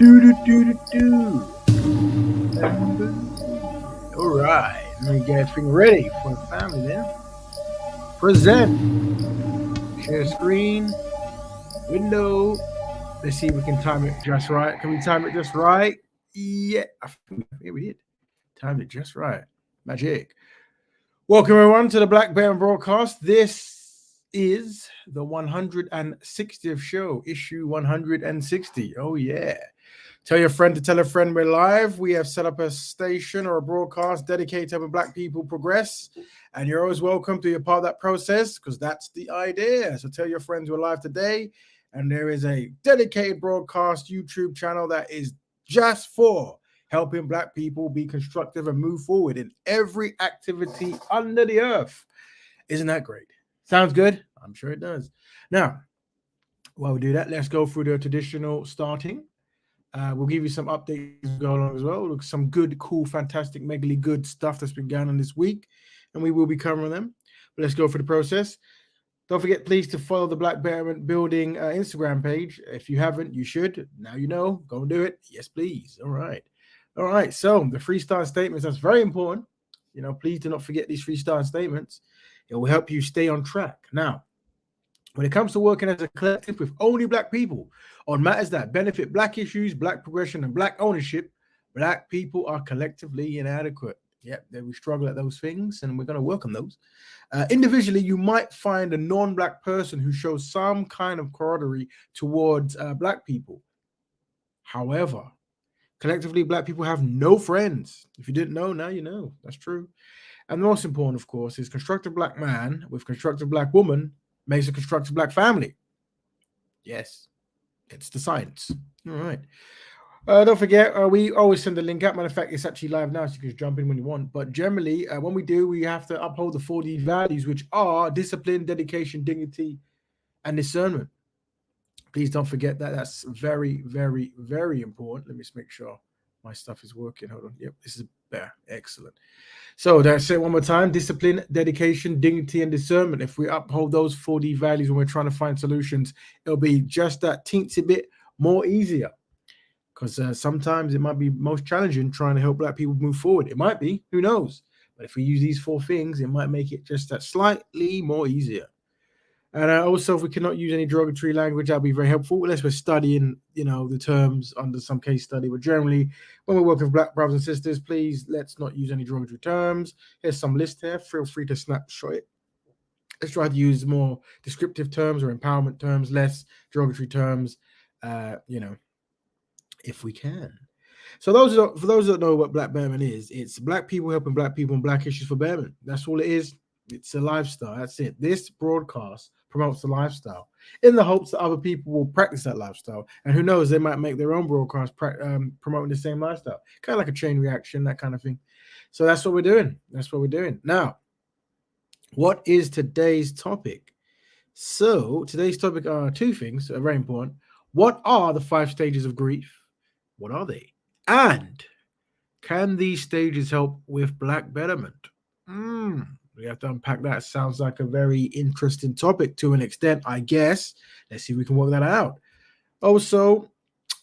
Do. All right, let me get everything ready for the family then. Present. Share screen. Window. Let's see if we can time it just right. Can we time it just right? Yeah, I think we did. Timed it just right. Magic. Welcome everyone to the Black Betterment broadcast. This is the 160th show, issue 160. Oh yeah. Tell your friend to tell a friend we're live. We have set up a station or a broadcast dedicated to helping Black people progress. And you're always welcome to be a part of that process because that's the idea. So tell your friends we're live today. And there is a dedicated broadcast YouTube channel that is just for helping Black people be constructive and move forward in every activity under the earth. Isn't that great? Sounds good? I'm sure it does. Now, while we do that, let's go through the traditional starting. We'll give you some updates going on as well. Look, some good, cool, fantastic, megally good stuff that's been going on this week, and we will be covering them. But let's go through the process. Don't forget, please, to follow the Black Betterment Building Instagram page. If you haven't, you should. Now you know. Go and do it. Yes, please. All right. All right. So the freestyle statements, that's very important. Please do not forget these freestyle statements. It will help you stay on track. Now, when it comes to working as a collective with only Black people on matters that benefit Black issues, Black progression, and Black ownership, Black people are collectively inadequate. Yep, we struggle at those things, and we're going to work on those. Individually, you might find a non-Black person who shows some kind of camaraderie towards Black people. However, collectively, Black people have no friends. If you didn't know, now you know. That's true. And the most important, of course, is constructive Black man with constructive Black woman makes a constructive Black family. Yes, it's the science. All right. Don't forget, we always send the link out. Matter of fact, it's actually live now, so you can just jump in when you want. But generally, when we do, we have to uphold the 4D values, which are discipline, dedication, dignity, and discernment. Please don't forget that. That's very, very, very important. Let me just make sure my stuff is working. Hold on. Yep, this is better. Excellent. So that's it one more time. Discipline, dedication, dignity, and discernment. If we uphold those 4D values when we're trying to find solutions, it'll be just that teensy bit more easier. Because sometimes it might be most challenging trying to help Black people move forward. It might be, who knows? But if we use these 4 things, it might make it just that slightly more easier. And also, if we cannot use any derogatory language, that'll be very helpful. Unless we're studying, the terms under some case study. But generally, when we work with Black brothers and sisters, please let's not use any derogatory terms. Here's some list here. Feel free to snapshot it. Let's try to use more descriptive terms or empowerment terms, less derogatory terms. If we can. So for those that know what Black Betterment is, it's Black people helping Black people and Black issues for betterment. That's all it is. It's a lifestyle. That's it. This broadcast promotes the lifestyle in the hopes that other people will practice that lifestyle. And who knows, they might make their own broadcast promoting the same lifestyle. Kind of like a chain reaction, that kind of thing. So that's what we're doing. That's what we're doing. Now, what is today's topic? So today's topic are 2 things that are very important. What are the 5 stages of grief? What are they? And can these stages help with Black betterment? We have to unpack that. Sounds like a very interesting topic to an extent, I guess. Let's see if we can work that out. Also,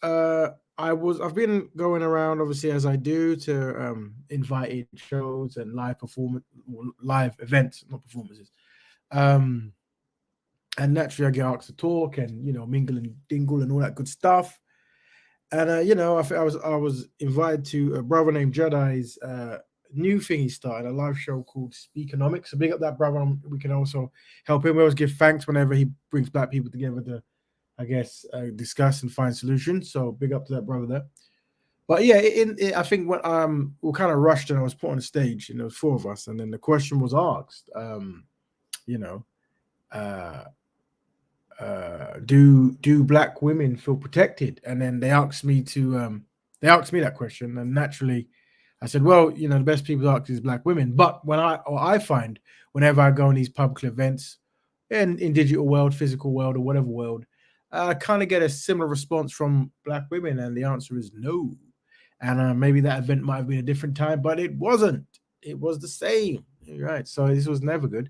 I've been going around, obviously, as I do, to invited shows and live events, not performances. And naturally, I get asked to talk and mingle and dingle and all that good stuff. And I was invited to a brother named Jedi's new thing he started, a live show called Speakonomics. So big up that brother. We can also help him. We always give thanks whenever he brings Black people together to, I guess, discuss and find solutions. So big up to that brother there. But yeah, I think when we kind of rushed and I was put on the stage, and there was 4 of us, and then the question was asked, do Black women feel protected? And then they asked me that question, and naturally I said, well, the best people to ask is Black women. But I find whenever I go in these public events in digital world, physical world, or whatever world, I kind of get a similar response from Black women, and the answer is no. And maybe that event might have been a different time, but it wasn't. It was the same, right? So this was never good.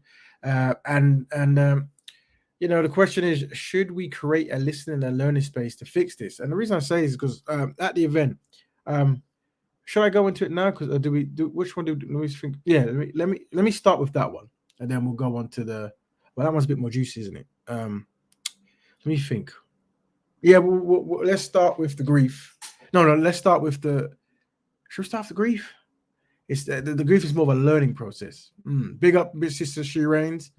The question is, should we create a listening and learning space to fix this? And the reason I say is because at the event, um, should I go into it now? Because do we do which one do we think? Yeah, let me start with that one, and then we'll go on to the. Well, that one's a bit more juicy, isn't it? Let me think. Yeah, let's start with the grief. No, let's start with the. Should we start with the grief? It's the grief is more of a learning process. Big up, big sister She Reigns.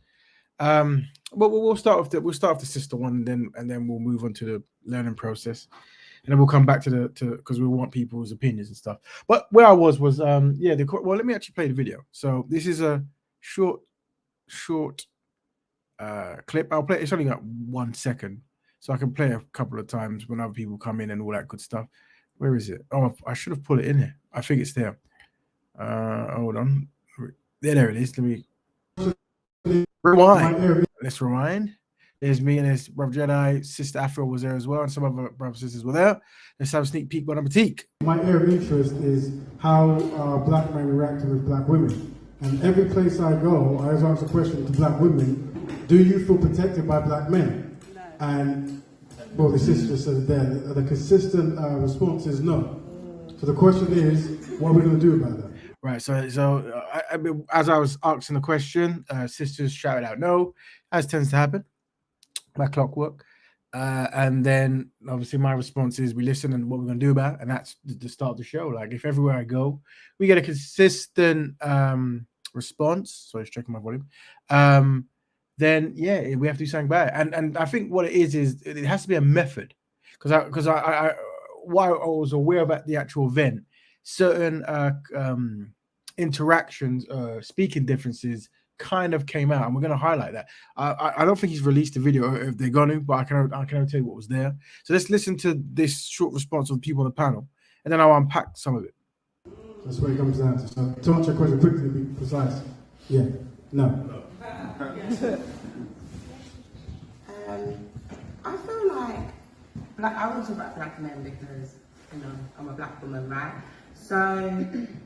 But we'll start with the sister one, and then we'll move on to the learning process, and then we'll come back to because we want people's opinions and stuff. But where I was well, let me actually play the video. So this is a short clip. I'll play. It's only got 1 second, so I can play a couple of times when other people come in and all that good stuff. Where is it? Oh, I should have put it in here. I think it's there. Hold on. There it is. Let me rewind. Let's rewind. There's me and there's Brother Jedi. Sister Afro was there as well, and some other brothers and sisters were there. Let's have a sneak peek. Bon appetit. My area of interest is how black men react with black women. And every place I go, I always ask a question to black women: do you feel protected by black men? No. And well, the sister said there, the consistent response is no. So the question is, what are we going to do about that? Right. So as I was asking the question, sisters shouted out no, as tends to happen by clockwork. And then obviously my response is we listen and what we're going to do about it. And that's the start of the show. Like if everywhere I go, we get a consistent response. Sorry, just checking my volume. Then yeah, we have to do something about it. And I think what it is it has to be a method. Because I while I was aware of at the actual event, certain interactions, speaking differences kind of came out, and we're going to highlight that. I don't think he's released the video if they're going to, but I can only tell you what was there. So let's listen to this short response of the people on the panel, and then I'll unpack some of it. That's what it comes down to. So to answer your question quickly, be precise. Yeah. No. I feel like I want to talk about black men because I'm a black woman, right? So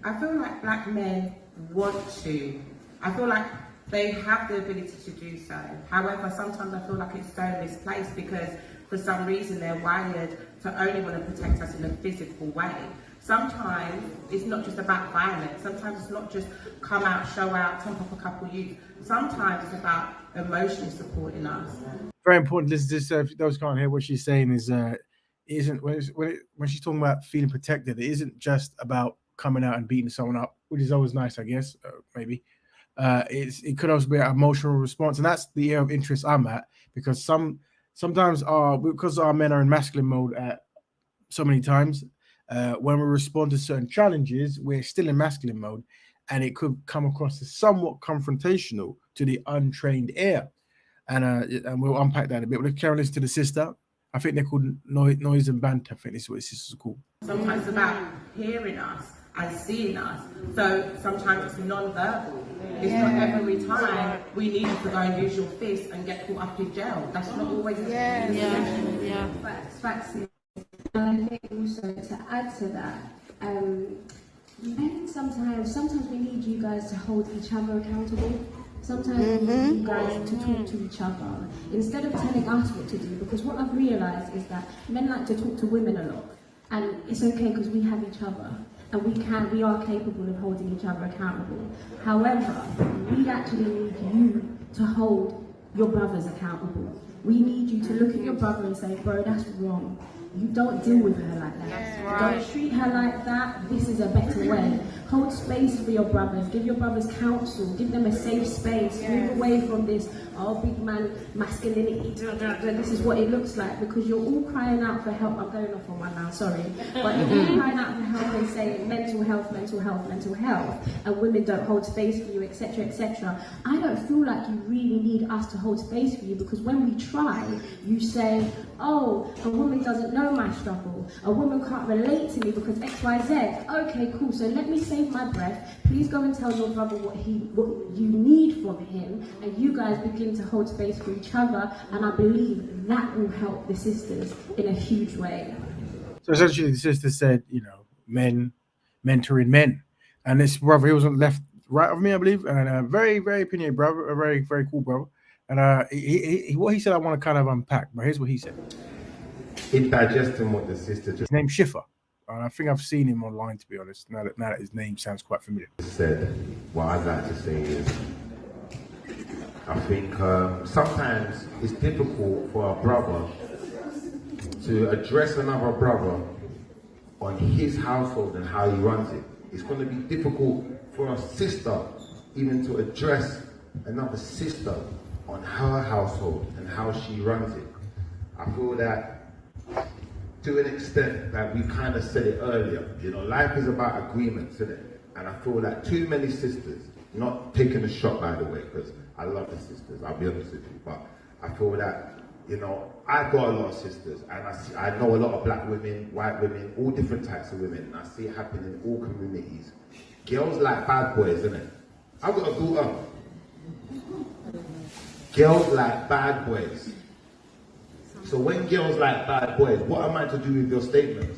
I feel like black men want to. I feel like they have the ability to do so. However, sometimes I feel like it's so misplaced because for some reason they're wired to only want to protect us in a physical way. Sometimes it's not just about violence. Sometimes it's not just come out, show out, top up a couple youth. Sometimes it's about emotionally supporting us. Very important. This those can't hear what she's saying is isn't when she's talking about feeling protected. It isn't just about coming out and beating someone up, which is always nice, I guess. Maybe it could also be an emotional response, and that's the area of interest I'm at because sometimes because our men are in masculine mode at so many times. When we respond to certain challenges, we're still in masculine mode, and it could come across as somewhat confrontational to the untrained ear. And we'll unpack that a bit. We'll carry this to the sister. I think they're called noise and banter. I think this is what the sisters are called. Sometimes it's about hearing us and seeing us. So sometimes it's non-verbal. It's not every time we need you to go and use your fist and get caught up in jail. That's not always Facts. And I think also to add to that, men sometimes we need you guys to hold each other accountable. Sometimes we need you guys to talk to each other instead of telling us what to do, because what I've realised is that men like to talk to women a lot, and it's okay because we have each other and we are capable of holding each other accountable. However, we actually need you to hold your brothers accountable. We need you to look at your brother and say, bro, that's wrong. You don't deal with her like that. Right. Don't treat her like that. This is a better way. Hold space for your brothers. Give your brothers counsel. Give them a safe space. Move away from this, big man masculinity. This is what it looks like, because you're all crying out for help. I'm going off on one now, sorry. But you're all crying out for help and saying mental health, and women don't hold space for you, etc., etc. I don't feel like you really need us to hold space for you, because when we try, you say, oh, a woman doesn't know my struggle. A woman can't relate to me because X, Y, Z. Okay, cool. So let me save my breath. Please go and tell your brother what you need from him, and you guys begin to hold space for each other. And I believe that will help the sisters in a huge way. So essentially, the sister said, men mentoring men, and this brother, he was on the right of me, I believe, and a very, very opinionated brother, a very, very cool brother. And what he said, I want to kind of unpack. But here's what he said. In digesting what the sister His just name's Schiffer. And I think I've seen him online, to be honest. Now that his name sounds quite familiar. said, what I'd like to say is, I think sometimes it's difficult for a brother to address another brother on his household and how he runs it. It's going to be difficult for a sister even to address another sister on her household and how she runs it. I feel that to an extent that we kind of said it earlier, you know, life is about agreements, isn't it? And I feel that too many sisters, not taking a shot by the way, because I love the sisters, I'll be honest with you, but I feel that, you know, I've got a lot of sisters, and I know a lot of black women, white women, all different types of women, and I see it happen in all communities. Girls like bad boys, isn't it? I've got a daughter. Girls like bad boys. So when girls like bad boys, what am I to do with your statement?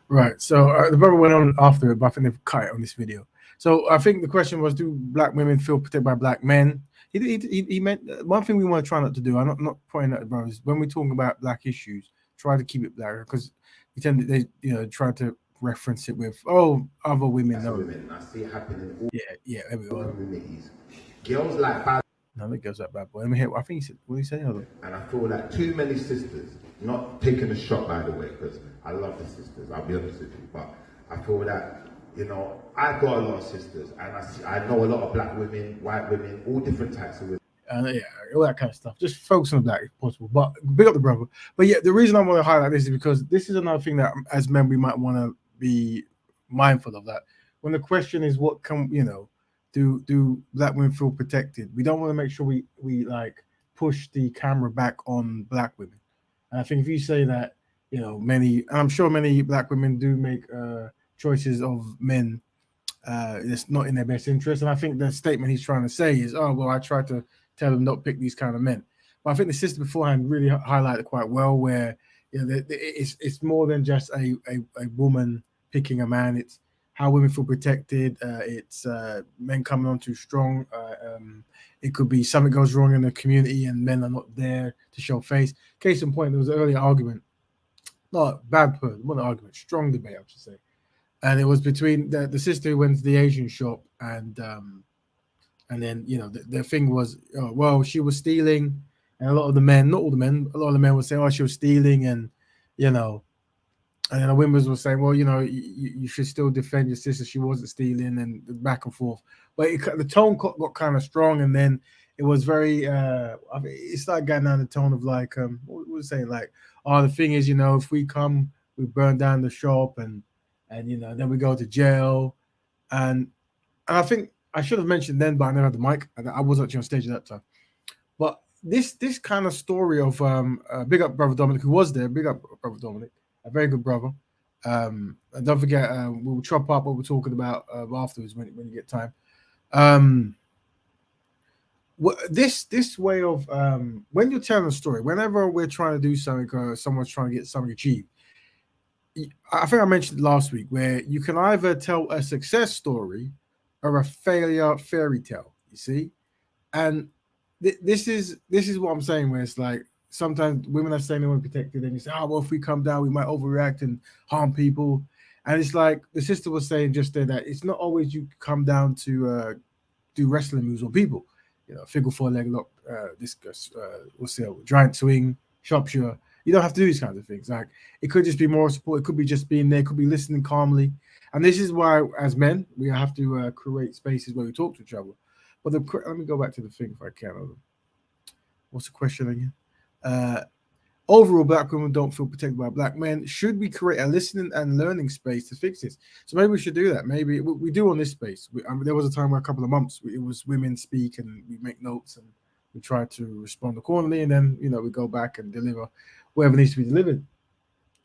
Right. So the brother went on after it, but I think they've cut it on this video. So I think the question was, do black women feel protected by black men? He meant one thing we want to try not to do. I'm not pointing at the brothers when we talk about black issues. Try to keep it black because we tend to try to reference it with other women. No. Women. I see it happen in all there we go. communities. Girls like bad. No, it goes that bad boy. Let me hear. I think he said. What did he say? Hold on. And I feel that too many sisters, not taking a shot by the way, because I love the sisters. I'll be honest with you, but I feel that, you know, I've got a lot of sisters, and I know a lot of black women, white women, all different types of women. All that kind of stuff. Just focus on the black if possible. But big up the brother. But yeah, the reason I want to highlight this is because this is another thing that as men we might want to be mindful of. That when the question is what can do black women feel protected? We don't want to make sure we like push the camera back on black women. And I think if you say that, I'm sure many black women do make choices of men that's not in their best interest. And I think the statement he's trying to say is, I try to tell them not pick these kind of men. But I think the sister beforehand really highlighted quite well where it's more than just a woman picking a man. It's how women feel protected. It's men coming on too strong. It could be something goes wrong in the community and men are not there to show face. Case in point, there was an earlier argument. Not bad point, not an argument, strong debate, I should say. And it was between the sister who went to the Asian shop and then, the thing was, she was stealing. And a lot of the men, not all the men, a lot of the men would say, she was stealing and then the women were saying, you should still defend your sister. She wasn't stealing and back and forth. But the tone got kind of strong. And then it was very, it started getting down the tone of like, what was it saying? Like, the thing is, if we come, we burn down the shop and then we go to jail. And I think I should have mentioned then, but I never had the mic. I was actually on stage at that time. But this kind of story of big up brother Dominic, who was there, big up brother Dominic, a very good brother. And don't forget, we'll chop up what we're talking about afterwards when you get time. This way of when you're telling a story, whenever we're trying to do something or someone's trying to get something achieved, I think I mentioned last week where you can either tell a success story or a failure fairy tale. You see, and this is what I'm saying. Where it's like sometimes women are saying they want to be protected, and you say, if we come down, we might overreact and harm people. And it's like the sister was saying just there that it's not always you come down to do wrestling moves on people. Figure four leg lock, discus, giant swing, sharpshooter. You don't have to do these kinds of things. Like it could just be more support. It could be just being there. It could be listening calmly. And this is why, as men, we have to create spaces where we talk to each other. But let me go back to the thing if I can. What's the question again? Overall, black women don't feel protected by black men. Should we create a listening and learning space to fix this? So maybe we should do that. Maybe we do on this space. There was a time where a couple of months it was women speak and we make notes and we try to respond accordingly. And then, we go back and deliver whatever needs to be delivered.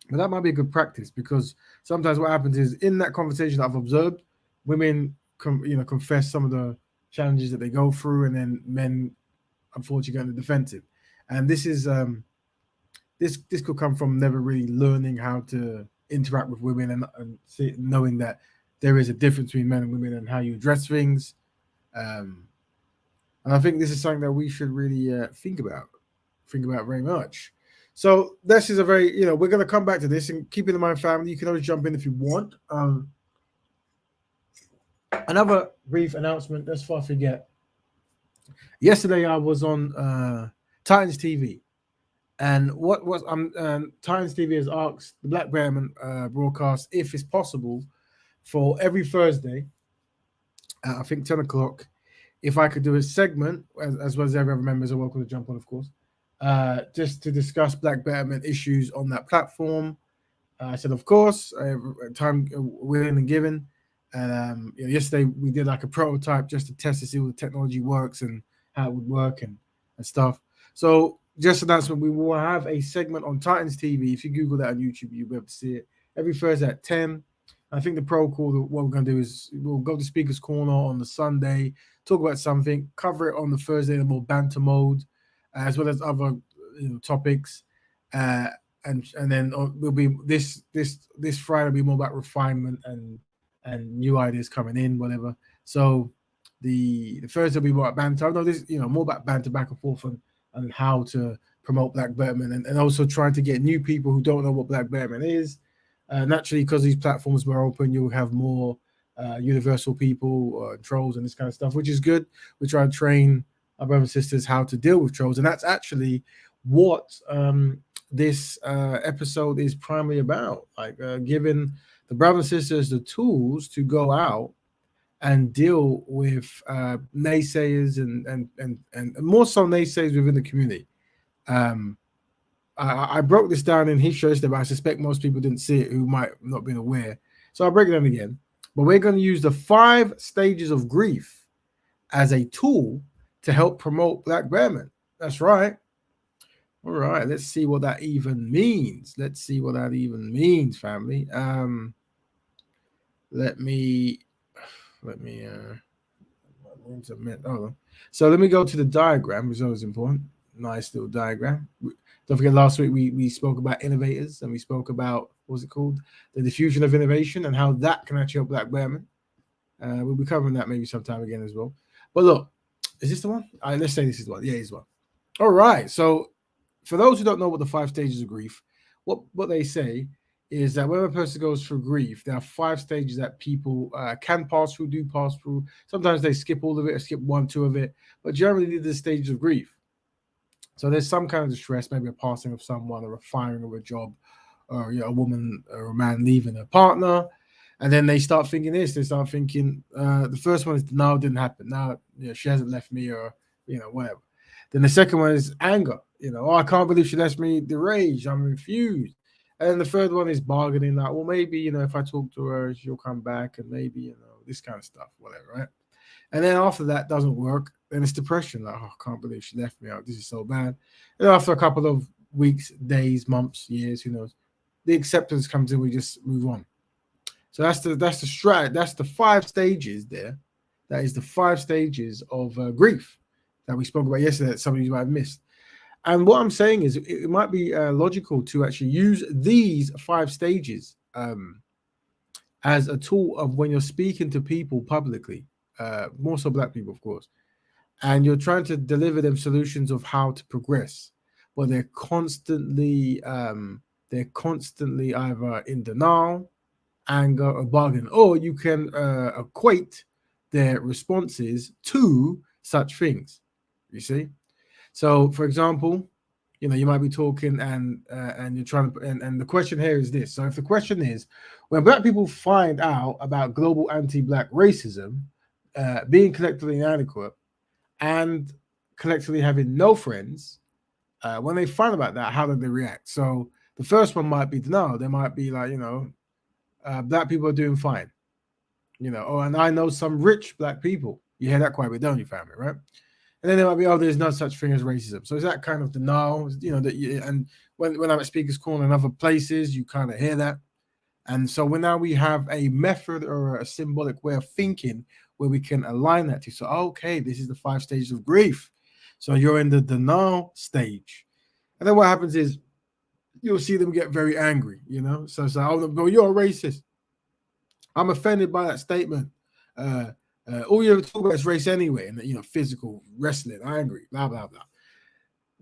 But that might be a good practice because sometimes what happens is in that conversation I've observed, women confess some of the challenges that they go through, and then men unfortunately go into the defensive. And this is this could come from never really learning how to interact with women and knowing that there is a difference between men and women and how you address things. And I think this is something that we should really think about very much. So this is a very, we're going to come back to this and keep in mind, family. You can always jump in if you want. Another brief announcement, just before I forget. Yesterday I was on Titans TV, and what was Titans TV has asked the Black Betterment broadcast if it's possible for every Thursday, I think 10 o'clock, if I could do a segment, as well as every other members are welcome to jump on, of course, just to discuss Black Betterment issues on that platform. I said, of course, time willing and given. And yesterday we did like a prototype just to test to see how the technology works and how it would work and stuff. So just announcement, we will have a segment on Titans TV. If you Google that on YouTube, you'll be able to see it every Thursday at 10. I think the protocol, what we're going to do is we'll go to Speaker's Corner on the Sunday, talk about something, cover it on the Thursday in a more banter mode, as well as other topics. And then will be this Friday will be more about refinement and new ideas coming in, whatever. So the Thursday will be more about banter. I know this, more about banter back and forth and how to promote Black Betterment and also trying to get new people who don't know what Black Betterment is. Naturally, because these platforms were open, you'll have more universal people, trolls, and this kind of stuff, which is good. We try to train our brothers and sisters how to deal with trolls, and that's actually what this episode is primarily about, like giving the brothers and sisters the tools to go out and deal with naysayers and more so naysayers within the community. I broke this down in his show yesterday, but I suspect most people didn't see it who might not been aware. So I'll break it down again. But we're going to use the 5 stages of grief as a tool to help promote Black Betterment. That's right. All right, let's see what that even means. Let's see what that even means, family. Let me so let me go to the diagram, which is always important. Nice little diagram. Don't forget, last week we spoke about innovators and we spoke about, what was it called? The diffusion of innovation and how that can actually help Black Betterment. We'll be covering that maybe sometime again as well. But look, is this the one? All right, let's say this is one. Yeah, it's one. All right, so for those who don't know what the 5 stages of grief, what they say is that when a person goes through grief, there are 5 stages that people can pass through, do pass through. Sometimes they skip all of it or skip 1, 2 of it, but generally these are the stages of grief. So there's some kind of distress, maybe a passing of someone or a firing of a job, or a woman or a man leaving a partner. And then they start thinking this, they start thinking, the first one is, no, it didn't happen. Now, she hasn't left me, or, whatever. Then the second one is anger. Oh, I can't believe she left me, the rage, I'm confused. And then the third one is bargaining, like, well, maybe, if I talk to her, she'll come back, and maybe, this kind of stuff, whatever, right? And then after that doesn't work, then it's depression, like, oh, I can't believe she left me out, this is so bad. And after a couple of weeks, days, months, years, who knows, the acceptance comes in, we just move on. So that's the strat. That's the 5 stages there. That is the 5 stages of grief that we spoke about yesterday that some of you might have missed. And what I'm saying is it might be logical to actually use these 5 stages as a tool of when you're speaking to people publicly, more so Black people, of course, and you're trying to deliver them solutions of how to progress, but they're constantly either in denial, anger, or bargain, or you can equate their responses to such things. You see, so for example, you might be talking and you're trying to, and the question here is this. So if the question is, when Black people find out about global anti-Black racism, being collectively inadequate, and collectively having no friends, when they find about that, how do they react? So the first one might be denial. They might be like, Black people are doing fine, and I know some rich Black people. You hear that quite a bit, don't you, family, right? And then there might be, oh, there's no such thing as racism. So it's that kind of denial, and when I'm at Speaker's Corner and other places, you kind of hear that. And so now we have a method or a symbolic way of thinking where we can align that to. So, okay, this is the 5 stages of grief. So you're in the denial stage. And then what happens is you'll see them get very angry, So it's like, oh, no, you're a racist. I'm offended by that statement. All you ever talk about is race anyway, and physical wrestling. I agree. Blah blah blah.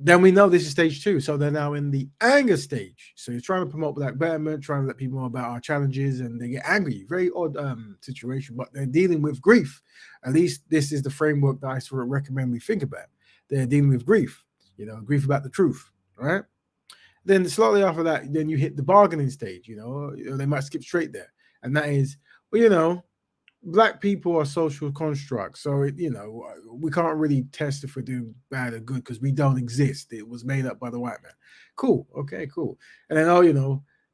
Then we know this is stage 2. So they're now in the anger stage. So you're trying to promote Black Betterment, trying to let people know about our challenges, and they get angry. Very odd situation, but they're dealing with grief. At least this is the framework that I sort of recommend we think about. They're dealing with grief, grief about the truth, right? Then slightly after that, then you hit the bargaining stage, they might skip straight there. And that is, well, Black people are social constructs, so we can't really test if we're doing bad or good because we don't exist. It was made up by the white man. Cool, okay, cool. And then,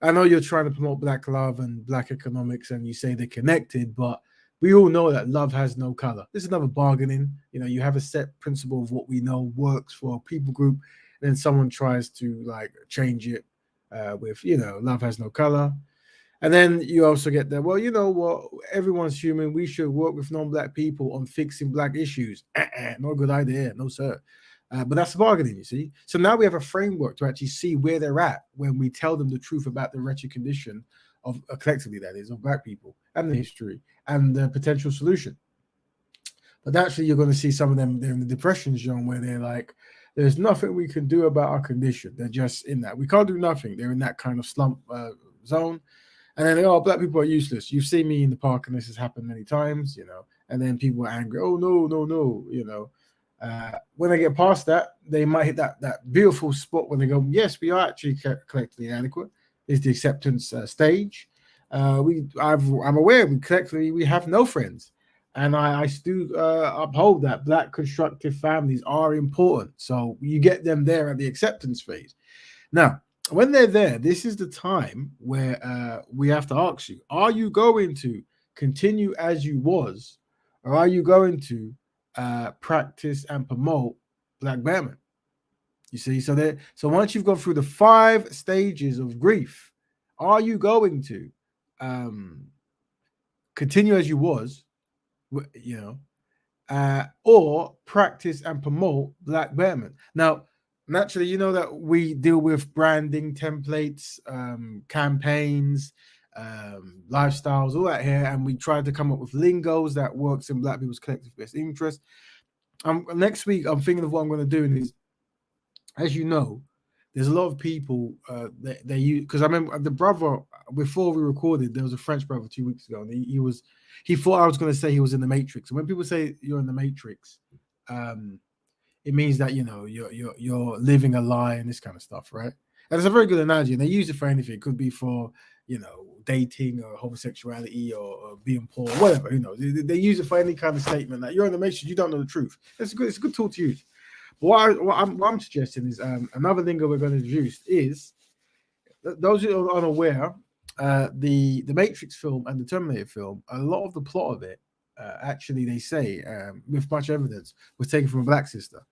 I know you're trying to promote Black love and Black economics, and you say they're connected, but we all know that love has no color. This is another bargaining. You have a set principle of what we know works for a people group, and then someone tries to change it with love has no color. And then you also get that, well, you know what? Everyone's human. We should work with non-Black people on fixing Black issues. No good idea. No, sir. But that's bargaining, you see. So now we have a framework to actually see where they're at when we tell them the truth about the wretched condition of, collectively, that is, of Black people and the history and the potential solution. But actually, you're going to see some of them, they're in the depression zone where they're like, there's nothing we can do about our condition. They're just in that. We can't do nothing. They're in that kind of slump zone. And then, Black people are useless. You've seen me in the park, and this has happened many times, And then people are angry. Oh, no. When they get past that, they might hit that beautiful spot when they go, yes, we are actually collectively inadequate. Is the acceptance stage. I'm aware we collectively have no friends. And I still uphold that Black constructive families are important. So you get them there at the acceptance phase. Now, when they're there, this is the time where we have to ask you, are you going to continue as you was, or are you going to practice and promote Black Betterment? You see, so once you've gone through the 5 stages of grief, are you going to continue as you was, or practice and promote Black Betterment? Now, naturally, that we deal with branding templates, campaigns, lifestyles, all that here, and we try to come up with lingos that works in Black people's collective best interest. Next week, I'm thinking of what I'm going to do is, as you know, there's a lot of people they use, because I remember the brother before we recorded, there was a French brother 2 weeks ago, and he thought I was going to say he was in the Matrix. And when people say you're in the Matrix, it means that you're living a lie and this kind of stuff, right? And it's a very good analogy, and they use it for anything. It could be for dating or homosexuality or being poor, whatever. They use it for any kind of statement that you're in the Matrix, you don't know the truth. It's a good tool to use. But what I'm suggesting is another thing that we're going to introduce is those who are unaware, the Matrix film and the Terminator film, a lot of the plot of it, actually, they say, with much evidence, was taken from a Black sister.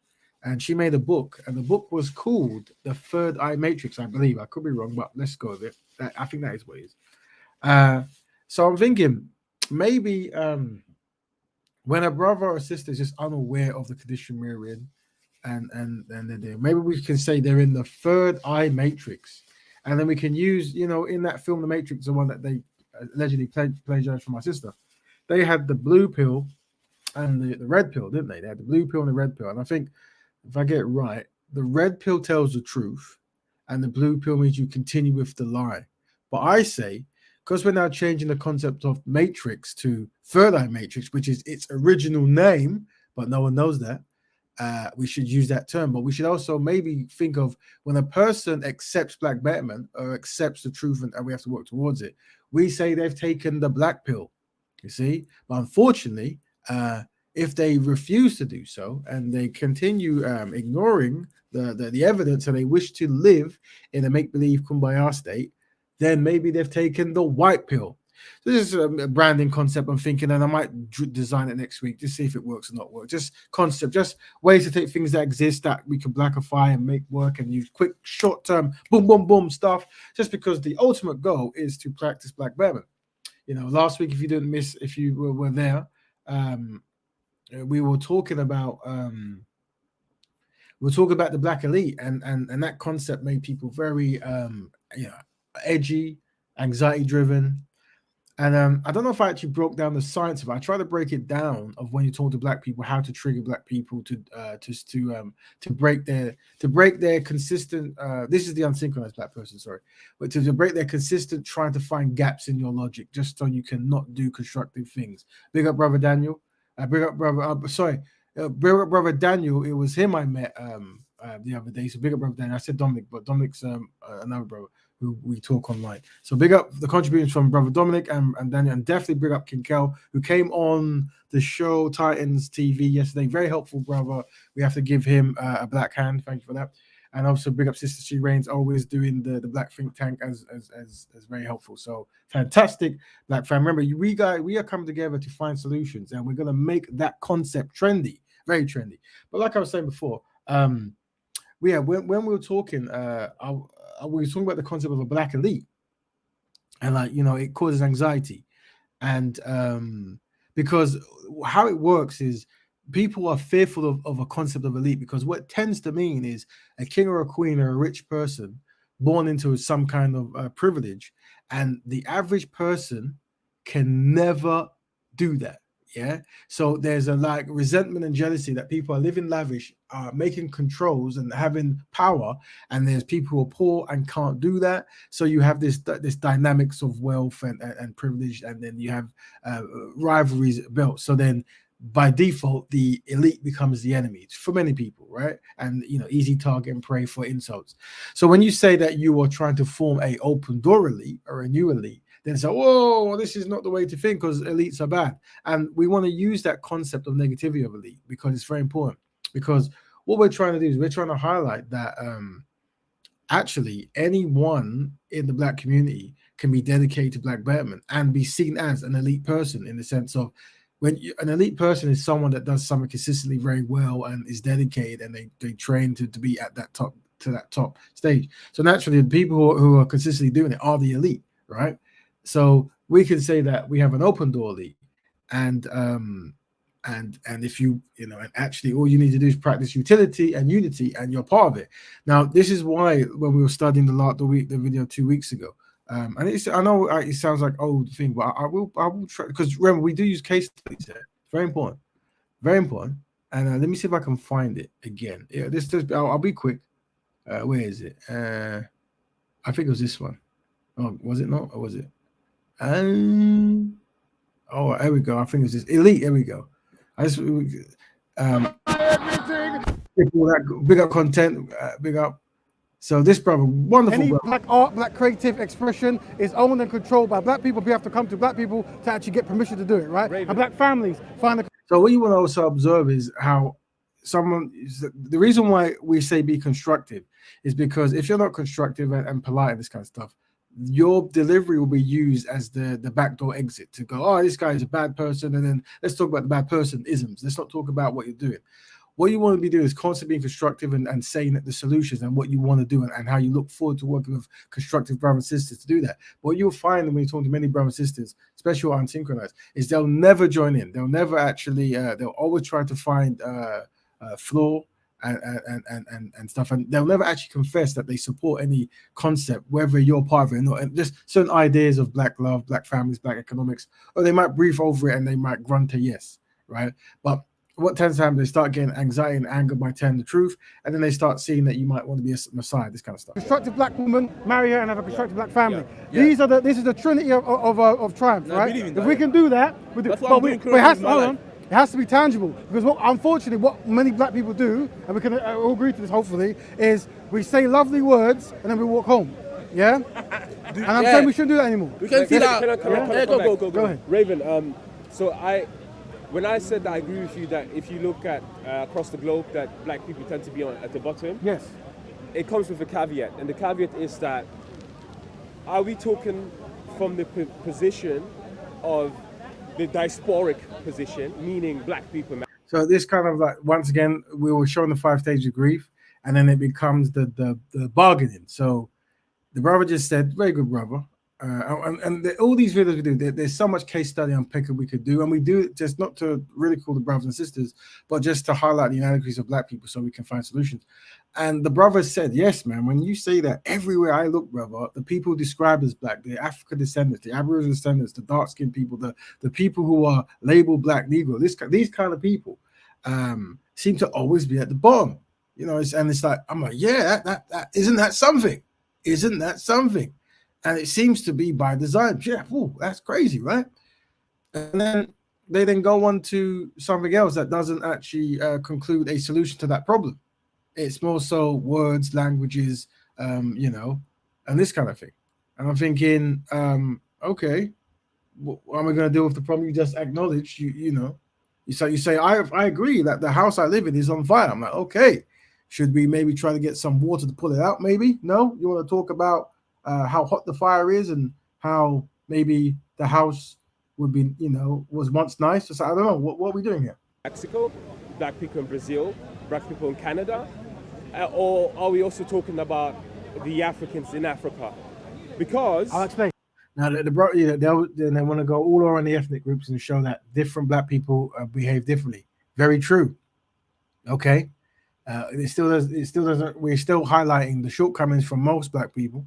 And she made a book, and the book was called The Third Eye Matrix, I believe. I could be wrong, but let's go with it. I think that is what it is. So I'm thinking maybe when a brother or sister is just unaware of the condition we're in, and they're maybe we can say they're in the third eye matrix, and then we can use in that film The Matrix, the one that they allegedly plagiarized from my sister, they had the blue pill and the red pill, didn't they? They had the blue pill and the red pill, and I think if I get it right, the red pill tells the truth, and the blue pill means you continue with the lie. But I say, because we're now changing the concept of matrix to third eye matrix, which is its original name, but no one knows that, we should use that term. But we should also maybe think of when a person accepts Black Betterment or accepts the truth, and we have to work towards it, we say they've taken the black pill, you see. But unfortunately, if they refuse to do so and they continue ignoring the evidence, and they wish to live in a make-believe kumbaya state, then maybe they've taken the white pill. So this is a branding concept I'm thinking, and I might design it next week to see if it works or not work. Just concept, just ways to take things that exist that we can blackify and make work, and use quick, short-term, boom, boom, boom stuff, just because the ultimate goal is to practice Black Betterment. Last week, if you didn't miss, if you were there, we were talking about the Black elite, and that concept made people very edgy, anxiety driven, And I don't know if I actually broke down the science of it. I try to break it down of when you talk to black people, how to trigger black people to break their consistent. This is the unsynchronized black person, sorry, but to break their consistent trying to find gaps in your logic, just so you cannot do constructive things. Big up, brother Daniel. Big up, brother. Big up, brother Daniel. It was him I met the other day. So big up, brother Daniel. I said Dominic, but Dominic's another brother who we talk online. So big up the contributions from brother Dominic and Daniel, and definitely big up Kinkel, who came on the show Titans TV yesterday. Very helpful, brother. We have to give him a black hand. Thank you for that. And also big up Sister She Reigns, always doing the Black Think Tank as very helpful. So fantastic, Black fam. Remember, we are coming together to find solutions, and we're gonna make that concept trendy, very trendy. But like I was saying before, when we were talking, we were talking about the concept of a black elite, and it causes anxiety, and because how it works is people are fearful of a concept of elite, because what it tends to mean is a king or a queen or a rich person born into some kind of privilege, and the average person can never do that. Yeah. So there's a resentment and jealousy that people are living lavish, making controls and having power, and there's people who are poor and can't do that. So you have this dynamics of wealth and privilege, and then you have rivalries built. So then by default, the elite becomes the enemy for many people, right? And easy target and prey for insults. So when you say that you are trying to form a open door elite or a new elite, then say, whoa, this is not the way to think, because elites are bad. And we want to use that concept of negativity of elite because it's very important. Because what we're trying to do is we're trying to highlight that actually anyone in the black community can be dedicated to Black Betterment and be seen as an elite person, in the sense of an elite person is someone that does something consistently very well and is dedicated, and they train to be at that top stage. So naturally, the people who are consistently doing it are the elite, right? So we can say that we have an open door elite, and if and actually all you need to do is practice utility and unity, and you're part of it. Now, this is why when we were studying the video 2 weeks ago, and I know it sounds like old thing, but I will try, because remember we do use case studies there. Very important, very important. And let me see if I can find it again. Yeah, I'll be quick. Where is it? I think it was this one. Oh, was it not? Or was it? Oh, there we go. I think it's this elite. There we go. Big up content. Big up. So this brother, wonderful. Any black art, black creative expression is owned and controlled by black people. We have to come to black people to actually get permission to do it, right? And black families find the. So what you want to also observe is how the reason why we say be constructive is because if you're not constructive and polite and this kind of stuff, your delivery will be used as the backdoor exit to go, oh, this guy is a bad person, and then let's talk about the bad person isms. Let's not talk about what you're doing. What you want to be doing is constantly being constructive and saying that the solutions and what you want to do and how you look forward to working with constructive brothers and sisters to do that. But what you'll find when you talk to many brothers and sisters, especially who are unsynchronized, is they'll never join in. They'll never actually, they'll always try to find flaw and stuff, and they'll never actually confess that they support any concept, whether you're part of it or not, and just certain ideas of black love, black families, black economics, or they might brief over it and they might grunt a yes, right? But what tends to happen, they start getting anxiety and anger by telling the truth, and then they start seeing that you might want to be a messiah, this kind of stuff. Constructive black woman, marry her, and have a constructive black family. Yeah. This is the trinity of triumph, right? If we can do that, it has to be tangible, because unfortunately what many black people do, and we can all agree to this hopefully, is we say lovely words and then we walk home. Yeah? And I'm saying we shouldn't do that anymore. We can see that. Go ahead. Raven, when I said that I agree with you that if you look at across the globe that black people tend to be at the bottom, yes, it comes with a caveat, and the caveat is that are we talking from the position of the diasporic position, meaning black people? So this kind of once again, we were showing the 5 stages of grief, and then it becomes the bargaining. So the brother just said, very good brother, All these videos we do, there's so much case study on picker we could do, and we do it just not to ridicule the brothers and sisters, but just to highlight the inadequacies of black people so we can find solutions. And the brother said, yes, man, when you say that, everywhere I look, brother, the people described as black, the African descendants, the Aboriginal descendants, the dark-skinned people, the people who are labeled black Negro, these kind of people seem to always be at the bottom. You know, it's like, I'm like, yeah, that isn't that something? Isn't that something? And it seems to be by design. Yeah, ooh, that's crazy, right? And then they then go on to something else that doesn't actually conclude a solution to that problem. It's more so words, languages, you know, and this kind of thing. And I'm thinking, okay, what am I going to deal with the problem you just acknowledged? You know, you say, I agree that the house I live in is on fire. I'm like, okay, should we maybe try to get some water to pull it out? Maybe no. You want to talk about how hot the fire is and how maybe the house would be, you know, was once nice. So I don't know. What are we doing here? Mexico, black people in Brazil, black people in Canada, or are we also talking about the Africans in Africa? Because I'll explain. Now, they want to go all around the ethnic groups and show that different black people behave differently. Very true. Okay. It still doesn't. We're still highlighting the shortcomings from most black people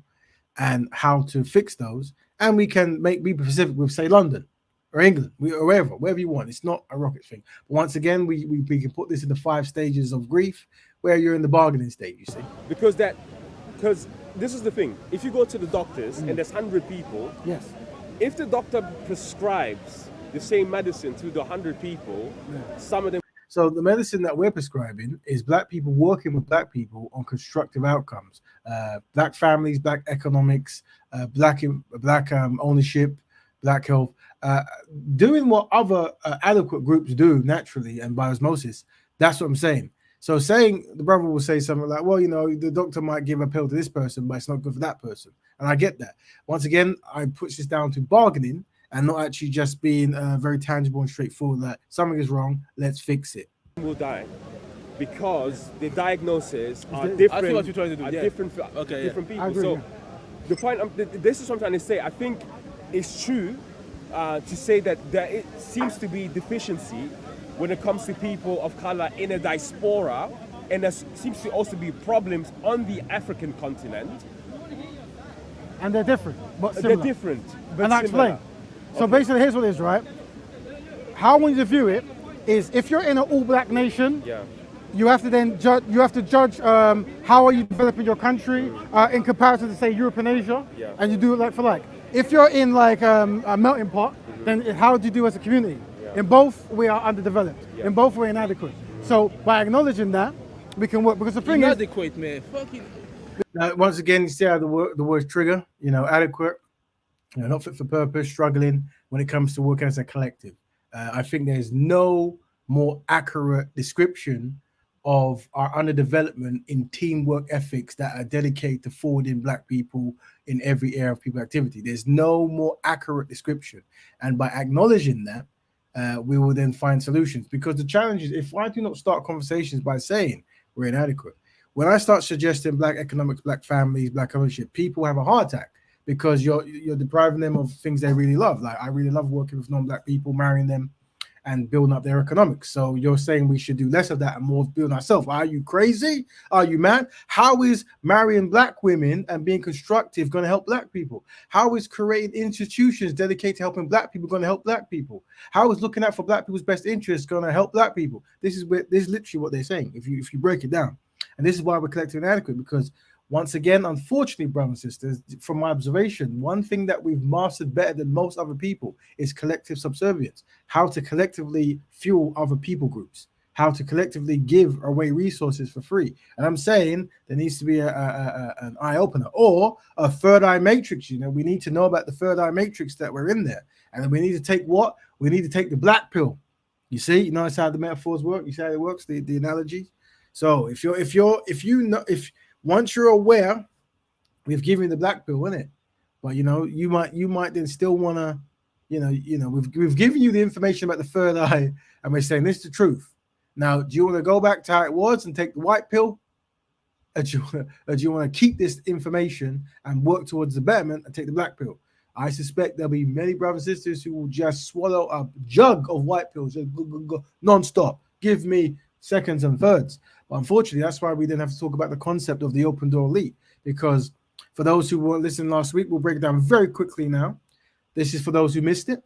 and how to fix those. And we can be specific with, say, London or England, or wherever you want. It's not a rocket thing. But once again, we can put this in the 5 stages of grief, where you're in the bargaining stage, you see. Because this is the thing. If you go to the doctors and there's 100 people, yes, if the doctor prescribes the same medicine to the 100 people, some of them. So the medicine that we're prescribing is black people working with black people on constructive outcomes, black families, black economics, black ownership, black health, doing what other adequate groups do naturally and by osmosis. That's what I'm saying. So the brother will say something like, well, you know, the doctor might give a pill to this person, but it's not good for that person. And I get that. Once again, I push this down to bargaining and not actually just being very tangible and straightforward that something is wrong, let's fix it. Will die because the diagnoses are different. I see what you're trying to do. Different people. I agree, so the point, this is what I'm trying to say. I think it's true to say that there seems to be deficiency when it comes to people of color in a diaspora, and there seems to also be problems on the African continent. And they're different, but similar. They're different, but and I explain. similar. So basically, here's what it is, right? How I want you to view it is, if you're in an all-black nation, you have to then judge. You have to judge how are you developing your country in comparison to, say, Europe and Asia, and you do it like for like. If you're in like a melting pot, then how do you do as a community? In both, we are underdeveloped. In both, we're inadequate. So by acknowledging that, we can work. Because the thing inadequate, man. Fucking. Once again, you see how the word trigger, you know, adequate, you know, not fit for purpose, struggling when it comes to working as a collective. I think there's no more accurate description of our underdevelopment in teamwork ethics that are dedicated to forwarding black people in every area of people activity. There's no more accurate description. And by acknowledging that, we will then find solutions. Because the challenge is, if I do not start conversations by saying we're inadequate, when I start suggesting black economics, black families, black ownership, people have a heart attack because you're depriving them of things they really love. Like, I really love working with non-black people, marrying them and building up their economics. So you're saying we should do less of that and more building ourselves. Are you crazy? Are you mad? How is marrying black women and being constructive going to help black people? How is creating institutions dedicated to helping black people going to help black people? How is looking out for black people's best interests going to help black people? This is literally what they're saying if you break it down. And this is why we're collectively inadequate, because once again, unfortunately, brothers and sisters, from my observation, one thing that we've mastered better than most other people is collective subservience, how to collectively fuel other people groups, how to collectively give away resources for free. And I'm saying there needs to be an eye-opener or a third eye matrix. You know, we need to know about the third eye matrix that we're in there. And then we need to take what? We need to take the black pill. You see, you notice how the metaphors work? You see how it works, the analogies? So if once you're aware, we've given you the black pill, isn't it? But you might then still want to, we've given you the information about the third eye, and we're saying this is the truth. Now, do you want to go back to how it was and take the white pill, or do you want to keep this information and work towards the betterment and take the black pill? I suspect there'll be many brothers and sisters who will just swallow a jug of white pills non-stop. Give me seconds and thirds. But unfortunately, that's why we didn't have to talk about the concept of the open door elite, because for those who weren't listening last week, we'll break it down very quickly now. This is for those who missed it.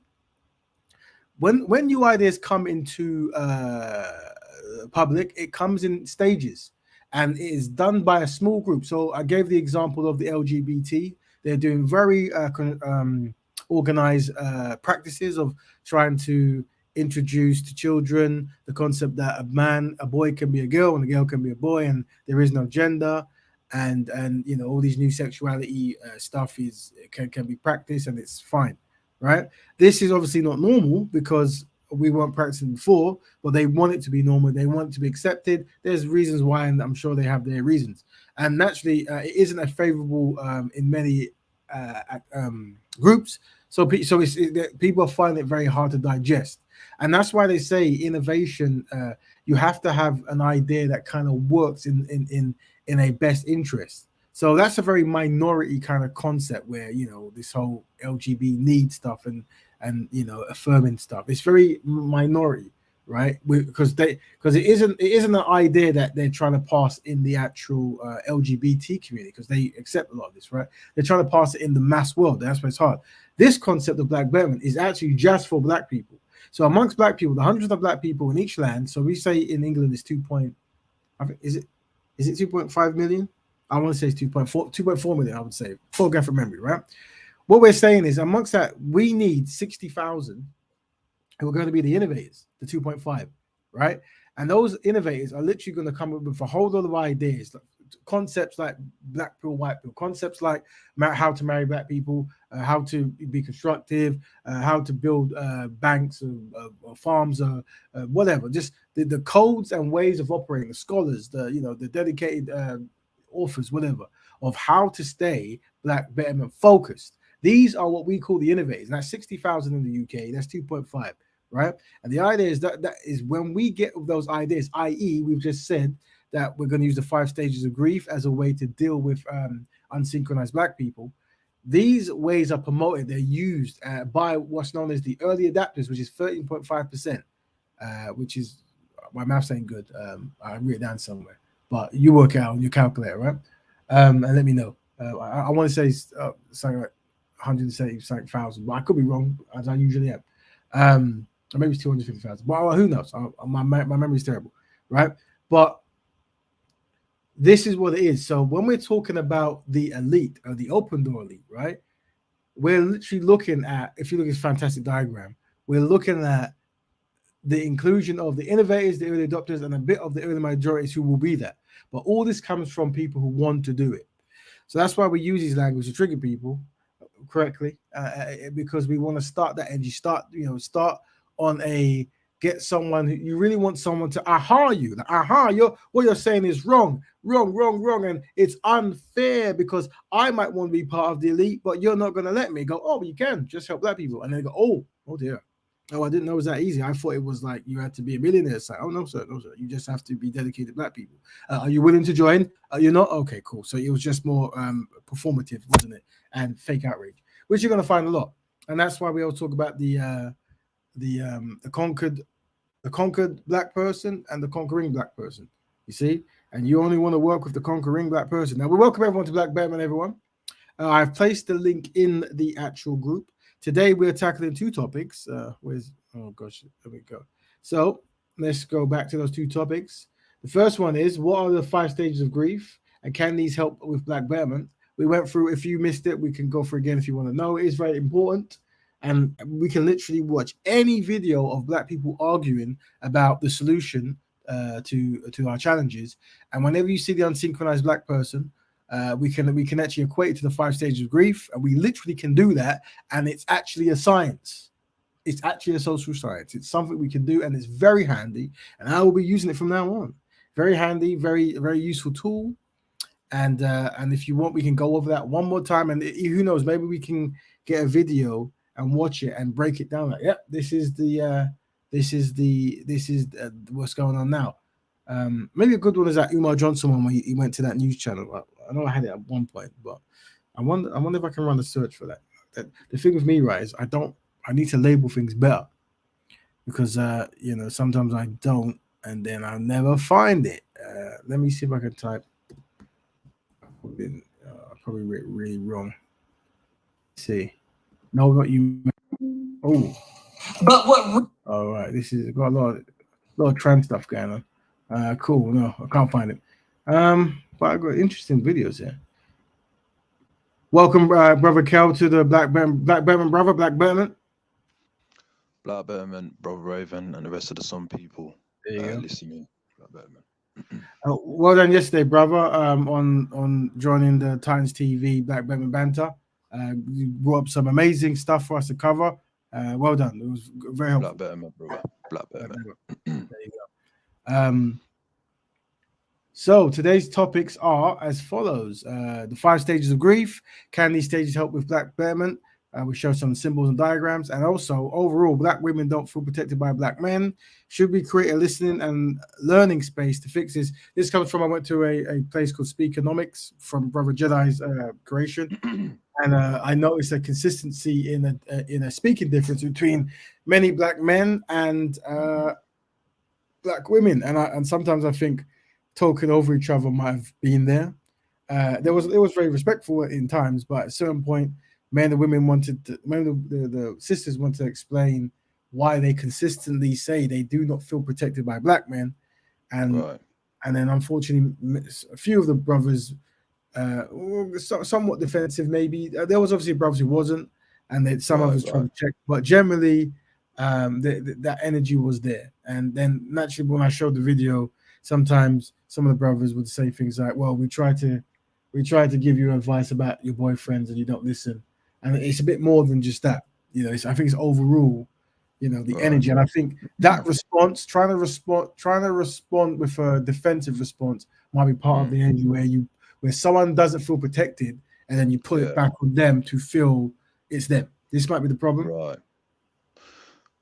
When new ideas come into public, it comes in stages, and it is done by a small group. So I gave the example of the LGBT. They're doing very organized practices of trying to introduce to children the concept that a boy can be a girl and a girl can be a boy, and there is no gender, and all these new sexuality stuff can be practiced, and it's fine, right? This is obviously not normal because we weren't practicing before, but they want it to be normal. They want it to be accepted. There's reasons why, and I'm sure they have their reasons. And naturally, it isn't a favorable in many groups. So people find it very hard to digest. And that's why they say innovation, you have to have an idea that kind of works in a best interest. So that's a very minority kind of concept where, this whole LGBT need stuff and affirming stuff. It's very minority, right? Because it isn't an idea that they're trying to pass in the actual LGBT community, because they accept a lot of this, right? They're trying to pass it in the mass world. That's why it's hard. This concept of Black Betterment is actually just for Black people. So amongst Black people, the hundreds of Black people in each land. So we say in England it's 2.5 million? I want to say it's 2.4 million, I would say, photograph from memory, right? What we're saying is amongst that, we need 60,000 who are going to be the innovators, the 2.5, right? And those innovators are literally going to come up with a whole lot of ideas, concepts like black pill, white pill, concepts like how to marry Black people, how to be constructive, how to build banks or farms or whatever. Just the codes and ways of operating, the scholars, the dedicated authors, whatever, of how to stay Black Betterment focused. These are what we call the innovators. And that's 60,000 in the UK. That's 2.5, right? And the idea is that is when we get those ideas, i.e., we've just said that we're going to use the 5 stages of grief as a way to deal with unsynchronized Black people. These ways are promoted. They're used by what's known as the early adapters, which is 13.5%, which is, my maths ain't good. I wrote it down somewhere. But you work out on your calculator, right? And let me know. I want to say something like 170,000, but I could be wrong, as I usually am. Or maybe it's 250,000. But who knows? My memory is terrible, right? But this is what it is. So when we're talking about the elite or the open door elite, right? We're literally looking at, if you look at this fantastic diagram, we're looking at the inclusion of the innovators, the early adopters, and a bit of the early majorities who will be there. But all this comes from people who want to do it. So that's why we use these language to trigger people correctly, because we want to start that energy, start on a, get someone who you really want someone to you. What you're saying is wrong, and it's unfair because I might want to be part of the elite, but you're not going to let me. Go, oh, you can just help Black people, and then go, oh dear. Oh, I didn't know it was that easy. I thought it was like you had to be a millionaire. It's like, oh, no, sir. You just have to be dedicated Black people. Are you willing to join? You're not? Okay, cool. So it was just more performative, wasn't it? And fake outrage, which you're going to find a lot. And that's why we all talk about the conquered Black person and the conquering Black person, you see? And you only want to work with the conquering Black person. Now, we welcome everyone to Black Betterment, everyone. I've placed the link in the actual group. Today, we're tackling 2 topics. Oh, gosh, there we go. So let's go back to those 2 topics. The first one is, what are the 5 stages of grief? And can these help with Black Betterment? We went through, if you missed it, we can go through again if you want to know. It is very important. And we can literally watch any video of Black people arguing about the solution to our challenges. And whenever you see the unsynchronized Black person, we can actually equate it to the 5 stages of grief, and we literally can do that. And it's actually a science. It's actually a social science. It's something we can do, and it's very handy. And I will be using it from now on. Very handy, very, very useful tool. And if you want, we can go over that one more time. And who knows, maybe we can get a video and watch it and break it down. Like, yep, this is what's going on now. Maybe a good one is that Umar Johnson one where he went to that news channel. I know I had it at one point, but I wonder if I can run a search for that. the thing with me, right, is I need to label things better because sometimes I don't, and then I'll never find it. Let me see if I can type. I probably read really wrong. Let's see, no, not you. Oh, But what all right. This is got a lot of trans stuff going on. Cool. No, I can't find it. But I got interesting videos here. Welcome, brother Kel, to the Black Betterment, brother Black Betterment. Black Betterment, Brother Raven, and the rest of the Sun people There you go. listening. Black Betterment. Well done yesterday, brother. On joining the Titans TV Black Betterment banter. You brought up some amazing stuff for us to cover. Well done. It was very helpful. Black Betterment, brother. Black Betterment. There you go. So today's topics are as follows: the 5 stages of grief. Can these stages help with Black Betterment? We show some symbols and diagrams, and also overall, Black women don't feel protected by Black men. Should we create a listening and learning space to fix this? This comes from I went to a place called Speakonomics from Brother Jedi's creation, and I noticed a consistency in a speaking difference between many Black men and Black women, and sometimes I think talking over each other might have been there. It was very respectful in times, but at a certain point, men and women the sisters wanted to explain why they consistently say they do not feel protected by Black men, and Right. and then unfortunately a few of the brothers were somewhat defensive. Maybe there was obviously brothers who wasn't, and then some others tried to check, but generally that energy was there. And then naturally, when I showed the video, sometimes some of the brothers would say things like, well, we try to give you advice about your boyfriends and you don't listen. And it's a bit more than just that. I think it's overall, the energy. And I think that response, trying to respond with a defensive response might be part of the energy where someone doesn't feel protected and then you put it back on them to feel it's them. This might be the problem. Right.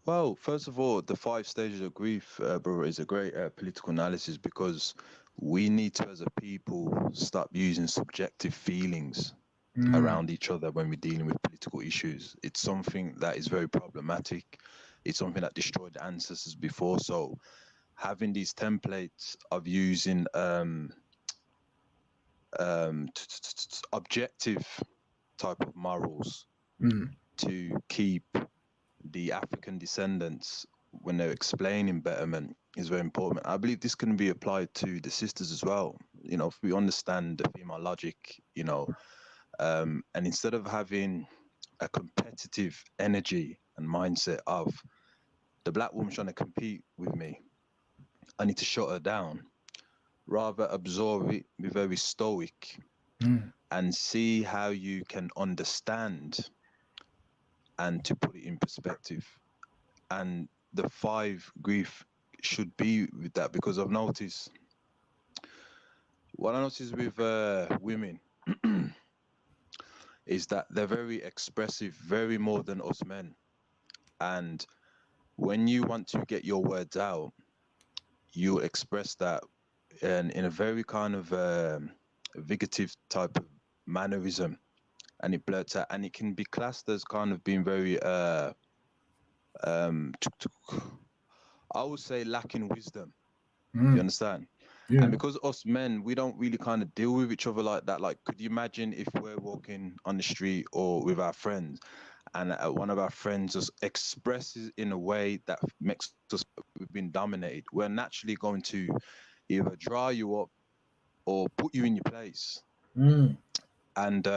Well, first of all, the 5 stages of grief, brother, is a great political analysis because we need to, as a people, stop using subjective feelings around each other when we're dealing with political issues. It's something that is very problematic. It's something that destroyed the ancestors before. So having these templates of using objective type of morals to keep the African descendants when they're explaining betterment is very important. I believe this can be applied to the sisters as well. If we understand the female logic, and instead of having a competitive energy and mindset of the Black woman trying to compete with me, I need to shut her down, rather absorb it, be very stoic, and see how you can understand and to put it in perspective. And the 5 grief should be with that, because I've noticed, what I noticed with women is that they're very expressive, very more than us men. And when you want to get your words out, you express that in a very kind of vigative type of mannerism, and it blurts out, and it can be classed as kind of being very I would say lacking wisdom. You understand? Yeah. And because us men, we don't really kind of deal with each other like that. Like, could you imagine if we're walking on the street or with our friends, and one of our friends just expresses in a way that makes us, we've been dominated, we're naturally going to either dry you up or put you in your place. And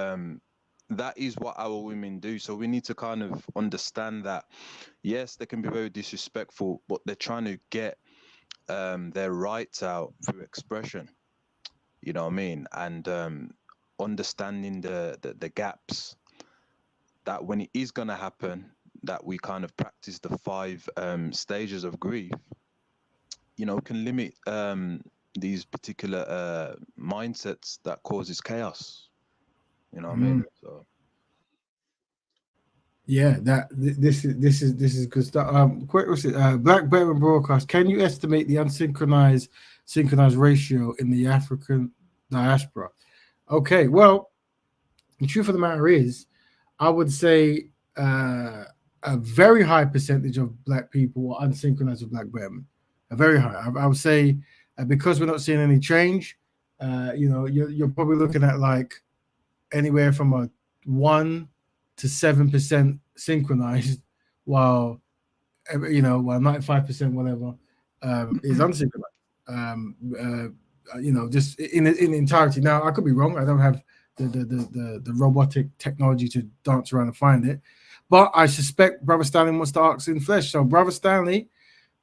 that is what our women do. So we need to kind of understand that, yes, they can be very disrespectful, but they're trying to get their rights out through expression. You know what I mean? And understanding the gaps, that when it is going to happen, that we kind of practice the 5 stages of grief, can limit these particular mindsets that causes chaos. You know what I mean? So Yeah, this is good stuff. Quick, what's it? Black Betterment broadcast. Can you estimate the synchronized ratio in the African diaspora? Okay, well, the truth of the matter is, I would say a very high percentage of black people are unsynchronized with Black Betterment. A very high. I would say because we're not seeing any change. You're probably looking at like anywhere from a 1 to 7% synchronized, while while 95% whatever is unsynchronized. Just in entirety. Now I could be wrong. I don't have the robotic technology to dance around and find it, but I suspect Brother Stanley wants to ask in flesh. So, Brother Stanley,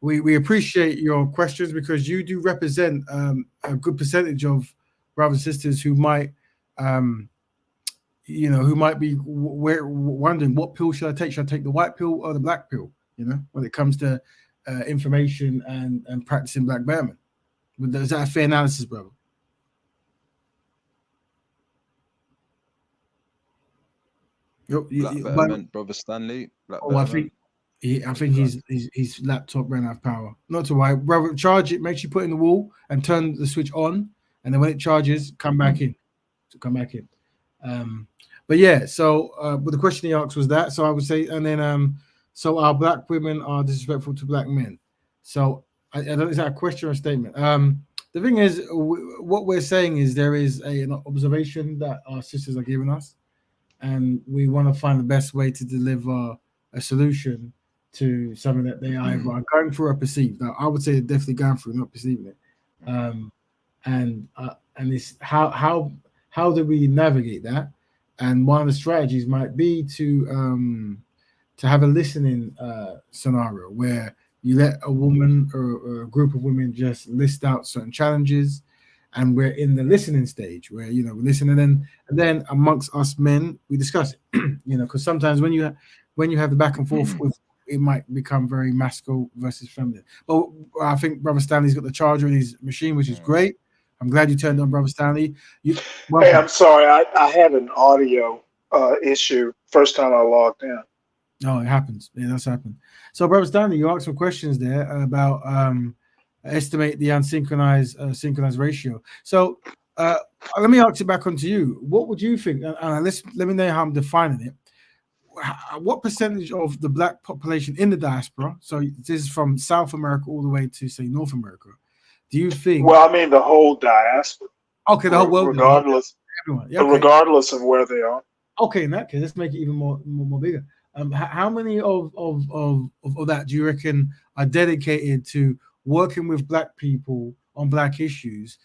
we appreciate your questions because you do represent a good percentage of brothers and sisters who might who might be wondering what pill should I take? Should I take the white pill or the black pill? When it comes to information and practicing Black Betterment. Is that a fair analysis, brother? Black Betterment, Brother Stanley. Black Betterment. I think his laptop ran out of power. Not to worry, brother. Charge it. Make sure you put it in the wall and turn the switch on, and then when it charges, come back in. But yeah. So, but the question he asked was that. So I would say, and then so our black women are disrespectful to black men. So I don't. Is that a question or a statement? The thing is, what we're saying is there is an observation that our sisters are giving us, and we want to find the best way to deliver a solution to something that they either are going through or perceive. Now, I would say they're definitely going through, not perceiving it. And it's how do we navigate that? And one of the strategies might be to have a listening scenario where you let a woman or a group of women just list out certain challenges, and we're in the listening stage where we listen, and then amongst us men we discuss it. Because sometimes when you have the back and forth with, it might become very masculine versus feminine. But I think Brother Stanley's got the charger in his machine, which is great. I'm glad you turned on, Brother Stanley. Hey, I'm sorry, I had an audio issue first time I logged in. Oh, it happens. Yeah, that's happened. So, Brother Stanley, you asked some questions there about estimate the unsynchronized synchronized ratio. So, let me ask it back onto you. What would you think? Let me know how I'm defining it. What percentage of the black population in the diaspora? So, this is from South America all the way to say North America. Do you think? Well, I mean the whole diaspora. Okay, the whole world, regardless, yeah, okay. Regardless of where they are. Okay, in that case, let's make it even more bigger. How many of that do you reckon are dedicated to working with black people on black issues,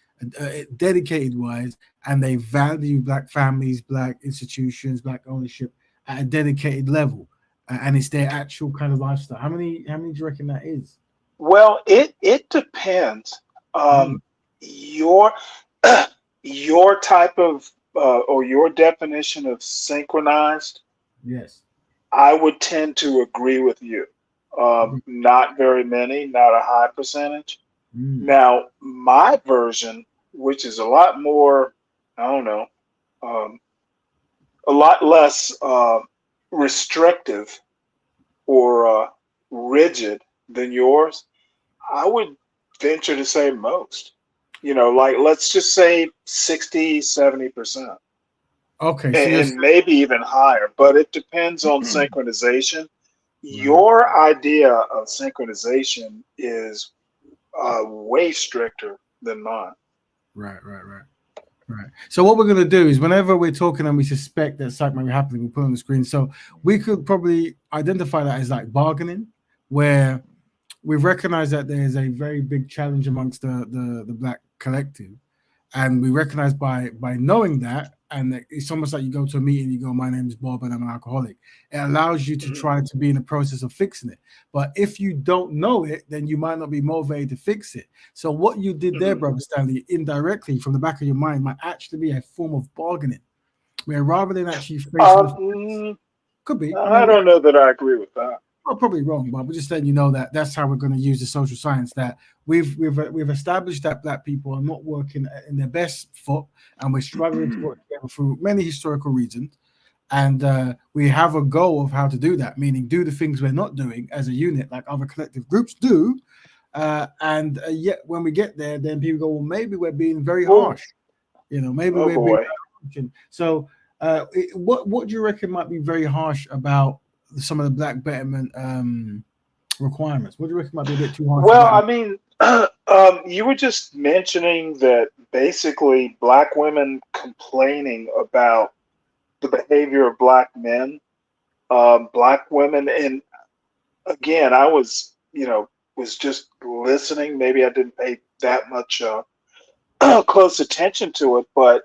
dedicated wise, and they value black families, black institutions, black ownership at a dedicated level, and it's their actual kind of lifestyle? How many do you reckon that is? Well, it depends. Your type of or your definition of synchronized. Yes. I would tend to agree with you. Not very many, not a high percentage. Now, my version, which is a lot more, I don't know, a lot less restrictive or rigid than yours, I would venture to say most. Like let's just say 60, 70%. Okay. And maybe even higher, but it depends on synchronization. Your idea of synchronization is way stricter than mine. Right. So what we're going to do is whenever we're talking and we suspect that something might be happening, we put it on the screen. So we could probably identify that as like bargaining, where we recognize that there is a very big challenge amongst the black collective. And we recognize by knowing that, and it's almost like you go to a meeting, you go, my name is Bob and I'm an alcoholic. It allows you to try to be in the process of fixing it. But if you don't know it, then you might not be motivated to fix it. So what you did there, Brother Stanley, indirectly from the back of your mind might actually be a form of bargaining, where rather than actually facing could be. I don't know that I agree with that. I'm probably wrong, but we're just letting you know that that's how we're going to use the social science. That we've established that black people are not working in their best foot, and we're struggling to work together through many historical reasons. And we have a goal of how to do that, meaning do the things we're not doing as a unit, like other collective groups do. Yet when we get there, then people go, well, maybe we're being very harsh. Maybe we're being harsh. So What do you reckon might be very harsh about some of the Black Betterment requirements? What do you reckon might be a bit too harsh for Well, Black? I mean, you were just mentioning that basically black women complaining about the behavior of black men, black women, and again, I was, was just listening. Maybe I didn't pay that much close attention to it, but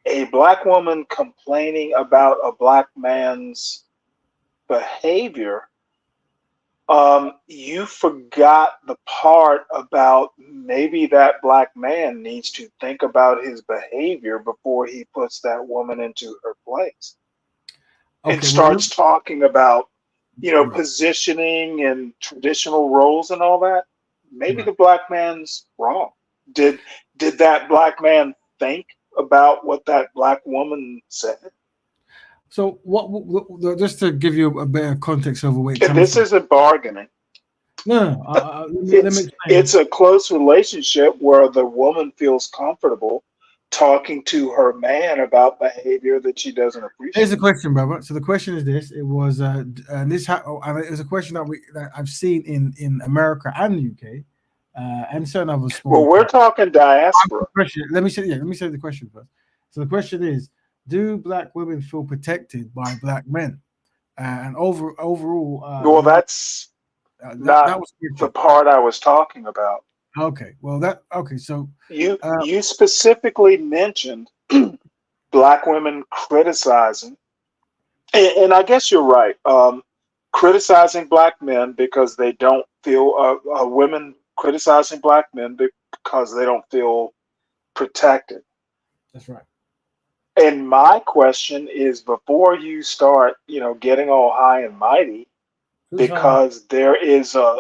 a black woman complaining about a black man's behavior, you forgot the part about maybe that black man needs to think about his behavior before he puts that woman into her place and Okay, well, starts talking about, right, positioning and traditional roles and all that. Maybe right. the black man's wrong. Did did that black man think about what that black woman said? So, just to give you a better context over where it And comes this from. isn't bargaining. No, no, let me It's explain. a close relationship where the woman feels comfortable talking to her man about behavior that she doesn't Here's appreciate. the question, brother. So the question is this: it was, and and it was a question that I've seen in America and the UK, and certain other Well, smaller we're countries. talking diaspora. Question. Let me say the question first. So the question is: do black women feel protected by black men? And overall, Well, that's that not was the the question. part I was talking about. Okay, well that okay. So You uh, you specifically mentioned black women criticizing, and I guess you're right. Criticizing black men because they don't feel women criticizing black men because they don't feel protected. that's right. And my question is before you start, getting all high and mighty, Who's high? because there is a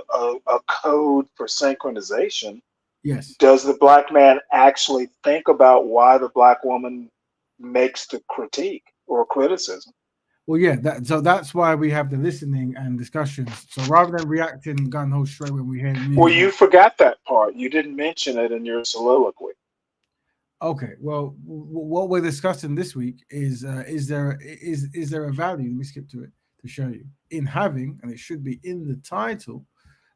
code for synchronization, Yes. does the black man actually think about why the black woman makes the critique or criticism? Well, yeah. So that's why we have the listening and discussions. So rather than reacting gun ho straight when we hear Well, news, you forgot that part. You didn't mention it in your soliloquy. okay. Well, what we're discussing this week is there a value? Let me skip to it to show you in having, and it should be in the title.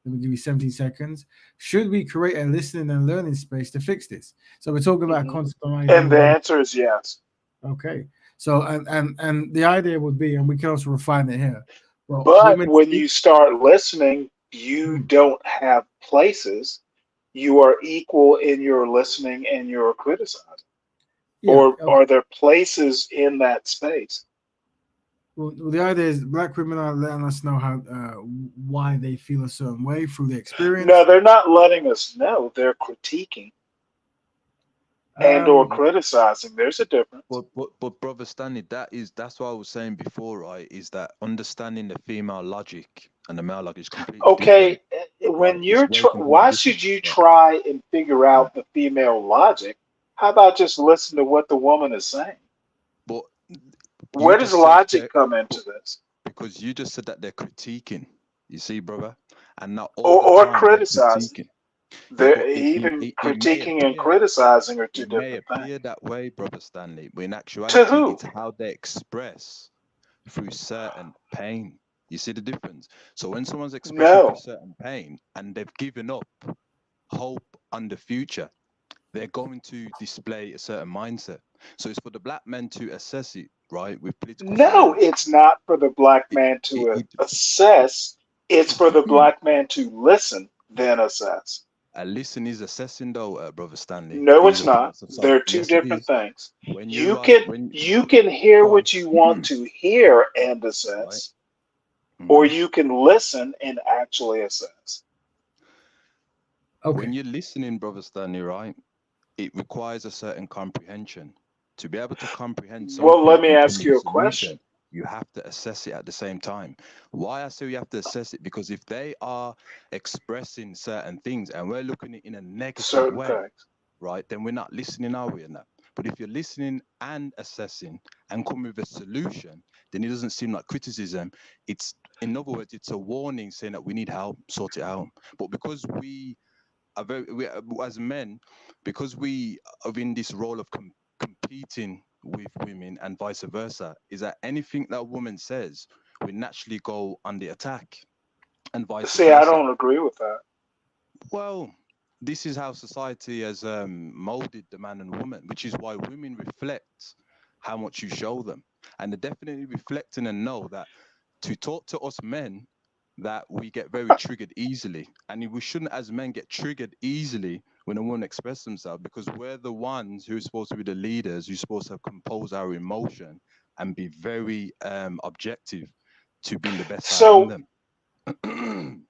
Let me give you 17 seconds. Should we create a listening and learning space to fix this? So we're talking about a Hmm. concept of And idea. the answer is yes. Okay. So and the idea would be, and we can also refine it here. Well, But women when speak. you start listening, you Mm, don't have places. You are equal in your listening and your criticizing. yeah. Or Okay. are there places in that space? Well, the idea is black women are letting us know how why they feel a certain way through their No, experience. they're not letting us know. They're critiquing and or Um, criticizing. There's a difference. But brother Stanley, that's what I was saying before, right? Is that understanding the female logic and the male logic is completely different, Okay, right? when It's you're way completely why different. should you Right? try and figure out the female logic? How about just listen to what the woman is saying? But you Where does just said logic that, come into but this? because you just said that they're critiquing, you see, brother, and not all the Or time they're criticizing? critiquing. Yeah, They're but even it may critiquing and appear criticizing are two it may different things. appear that way, brother Stanley, but in To actuality, who? it's how they express through certain pain. You see the difference? So when someone's expressing through No. certain pain and they've given up hope on the future, they're going to display a certain mindset. So it's for the black men to assess it, right, with political No, science. it's not for the black It, man it, to it assess. It's for the black man to listen, then assess. listen is assessing though, brother Stanley. No, These it's are not. parts of They're two yes, it different is. things. When you You write, can when you can hear go on, what you want to hear and right? assess, or hmm you can listen and actually assess. okay. When you're listening, brother Stanley, right? It requires a certain comprehension. To be able to comprehend Well, let something me and come ask with a you a question. solution, you have to assess it at the same time. Why I say you have to assess it? Because if they are expressing certain things and we're looking at it in a negative Certain way, things. right, then we're not listening, are we? In that. But if you're listening and assessing and come with a solution, then it doesn't seem like criticism. It's, in other words, it's a warning saying that we need help, sort it out. But because we as men, because we are in this role of competing with women and vice versa, is that anything that a woman says, we naturally go on the attack and vice See, I versa. don't agree with that. Well, this is how society has molded the man and woman, which is why women reflect how much you show them. And they're definitely reflecting and know that to talk to us men, that we get very triggered easily. And we shouldn't, as men, get triggered easily when a woman expresses themselves, because we're the ones who are supposed to be the leaders, who're supposed to compose our emotion and be very objective to bring the best out in So them.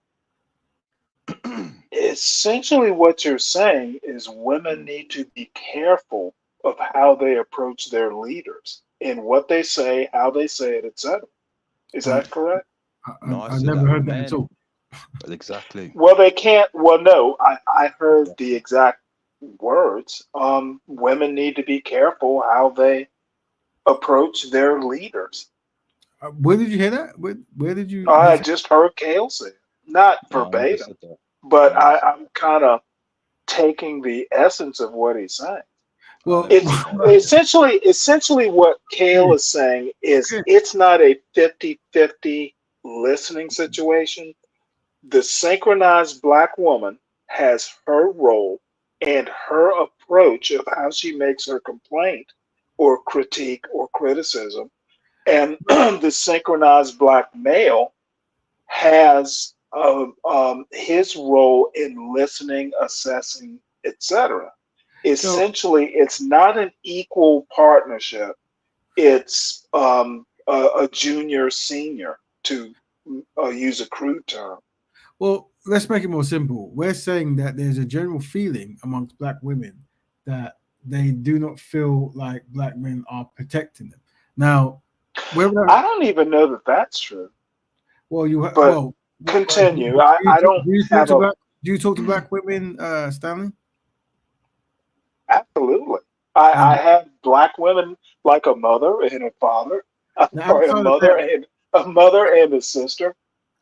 essentially, what you're saying is women need to be careful of how they approach their leaders and what they say, how they say it, etc. Is Uh, that correct? No, I I've said never that heard that at men, all. exactly. Well, they can't. Well, no, I heard the exact words. Women need to be careful how they approach their leaders. Where did you hear that? Where did you hear? I just heard Kale say it. Not No, I never verbatim, said that. but I never said I'm kind of taking the essence of what he's saying. I Well, never It's said that. essentially what Kale is saying is okay. it's not a 50-50 listening situation. The synchronized black woman has her role and her approach of how she makes her complaint or critique or criticism. And the synchronized black male has his role in listening, assessing, etc. So Essentially, it's not an equal partnership. It's a junior senior, to use a crude term. well, let's make it more simple. We're saying that there's a general feeling amongst black women that they do not feel like black men are protecting them. Now, whether I don't even know that that's true, well, but do continue. you I talk, don't do you talk have to a black women, Stanley? absolutely. I And have black women like a mother and a father. I'm now sorry, a mother and a sister.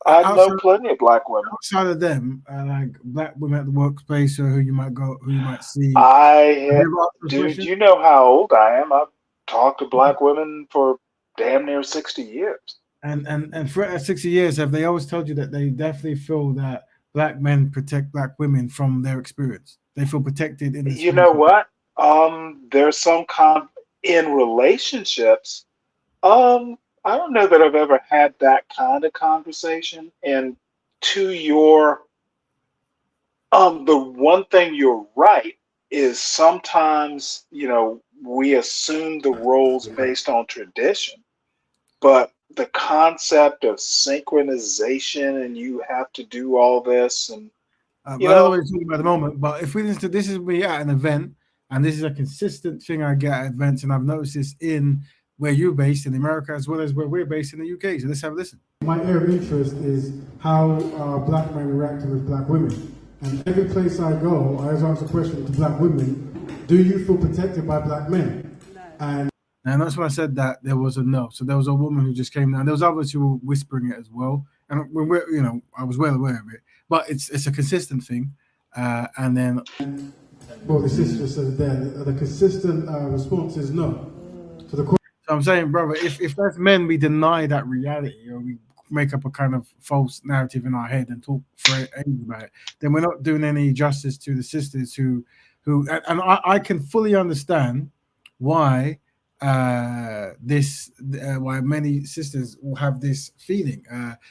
I know outside plenty of black women. outside of them, like black women at the workplace or who you might see, have I you ever asked those dude, questions? you know how old I am. I've talked to black women for damn near 60 years. And for 60 years, have they always told you that they definitely feel that black men protect black women from their experience? They feel protected in the You space. know what? There's some in relationships. I don't know that I've ever had that kind of conversation. And to your the one thing you're right is sometimes, we assume the roles based on tradition, but the concept of synchronization and you have to do all this and I you don't know what know, you're talking about at the moment, but if we listen to this is me at an event, and this is a consistent thing I get at events, and I've noticed this in where you're based in America as well as where we're based in the UK. So let's have a listen. My area of interest is how black men react with black women. And every place I go, I always ask a question to black women, do you feel protected by black men? And That's when I said that there was a no. So there was a woman who just came down. There was others who were whispering it as well, and I was well aware of it. But it's a consistent thing, and then well, the sister says there, the consistent response is no. So the so I'm saying, brother, if as men we deny that reality or we make up a kind of false narrative in our head and talk for ages about it, then we're not doing any justice to the sisters and I can fully understand why why many sisters will have this feeling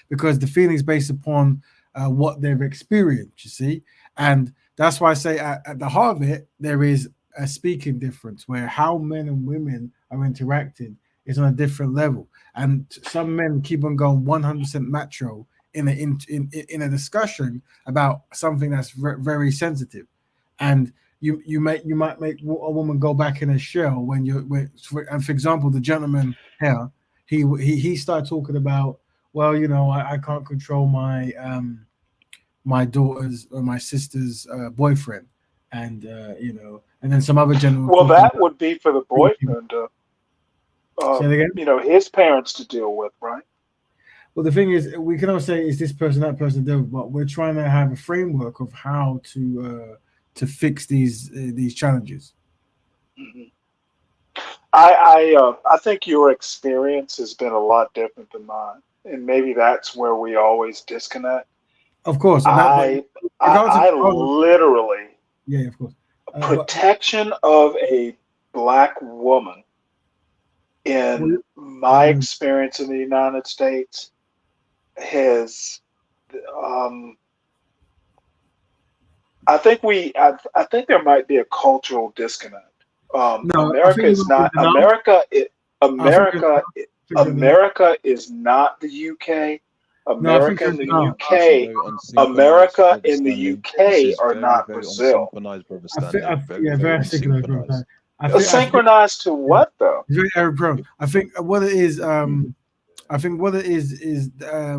because the feeling is based upon what they've experienced, you see, and that's why I say at the heart of it there is a speaking difference where how men and women are interacting is on a different level. And some men keep on going 100% macho in a discussion about something that's very sensitive, and you might make a woman go back in a shell and for example, the gentleman here, he started talking about, well, I can't control my daughter's or my sister's boyfriend, and and then some other gentleman well, talking that about would be for the thinking. boyfriend to Say it again. his parents to deal with, right? Well, the thing is, we can all say is this person, that person, but we're trying to have a framework of how to fix these challenges. Mhm. I think your experience has been a lot different than mine, and maybe that's where we always disconnect. Of course, and that, but I regardless of I hold on, literally yeah, of course, but protection of a black woman well, in my experience in the United States has um, I think there might be a cultural disconnect. no, I think you might be in denial. I think you're, America I think you're in denial. America is not the UK. No, I think America you're and in the denial. That's a UK very unsynchronized America brother and the standing. This UK is are very, not very Brazil. unsynchronized brother I standing. Very, yeah, very very synchronized, bro. unsynchronized. I think Synchronized to what though? it's very error prone. If, I think what it is, mm, I think what it is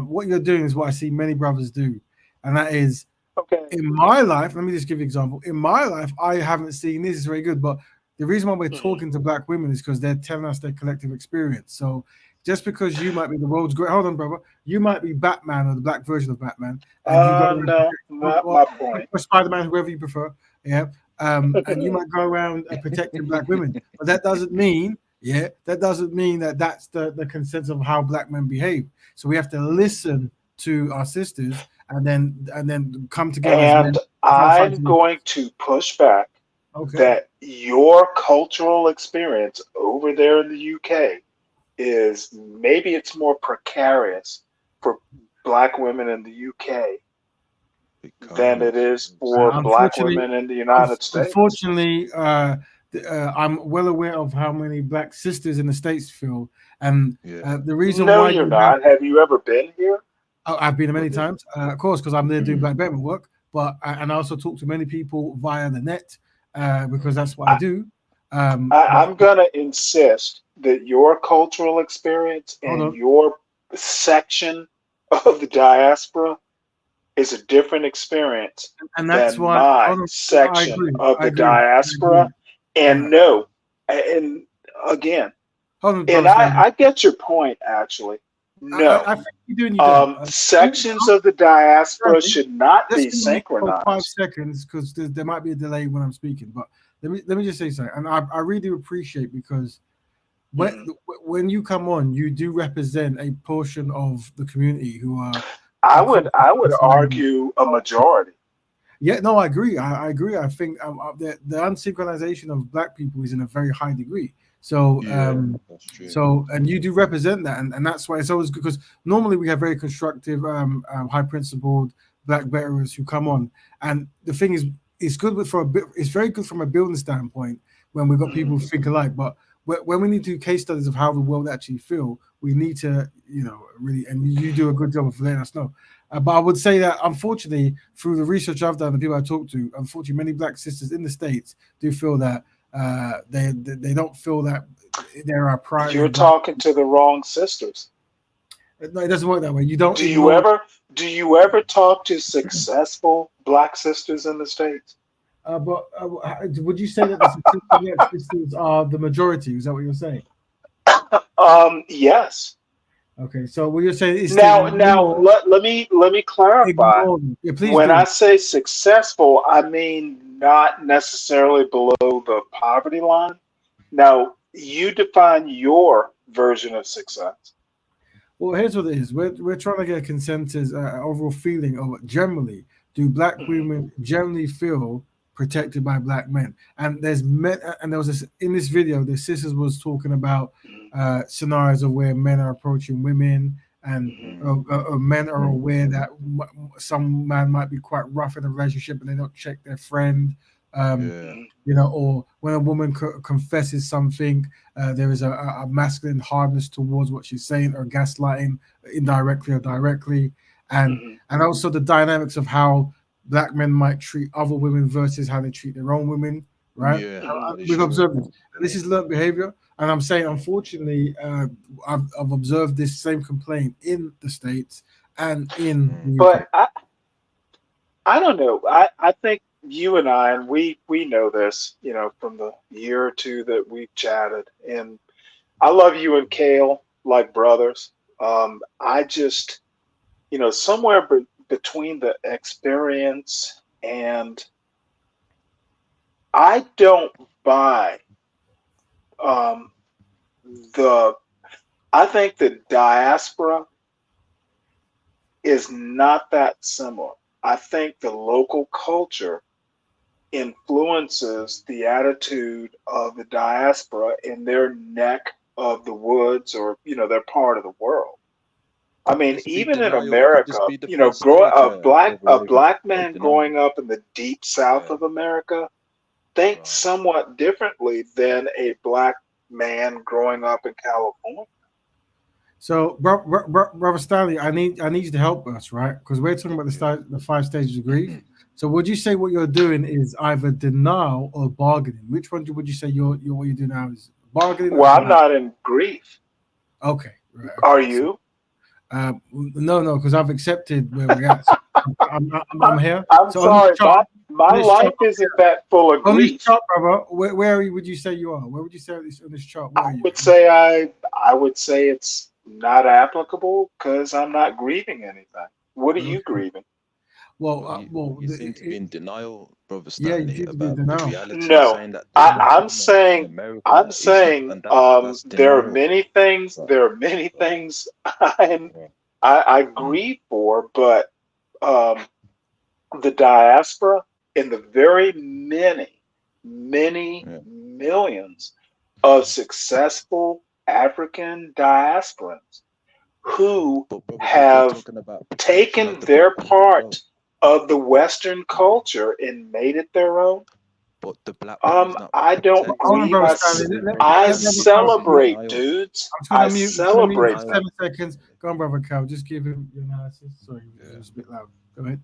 what you're doing is what I see many brothers do, and that is Okay. in my life. Let me just give you an example. In my life, I haven't seen this. It's very good, but the reason why we're Mhm. talking to black women is because they're telling us their collective experience. So just because you might be the world's great, hold on, brother, you might be Batman or the black version of Batman, and you got No, not well, my point. Spider-Man, whoever you prefer, yeah, and you might go around protecting black women, but that doesn't mean, yeah, that doesn't mean that that's the consensus of how black men behave. So we have to listen to our sisters and then come together as And men and try to fight I'm together. going to push back Okay. that your cultural experience over there in the UK is maybe it's more precarious for black women in the UK than it because is for black Unfortunately, women in the United States. unfortunately, I'm well aware of how many black sisters in the states feel, and yeah, the reason No, why you're you have not. Have you ever been here? I've been there many brother. times, of course, because I'm there doing Black Betterment work. But and I also talk to many people via the net because that's what I I, do. But I'm going to insist that your cultural experience hold and on, your section of the diaspora is a different experience and that's than why. my Hold on, I section agree. of I the agree. I agree. diaspora. Uh, And no, and again, hold on, and brother Stanley. I get your point actually. No, I think you do and you don't. sections of the diaspora Stanley, should not just be give me for five synchronized. seconds because there might be a delay when I'm speaking. But let me just say something, and I really appreciate because when Mhm. when you come on, you do represent a portion of the community who are conscious I would and argue a majority. yeah, no, I agree. I agree. I think the unsynchronization of black people is in a very high degree. So, Yeah, that's true. and you do represent that, and that's why it's always good because normally we have very constructive, high principled black veterans who come on, and the thing is, it's good for a bit. It's very good from a building standpoint when we've got people Mhm. who think alike. But when we need to do case studies of how the world actually feel, we need to, really, and you do a good job of letting us know. But I would say that unfortunately, through the research I've done, the people I talk to, unfortunately, many black sisters in the states do feel that they don't feel that there are priority You're of black. talking to the wrong sisters. No, it doesn't work that way. You don't Do you ignore. ever do you ever talk to successful black sisters in the states? But would you say that the successful black sisters are the majority? Is that what you're saying? Yes. Okay, so what you're saying is to Now ignore, let me clarify. ignore them. Yeah, please When I do. say successful, I mean not necessarily below the poverty line. Now, you define your version of success. Well, here's what it is. We're trying to get a consensus, overall feeling of generally, do black Mhm, women generally feel protected by black men? And there's men, and there was this in this video. The sisters was talking about mhm, scenarios of where men are approaching women, and mhm, men are aware that some man might be quite rough in a relationship, and they don't check their friend. Um, Yeah, mhm, or when a woman confesses something, there is a masculine hardness towards what she's saying, or gaslighting indirectly or directly, and mhm. and also the dynamics of how black men might treat other women versus how they treat their own women. Right? yeah, Mhm. that is We've true. observed this. And this is learned behavior, and I'm saying, unfortunately, I've observed this same complaint in the states and in the Mm. UK. But I don't know. I think you and I, and we know this, from the year or two that we've chatted, and I love you and Kale like brothers. I just, somewhere between the experience and I don't buy the I think the diaspora is not that similar. I think the local culture influences the attitude of the diaspora in their neck of the woods, or their part of the world. I Could mean, this be even in denial? Could this America, be the first stage, a Brother Raven, black of man denial? growing up in the deep south Yeah, of America thinks right. somewhat differently than a black man growing up in California. So, brother Stanley, I need you to help us, right? Because we're talking about Yeah. the 5 stages of grief. So, would you say what you're doing is either denial or bargaining? Which one would you say you're what you do now is bargaining or Well, I'm denial? not in grief. Okay, right, Are okay. So, you? no, because I've accepted where we're at. So I'm here. I'm So on this sorry, chart, my on this chart, life isn't that full of on this grief. chart, brother, would you say you are? Where would you say on this chart? Where I are you? would say I would say it's not applicable because I'm not grieving anything. What are you Okay. grieving? Well, Well, you seem to be in denial, Brother yeah, you Stanley, seem to be in about the denial. reality, No, saying that the I, black I'm woman in saying America I'm is not, saying and that's there are denial. many things Right, there are many right, things I'm right. I grieve for, but um, the diaspora and the very many Yeah. millions of successful African diasporans who But brother, we're have talking about protection of taken the their black woman as well. part of the Western culture and made it their own. But the black woman's not I don't Hold on, protected. grieve. brother We're Stanley. being very I clear. Brother She's Cal, in celebrate, denial. dudes. I'm just I gonna mute. I'm just gonna mute for celebrate them. Denial. 7 seconds. Go on, brother Cal. Just give him your analysis. Sorry, it Yeah. was a bit loud. Go ahead,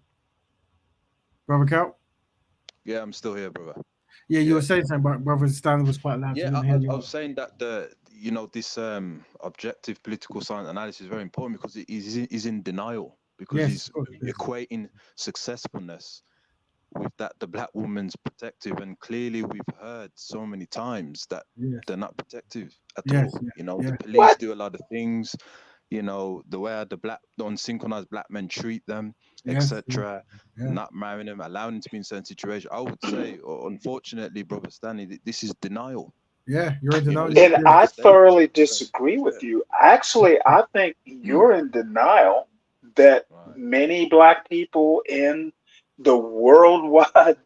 brother Cal. Yeah, I'm still here, brother. Yeah, you Yeah. were saying something, but brother Stanley was quite loud, so Yeah, we I, didn't hear I, you I well. was saying that this objective political science analysis is very important because he's in denial because Yes, he's of course. Yes. equating successfulness with that the black woman's protective, and clearly we've heard so many times that Yes. they're not protective at Yes. all. Yeah. The police What? do a lot of things. The way the unsynchronized black men treat them, Yes. Yeah. etc. Yeah. Not marrying them, allowing them to be in certain situations. I would say, unfortunately, brother Stanley, this is denial. Yeah. You're in denial. This is And a Yeah. I mistake. thoroughly Right. disagree Yeah. with you. Actually, I think you're in denial that Right. many black people in the worldwide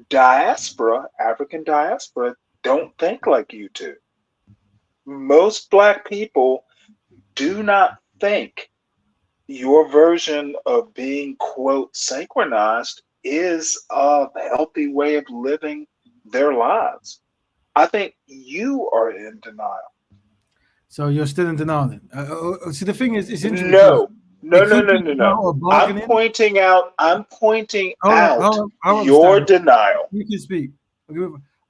diaspora, African diaspora, don't think like you do. Most black people do not think your version of being, quote, synchronized is a healthy way of living their lives. I think you are in denial. So you're still in denial. Then. See, the thing is, it's interesting because No, no, it no, could no, be no, no. denial or bargaining. I'm pointing Hold on, out hold on, your Stanley. denial. You can speak.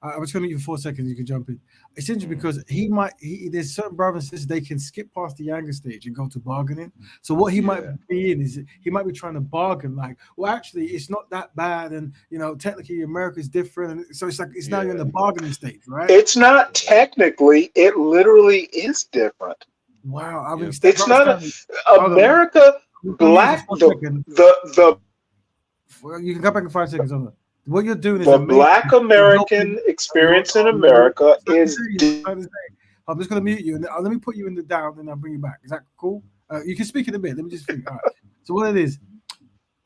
I'm just going to give you 4 seconds. You can jump in. It's interesting because there's certain brothers and sisters they can skip past the anger stage and go to bargaining. So what he might Yeah. be in is he might be trying to bargain, like, well, actually, it's not that bad, and technically America's different. And so it's like it's now you're in the Yeah. bargaining stage, right? It's not technically, it literally is different. Wow, I mean, Yep. It's brother not a Stanley, hold on. America I'm going to mute black for 4 seconds. the Well, you can come back in 5 seconds. Hold on. What you're doing is the amazing. black You're helping. American experience in You're America trying to is say, you're trying to say. I'm just going to mute you, and let me put you in the down, and I'll bring you back. Is that cool? You can speak in a bit. Let me just think. All right. So what it is,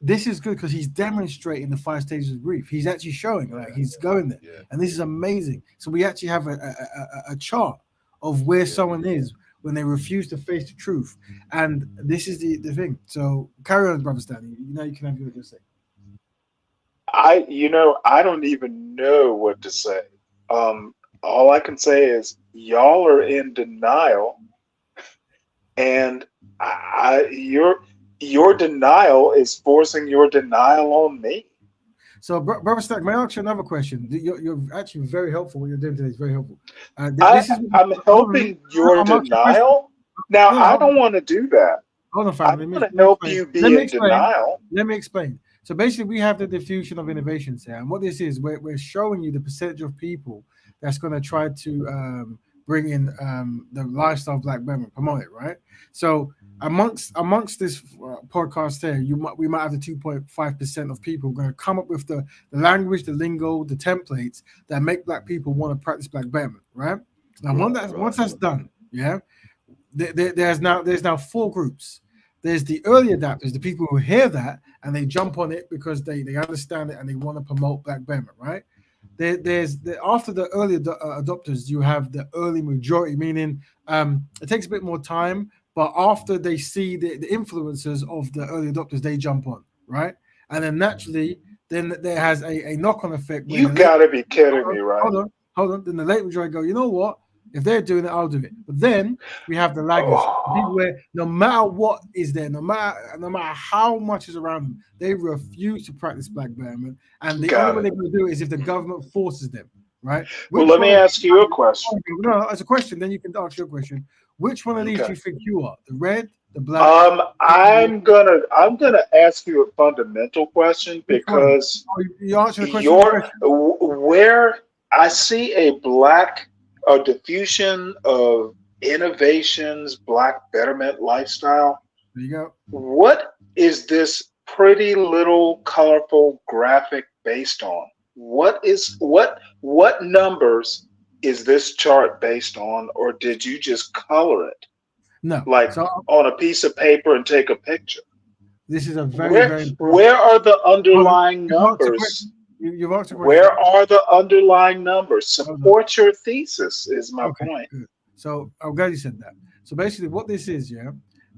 this is good because he's demonstrating the 5 stages of grief. He's actually showing, like, he's going there, Yeah. and this is amazing. So we actually have a chart of where someone is when they refuse to face the truth, and this is the thing. So carry on, brother Stanley. You can have your say. I don't even know what to say. Um, all I can say is y'all are in denial, and your denial is forcing your denial on me. So, brother Stack, may I ask you another question? You're actually very helpful. What you're doing today is very helpful. I, This is I'm hold on, helping your I'm asking a question. denial. Now, No, I hold don't want to do that. on, I family. want to help you Let be me in explain. denial. Let me explain. So basically, we have the diffusion of innovations here, and what this is, we're showing you the percentage of people that's going to try to bring in the lifestyle of Black Betterment, promote it, right? So amongst this podcast here, we might have the 2.5% of people going to come up with the language, the lingo, the templates that make Black people want to practice Black Betterment, right? Now, once that's done, Yeah, there's now four groups. There's the early adapters, the people who hear that and they jump on it because they understand it and they want to promote Black Betterment, right? After the early adopters, you have the early majority, meaning it takes a bit more time, but after they see the influences of the early adopters, they jump on, right? And then naturally, then there has a knock-on effect where You the late gotta be kidding hold me, on, right? hold on. Then the late majority go, you know what? If they're doing it, I'll do it. But then we have the laggers, the people Oh, where no matter what is there, no matter how much is around them, they refuse to practice Black Betterment, and the only got way it. they're going to do it is if the government forces them, right? Well, Which let one me of ask you a question. no, as a question, then you can ask your question. Which one of these do Okay. you think you are? The red, the black? Which I'm gonna ask you a fundamental question one? because Oh, you answer the question with a your question. where I see a diffusion of innovations, Black Betterment lifestyle. There you go. What is this pretty little colorful graphic based on? What numbers is this chart based on, or did you just color it No. like So on a piece of paper and take a picture? this is a very, Where very important. where are the Hold on. underlying You've asked a question. numbers? You've asked a Where question. are the underlying numbers? Hold on. Support your thesis is my Okay, point. good. So I'm glad you said that. So basically, what this is, yeah,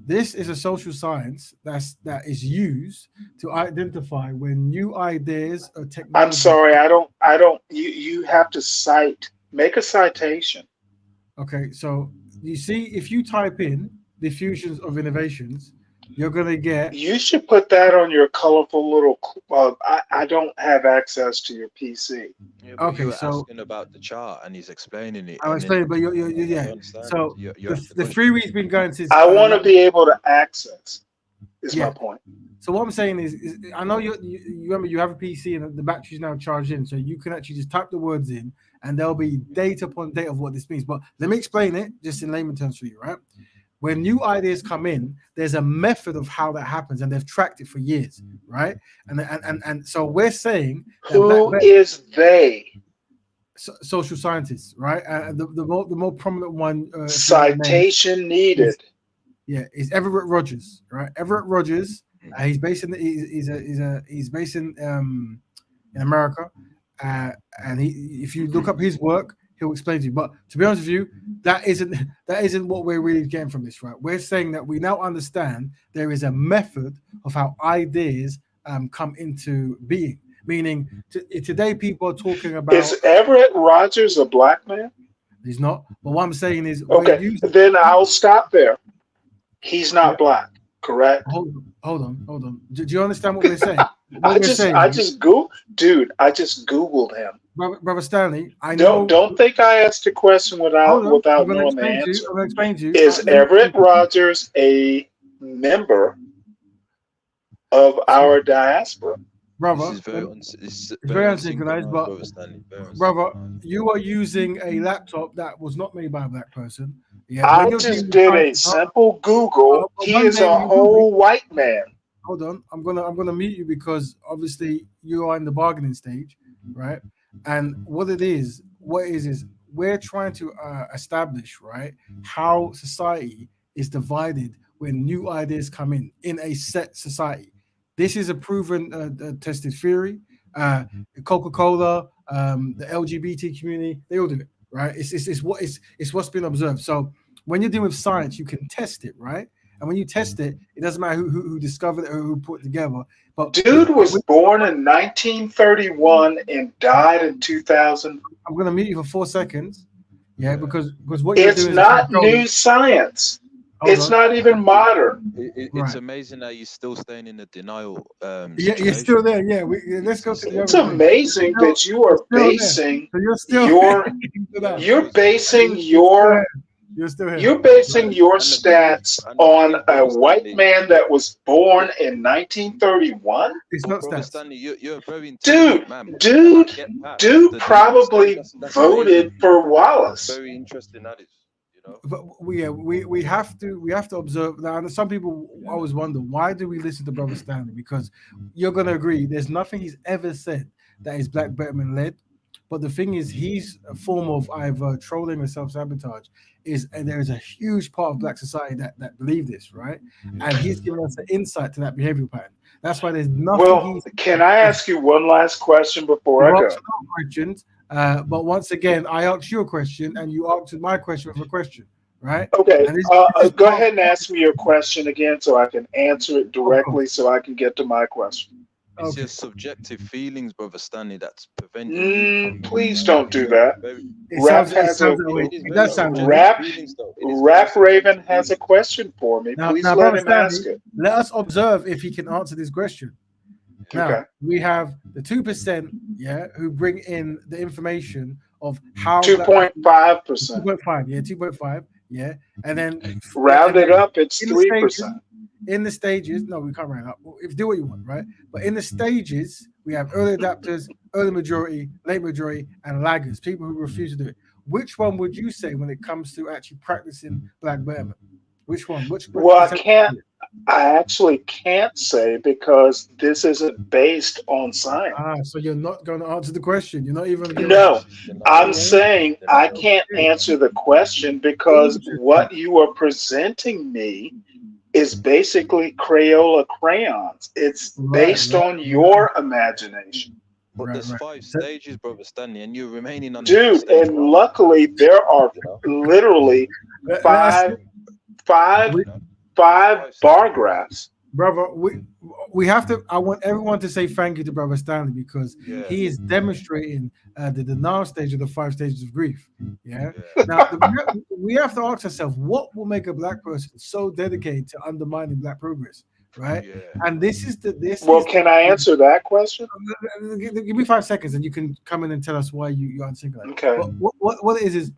this is a social science that is used to identify when new ideas or I'm technologies. sorry, I don't you have to make a citation. Okay, so you see, if you type in diffusions of innovations, you're gonna get. You should put that on your colorful little. I don't have access to your PC. Yeah, but you Okay, were so asking about the chart and he's explaining it, I'll and then explain, but I yeah. don't understand. So You the have to the 3 weeks contribute. been going since I want to be able to access. Is my yeah. point. So what I'm saying is I know you remember you have a PC and the battery's now charged in, so you can actually just type the words in, and there'll be data upon data of what this means. But let me explain it just in layman terms for you, right? When new ideas come in, there's a method of how that happens, and they've tracked it for years, right? And so we're saying that Who is they? social scientists, right? The more prominent one, if you want to name, Citation is needed. yeah, is Everett Rogers, right? Everett Rogers. He's based in he's based in America, uh, and if you look up his work, he'll explain to you. But to be honest with you, that isn't what we're really getting from this, right? We're saying that we now understand there is a method of how ideas come into being. Meaning, today people are talking about Is Everett Rogers a black man? he's not. But what I'm saying is we're Okay, using. then I'll stop there. He's Yeah, not black, correct? hold on. Do you understand what we're saying? What I we're just, saying, I right? just go, dude. I just Googled him. Brother Stanley, I Don't know. don't think I asked a question Hold without on, I'm without going to knowing the explain to you. answer. I'm going to explain to you. Is Let me Everett explain to you. Rogers a member of So, our diaspora? This brother, is very it's it's very very unsynchronized, unsynchronized, but brother Stanley. Very brother, unsynchronized. you are using a laptop that was not made by a black person. Yeah, when I you're dealing just with did a scientists, simple Google. but He one is day a you will be. whole white man. Hold on, I'm gonna mute you because obviously you are in the bargaining stage, right? And what it is we're trying to establish, right, how society is divided when new ideas come in a set society. This is a proven tested theory. uh Coca-Cola, the LGBT community, they all do it, right? It's what's been observed. So when you're dealing with science, you can test it, right? And when you test it, it doesn't matter who discovered it or who put it together. But Dude was we- born in 1931 and died in 2000. I'm going to mute you for 4 seconds. Yeah, Yeah. because what you're It's doing is not controlling. new science. Hold It's on. not even modern. It's Right. amazing that you're still staying in the denial Yeah, you're still situation. there. Yeah, let's go to the It's other thing. amazing that you You're are still there. basing So you're still your into Yeah, that. you're because basing You're still your here. You're still here. you're basing Right. your and the thing is, stats and the thing on is, a brother white Stanley, man that was born in 1931. It's but not brother stats. Stanley, you're a very Dude, intelligent man, but I dude, get that. dude The numbers thing, probably that's voted amazing. for That's Wallace. very interesting. That is, you know. But we have to observe now. And some people always wonder why do we listen to Brother Stanley? Because you're gonna agree, there's nothing he's ever said that is Black Betterment led. But the thing is, he's a form of either trolling or self sabotage. Is and there is a huge part of black society that believe this, right? And he's giving us an insight to that behavioral pattern. That's why there's nothing Well, he's. can I ask you one last question before You I asked go? a lot of questions, but once again, I asked you a question, and you answered my question with a question, right? Okay, And this is go part. ahead and ask me your question again so I can answer it Of course. directly so I can get to my question. It's Okay. your subjective feelings, brother Stanley, that's preventing you from. Please don't It's do your that. very. Rap It has a sounds that way. It is It very does sound that way. subjective Rap feelings, though. It is very Rap Raven subjective has a feelings. question for me. Please Now, let brother him Stanley, ask it. let us observe if he can answer this question. Yeah. Okay. Now we have the 2%, yeah, who bring in the information of how Two black point people. five Two percent. point five, yeah, 2.5, yeah, and then Rounded up, it's in the 3%. stages, no, we can't round up. If do what you want, right? But in the stages, we have early adapters, early majority, late majority, and laggers, people who refuse to do it. Which one would you say when it comes to actually practicing black betterment? Which one? Which Well, percentage? I actually can't say because this isn't based on science. So you're not going to answer the question. You're not even going to give us. No, I'm Denial. saying I Denial. can't answer the question because Interesting. what you are presenting me is basically Crayola crayons. It's Right, based right, on right, your imagination. But right, there's right. 5 stages, brother Stanley, and you're remaining on Dude, stage and one. luckily there are You know. literally Let us, five, five, we, You know. five Five bar stages. graphs. brother. We have to. I want everyone to say thank you to brother Stanley because Yeah. he is demonstrating the denial stage of the 5 stages of grief. Yeah. Yeah. Now we have to ask ourselves what will make a black person so dedicated to undermining black progress, right? Yeah. And this Well, is the can I answer that question? give me 5 seconds and you can come in and tell us why you aren't thinking like that. Okay. But what it is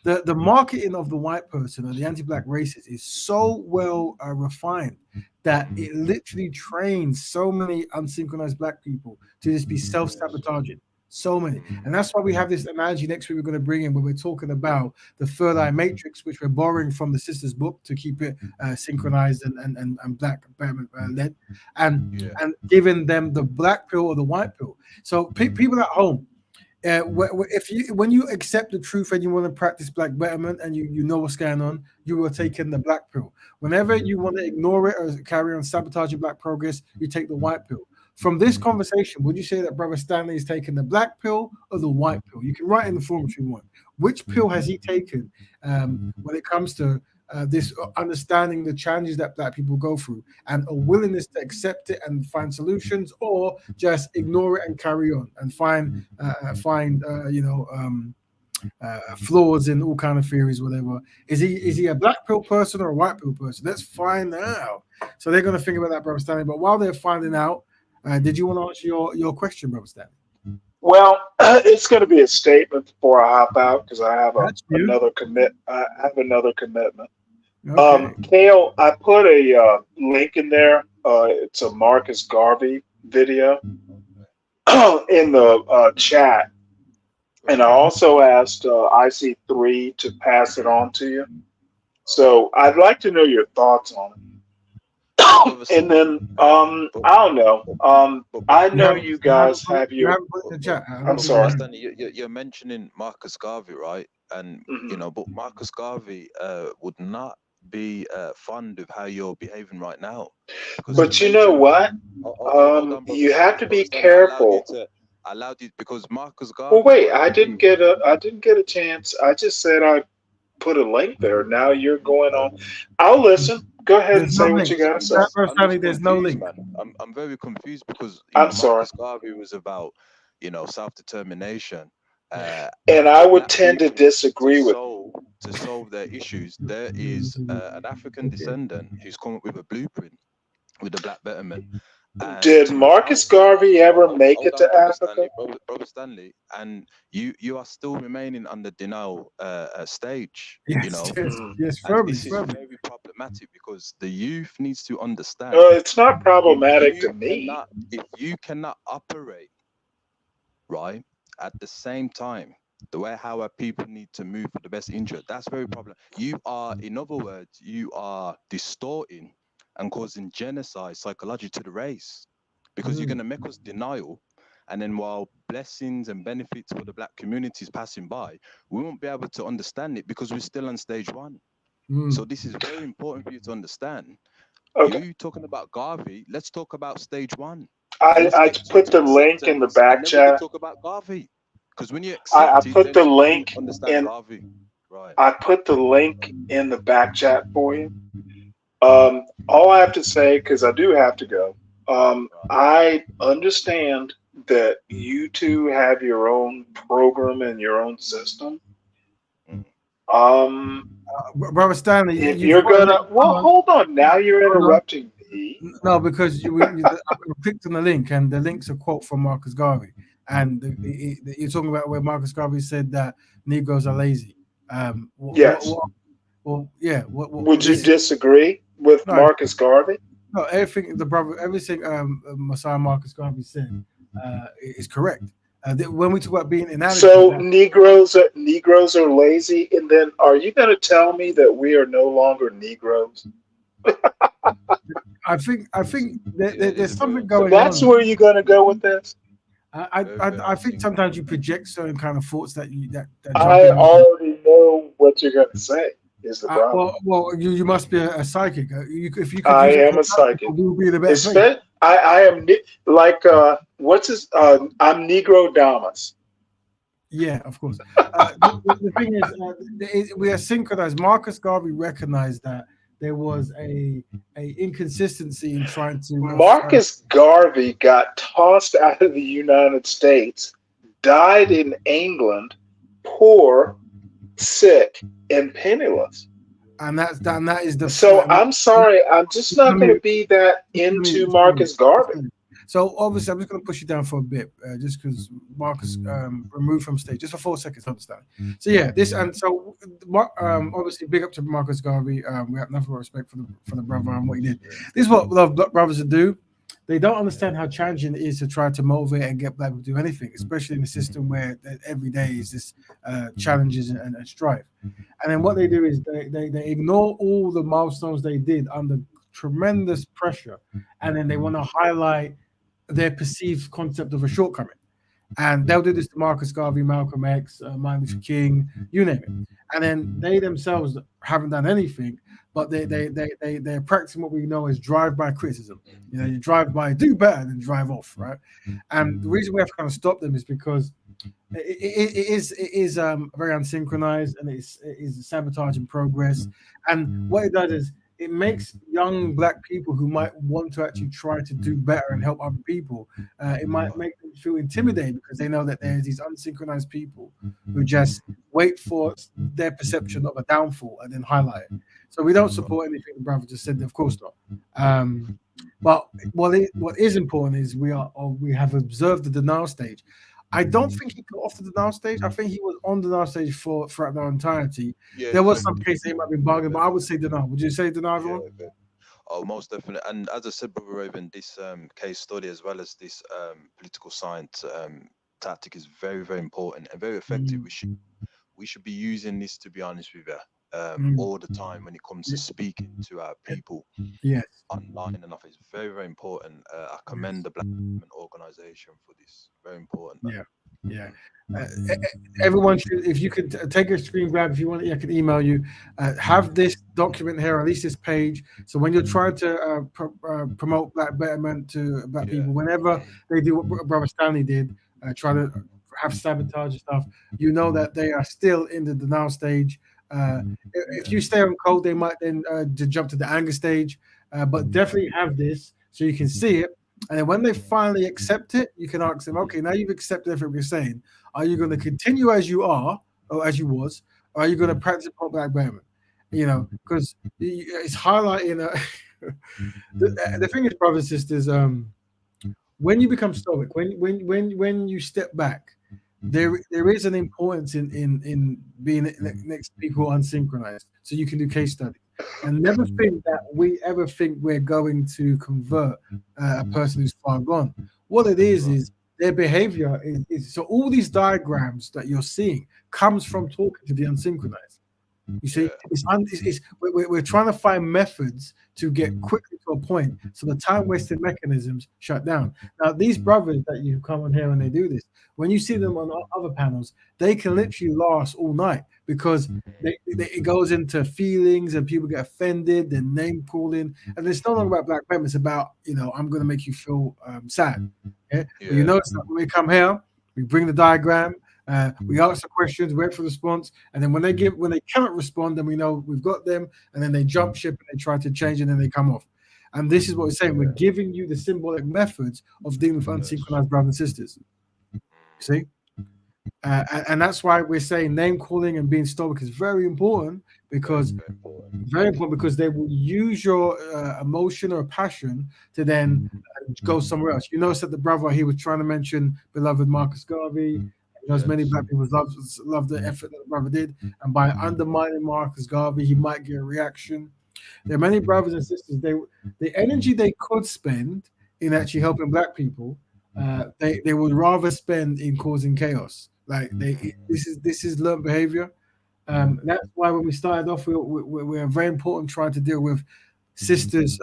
the marketing of the white person or the anti-black racist is so well refined that it literally trains so many unsynchronized black people to just be self-sabotaging. So many. And that's why we have this analogy next week we're going to bring in when we're talking about the third eye matrix, which we're borrowing from the sister's book to keep it synchronized and black led, Yeah. and giving them the black pill or the white pill. So people at home, if you when you accept the truth and you want to practice black betterment and you know what's going on, you are taking the black pill. Whenever you want to ignore it or carry on sabotaging black progress, you take the white pill. From this conversation, would you say that brother Stanley is taking the black pill or the white pill? You can write in the form if you want. Which pill has he taken when it comes to this understanding the challenges that black people go through and a willingness to accept it and find solutions, or just ignore it and carry on and find flaws in all kind of theories, whatever. Is he a black pill person or a white pill person? Let's find out. So they're going to think about that, brother Stanley. But while they're finding out, did you want to answer your question, brother Stanley? Well, it's going to be a statement before I hop out because I have That's you. another commit. I have another commitment. Okay. Kale, I put a link in there. It's a Marcus Garvey video in the chat, and I also asked IC3 to pass it on to you. So I'd like to know your thoughts on it. And then I don't know. I know you guys have You your. haven't put it in the chat. I I'm don't think sorry. you have. Stanley, you're mentioning Marcus Garvey, right? And Mhm. but Marcus Garvey would not be fond of how you're behaving right now, because the But you major. know what? Hold on, brother You have Stanley. to Brother be Stanley, careful. I allowed you because Marcus Well, Garvey, wait. right? I didn't get a chance. I just said I put a link there. Now you're going on. I'll listen. Go ahead and There's no say what link. you got to say. Brother I'm Stanley, just there's no confused, link. man. I'm very confused because I'm sorry. Marcus Garvey was about self-determination, And I for would black tend to people disagree with you. to solve their issues. There is an African descendant who's come up with a blueprint with the Black Betterment, and Did to Marcus help. Garvey ever make Hold it on, to brother Africa? Stanley, brother Stanley, and you are still remaining on the denial stage. You Yes, know, yes, Mm. yes, and firmly, this is firmly. very problematic because the youth needs to understand It's not problematic to me. if you cannot operate right at the same time the way how our people need to move for the best interest, that's very problem. You are, in other words, you are distorting and causing genocide psychology to the race, because you're going to make us denial, and then while blessings and benefits for the black communities passing by, we won't be able to understand it because we're still on stage one. So this is very important for you to understand. Okay. You talking about Garvey, let's talk about stage one. And let's I get you put to the link in the acceptance, back and then we can chat. talk about Garvey. Because when you I accept it, put then the you can link understand in. Garvey. Right. I put the link in the back chat for you. All I have to say, because I do have to go, I understand that you two have your own program and your own system. Mm. Um, Brother Stanley, if you've you're got a link. gonna, well, hold on. Now you're Hold on. interrupting me. No, because I clicked on the link, and the link's a quote from Marcus Garvey, and you're talking about where Marcus Garvey said that Negroes are lazy. Yes. Well, yeah. Would you This is disagree with no, Marcus Garvey? no. Everything Messiah Marcus Garvey said is correct. When we talk about being inadequate, So Negroes are lazy, and then are you going to tell me that we are no longer Negroes? I think Yeah, there's it's very something going uncivil. That's on. where you're going to go with this. Very, very I think uncivil. sometimes you project certain kind of thoughts that jump I in. already know what you're going to say. Is the problem? You must be a psychic. If you could I use it am for a psychic. we would be in a better place. I am like what's his? I'm Negro Damas. Yeah, of course. The thing is, we are synchronized. Marcus Garvey recognized that there was a inconsistency in trying to. Marcus Garvey got tossed out of the United States, died in England, poor, sick, and penniless. That is the So I'm sorry, I'm just not going to be that Listen to me, into listen to me, Marcus Garvey. listen to me. So obviously, I'm just going to push you down for a bit, just because Marcus removed from stage, just for 4 seconds. Understand? So yeah, this and so obviously, big up to Marcus Garvey. We have nothing but respect for the brother and what he did. This is what love brothers do. They don't understand how challenging it is to try to motivate and get black people to do anything, especially in a system where every day is this challenges and strife. And then what they do is they ignore all the milestones they did under tremendous pressure, and then they want to highlight their perceived concept of a shortcoming. And they'll do this to Marcus Garvey, Malcolm X, Martin Luther King, you name it. And then they themselves haven't done anything, but they're practicing what we know as drive-by criticism. You know, you drive by, do better, than drive off, right? And the reason we have to kind of stop them is because it is very unsynchronized, and it is sabotaging progress. And what it does is it makes young black people who might want to actually try to do better and help other people. It might make them feel intimidated because they know that there's these unsynchronized people who just wait for their perception of a downfall and then highlight it. So we don't support anything the brother just said. Of course not. But what is important is we have observed the denial stage. I don't think he got off the denial stage. I think he was on the denial stage throughout the entirety. Yeah, There was some definitely. cases he might have been bargaining, but I would say denial. Would you say denial, Yeah, everyone? oh, most definitely. And as I said, Brother Raven, this case study as well as this political science tactic is very, very important and very effective. Mm, We should be using this, to be honest with you, mm. all the time when it comes to speaking to our people Yes, online and off. It's very, very important. I yes, commend the Black Betterment organization for this. Very important, man. yeah, yeah. Everyone should, if you could take a screen grab, if you want, I can email you. Have this document here, at least this page. So when you're trying to promote Black Betterment to Black Yeah, people, whenever they do what Brother Stanley did, try to have sabotage and stuff, you know that they are still in the denial stage. If you stay on code, they might then to jump to the anger stage. But definitely have this so you can see it. And then when they finally accept it, you can ask them, okay, now you've accepted everything we're saying. Are you going to continue as you are, or as you was, or are you going to practice Black Betterment? You know, because it's highlighting. The thing is, brothers and sisters, when you become stoic, when you step back, there is an importance in being next to people who are unsynchronized, so you can do case studies. And never think that we ever think we're going to convert a person who's far gone. What it is their behavior is so all these diagrams that you're seeing comes from talking to the unsynchronized. You see, Yeah. we're trying to find methods to get quickly to a point, so the time wasting mechanisms shut down. Now, these brothers that you come on here and they do this, when you see them on other panels, they can literally last all night because it goes into feelings and people get offended, then name calling, and it's no longer about black men. It's about I'm going to make you feel sad. Yeah, but you Yeah. notice that when we come here, we bring the diagram. We ask the questions, wait for response, and then when they cannot respond, then we know we've got them, and then they jump ship and they try to change, and then they come off. And this is what we're saying. We're giving you the symbolic methods of dealing with Yes. unsynchronized brothers and sisters. See, and that's why we're saying name calling and being stoic is very important Very, because very important. they will use your emotion or passion to then go somewhere else. You notice that the brother he was trying to mention beloved Marcus Garvey. As many Yes. black people love the effort that the brother did, and by undermining Marcus Garvey, he might get a reaction. There are many brothers and sisters. The energy they could spend in actually helping black people, they would rather spend in causing chaos. Like this is learned behavior. That's why when we started off, we're very important trying to deal with sisters'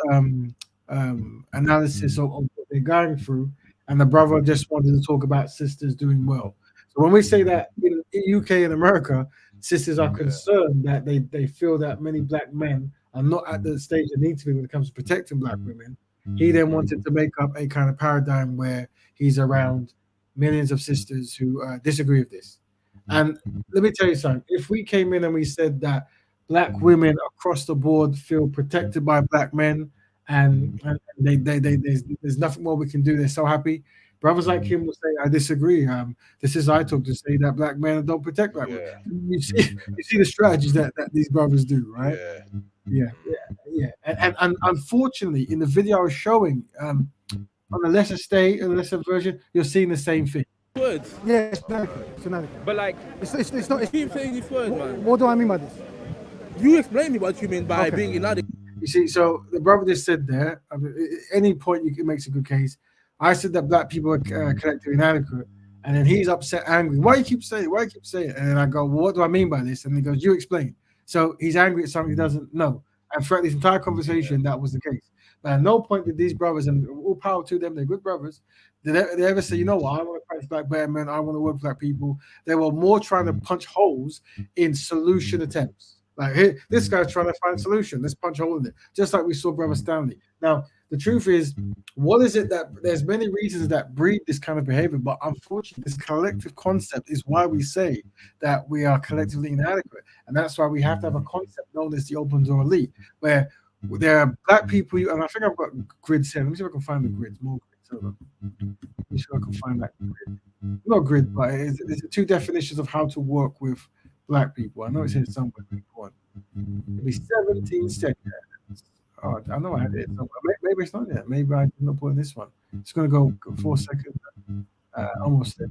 analysis of what they're going through, and the brother just wanted to talk about sisters doing well. So when we say that in UK and America, sisters are Yeah. concerned that they feel that many black men are not at the stage they need to be when it comes to protecting black women. He then wanted to make up a kind of paradigm where he's around millions of sisters who disagree with this. And let me tell you something. If we came in and we said that black women across the board feel protected by black men and there's nothing more we can do, they're so happy. Brothers like him will say, I disagree. This is I talk to say that black men don't protect black women. Yeah. You see the strategies that these brothers do, right? Yeah. Yeah, yeah, yeah. And unfortunately, in the video I was showing, on a lesser state, a lesser version, you're seeing the same thing. Words. Yeah, it's inadequate. It's inadequate. But like, It's not. It's, Keep saying this word, man. what do I mean by this? You explain me what you mean by Okay. being inadequate. You see, so the brother just said there, I mean, any point you can make a good case. I said that black people are collectively inadequate, and then he's upset, angry. Why you keep saying it? Why you keep saying it? And then I go, well, what do I mean by this? And he goes, you explain. So he's angry at something he doesn't know. And throughout this entire conversation, that was the case. But at no point did these brothers, and all power to them, they're good brothers, did they ever say, you know what, I want to practice Black Betterment, I want to work with black people. They were more trying to punch holes in solution attempts. Like, hey, this guy's trying to find a solution. Let's punch a hole in it. Just like we saw Brother Stanley. Now, the truth is, what is it that there's many reasons that breed this kind of behavior, but unfortunately, this collective concept is why we say that we are collectively inadequate. And that's why we have to have a concept known as the open door elite, where there are black people, and I think I've got grids here. Let me see if I can find the grids, more grids. Hold on. Let me see if I can find that grid. Not grid, but there's two definitions of how to work with black people. I know it's here somewhere. It'll be 17 seconds. Oh, I know I had it somewhere. Maybe it's not there. Maybe I did not put in this one. It's going to go 4 seconds. Almost there. I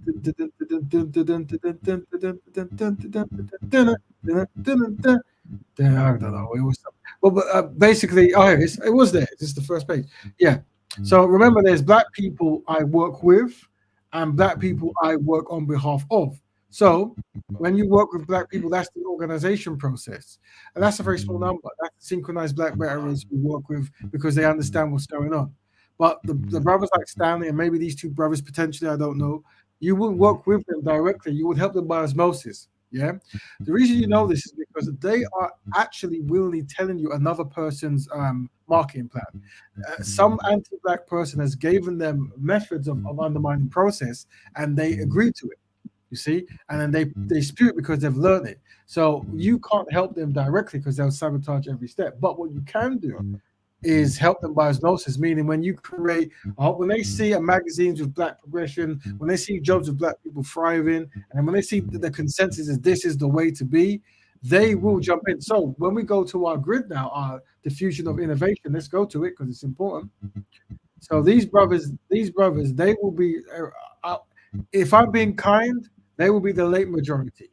don't know. It was, well, but basically, oh, it was there. This is the first page. Yeah. So remember, there's black people I work with, and black people I work on behalf of. So when you work with black people, that's the organization process, and that's a very small number. That's the synchronized black veterans we work with because they understand what's going on. But the brothers like Stanley and maybe these two brothers potentially, I don't know, you wouldn't work with them directly. You would help them by osmosis. Yeah. The reason you know this is because they are actually willingly telling you another person's marketing plan. Some anti-black person has given them methods of undermining process, and they agree to it. You see, and then they spew it because they've learned it. So you can't help them directly because they'll sabotage every step. But what you can do is help them by osmosis, meaning when you create, when they see a magazines with black progression, when they see jobs with black people thriving, and when they see that the consensus is this is the way to be, they will jump in. So when we go to our grid now, our diffusion of innovation, let's go to it because it's important. So these brothers, they will be, if I'm being kind, they will be the late majority.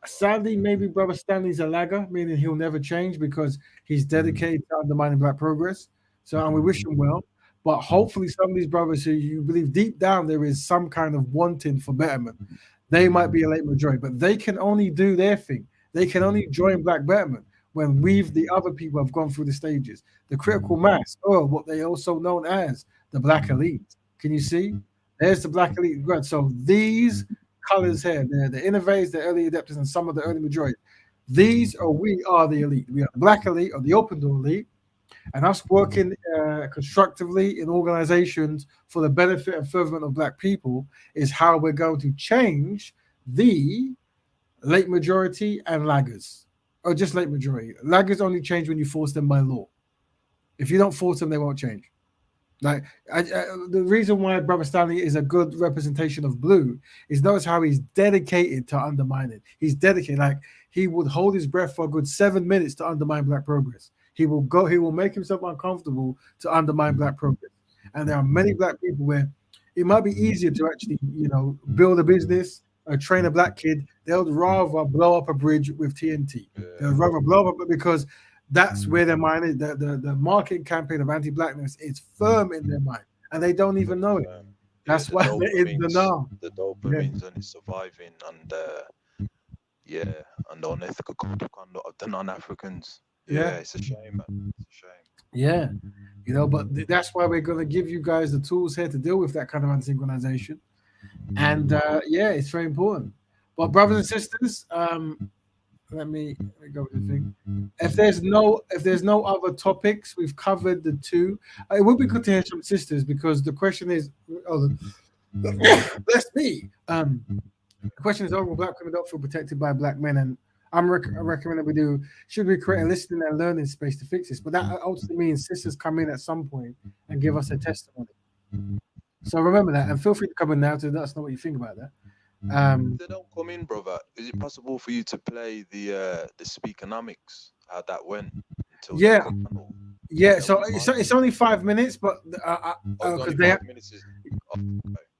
Sadly, maybe Brother Stanley's a lagger, meaning he'll never change because he's dedicated to undermining black progress. So, and we wish him well. But hopefully, some of these brothers who you believe deep down there is some kind of wanting for betterment, they might be a late majority, but they can only do their thing. They can only join Black Betterment when we've the other people have gone through the stages, the critical mass, or what they also known as the Black Elite. Can you see? There's the Black Elite. Good. So these colors here, the innovators, the early adapters, and some of the early majority. These are we are the elite. We are the Black Elite or the Open Door Elite, and us working constructively in organizations for the benefit and furtherment of Black people is how we're going to change the late majority and laggers, or just late majority. Laggers only change when you force them by law. If you don't force them, they won't change. Like the reason why Brother Stanley is a good representation of blue is notice how he's dedicated to undermining. He's dedicated, like he would hold his breath for a good 7 minutes to undermine Black progress. He will go. He will make himself uncomfortable to undermine Black progress. And there are many Black people where it might be easier to actually, build a business or train a Black kid. They'll rather blow up a bridge with TNT. They'll rather blow up because that's where their mind is. The marketing campaign of anti-Blackness is firm in their mind, and they don't even know it. That's why they're in the now. The dopamine's only surviving under under unethical code of conduct of the non-Africans. Yeah, it's a shame, man. It's a shame. Yeah, but that's why we're going to give you guys the tools here to deal with that kind of unsynchronization. And it's very important. But brothers and sisters, let me go with the thing. If there's no other topics, we've covered the two. It would be good to hear from sisters because the question is, bless me. The question is, overall, Black women don't feel protected by Black men, and I recommend that we do. Should we create a listening and learning space to fix this? But that ultimately means sisters come in at some point and give us a testimony. So remember that, and feel free to come in now to let us know what you think about that. If they don't come in, brother, is it possible for you to play the Speakonomics, how that went? Yeah. So it's only 5 minutes, but because they 5 minutes is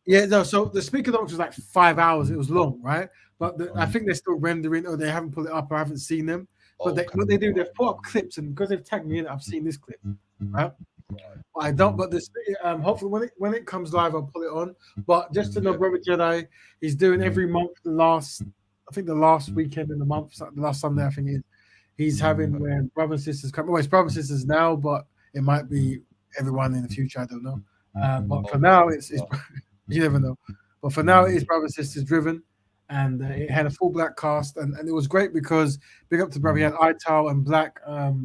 yeah, no. So the Speakonomics was like 5 hours. It was long, right? But I think they're still rendering, or they haven't put it up, or I haven't seen them. But what they do, they've put up clips, and because they've tagged me in, I've seen this clip, right? I don't, but this hopefully when it comes live, I'll pull it on. But just to know, Brother Jedi, he's doing every month. The last weekend in the month, the last Sunday, I think it is. He's having where brothers and sisters come. Well, it's brothers and sisters now, but it might be everyone in the future. I don't know. But for now, it's you never know. But for now, it is brothers and sisters driven, and it had a full Black cast, and it was great because big up to brother, he had ITAL and Black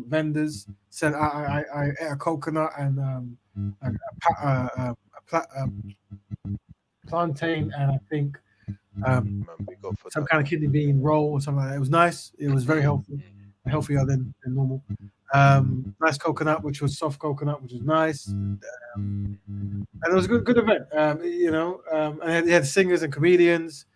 vendors. Said I ate a coconut and a plantain, and I think some kind of kidney bean roll or something like that. It was nice. It was very healthy, healthier than normal. Nice coconut, which was soft coconut, which was nice. And it was a good event. And they had singers and comedians,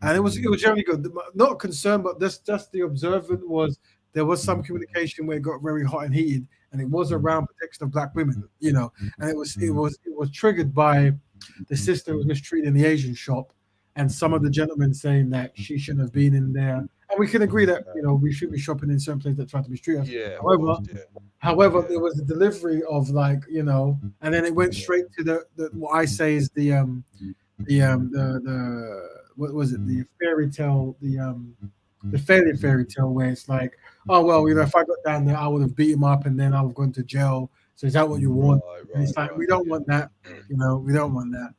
and it was generally good. Not concerned, but just the observant was there was some communication where it got very hot and heated, and it was around protection of Black women, and it was triggered by the sister who was mistreated in the Asian shop, and some of the gentlemen saying that she shouldn't have been in there. And we can agree that we should be shopping in certain places that try to mistreat us. Yeah. However, there was a delivery of and then it went straight to the what I say is the what was it, the fairy tale, the failure fairy tale, where it's like, oh well, if I got down there, I would have beat him up and then I would have gone to jail. So is that what you want? And it's like we don't want that. We don't want that.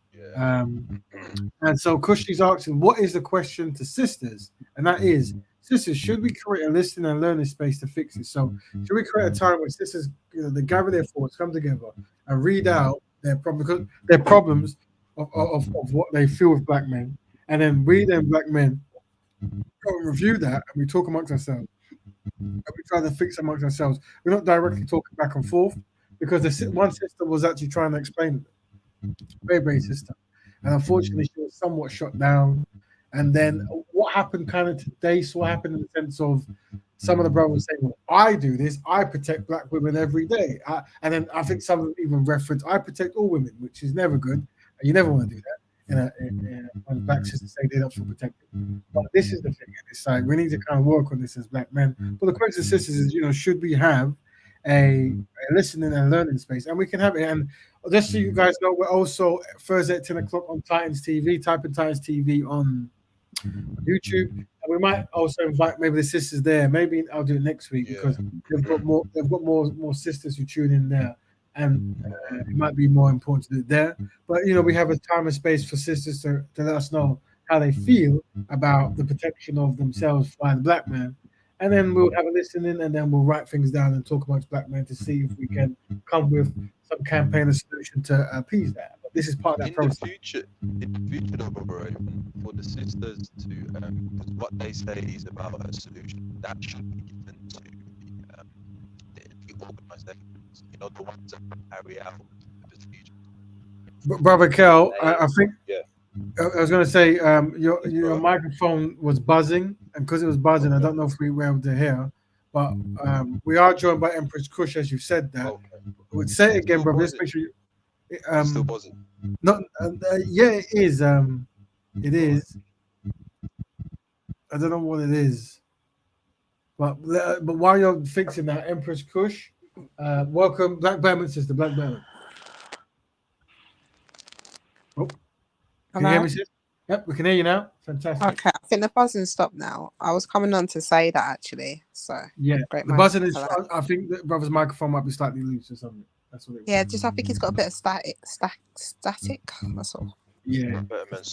And so Kushni's asking, what is the question to sisters? And that is, sisters, should we create a listening and learning space to fix it? So should we create a time where sisters, they gather their thoughts, come together and read out their problems of what they feel with Black men, and then we then Black men go and review that, and we talk amongst ourselves, and we try to fix amongst ourselves. We're not directly talking back and forth, because one sister was actually trying to explain it, very brave sister, and unfortunately she was somewhat shot down. And then what happened kind of today, so what happened in the sense of some of the brothers saying, well, I do this, I protect Black women every day. And then I think some of them even reference, I protect all women, which is never good. You never want to do that when Black sisters say they don't feel protected. But this is the thing, it's like we need to kind of work on this as Black men. But the question, sisters, is, should we have a listening and learning space? And we can have it. And just so you guys know, we're also Thursday at 10 o'clock on Titans TV. Type in Titans TV on YouTube. And we might also invite maybe the sisters there. Maybe I'll do it next week because they've got more sisters who tune in there, and it might be more important to do it there. But we have a time and space for sisters to let us know how they feel about the protection of themselves by the black man, and then we'll have a listening, and then we'll write things down and talk amongst black men to see if we can come with some campaign or solution to appease that. But this is part of that In the process. future, though, Brother Raven, for the sisters to, because what they say is about a solution that should be given to the organisations, the ones that carry out the future. Brother Kel, I think Yeah. I was going to say your microphone was buzzing, and because it was buzzing, I don't know if we were able to hear, but we are joined by Empress Kush, as you said that. Would say it again, brother. Just make sure you. Still buzzing. No, yeah, it is. It is. I don't know what it is, but while you're fixing that, Empress Kush, welcome, Black Betterment sister, Black Betterment. Oh, can you hear me, sis? Yep, we can hear you now. Fantastic. Okay, I think the buzzing stopped now. I was coming on to say that actually. So yeah, great. The buzzing is. I think the brother's microphone might be slightly loose or something. That's what it was. Yeah, just I think he's got a bit of static. That's all. Yeah. It's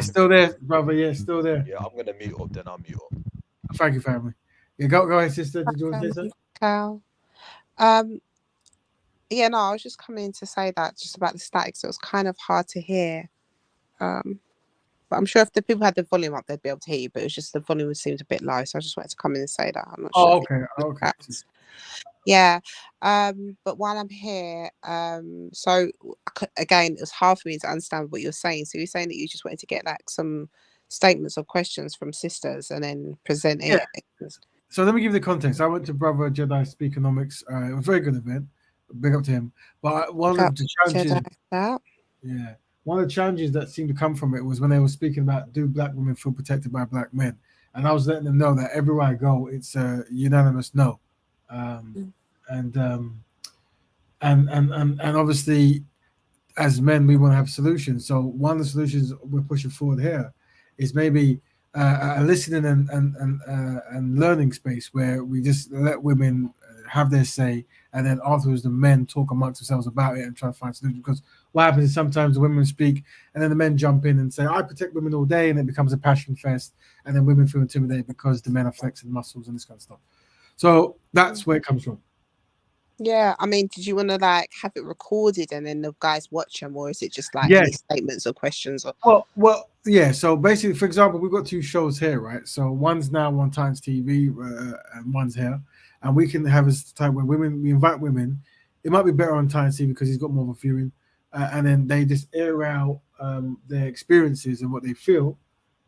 still there, brother. Yeah, still there. Yeah, I'm gonna mute up. Then I'll mute up. Thank you, family. Yeah, go ahead, sister. Did you want to say something? Cal. Yeah, no, I was just coming in to say that just about the static, so it was kind of hard to hear. But I'm sure if the people had the volume up, they'd be able to hear you. But it was just the volume seemed a bit low, so I just wanted to come in and say that. I'm not sure. Okay. Yeah. But while I'm here, so again, it was hard for me to understand what you're saying. So you're saying that you just wanted to get like some statements or questions from sisters and then present it. So let me give you the context. I went to Brother Jedi Speakonomics. It was a very good event. Big up to him. But one of the challenges, one of the challenges that seemed to come from it was when they were speaking about do black women feel protected by black men, and I was letting them know that everywhere I go, it's a unanimous no, and obviously, as men, we want to have solutions. So one of the solutions we're pushing forward here is maybe a listening and learning space where we just let women have their say, and then afterwards the men talk amongst themselves about it and try to find solutions. Because what happens is sometimes the women speak and then the men jump in and say, I protect women all day, and it becomes a passion fest, and then women feel intimidated because the men are flexing muscles and this kind of stuff. So that's where it comes from. Yeah, I mean, did you want to like have it recorded and then the guys watch them, or is it just like any statements or questions? Or well, yeah. So basically, for example, we've got two shows here, right? So one's now on Times TV and one's here, and we can have a time where we invite women. It might be better on Times TV because he's got more of a viewing, and then they just air out their experiences and what they feel,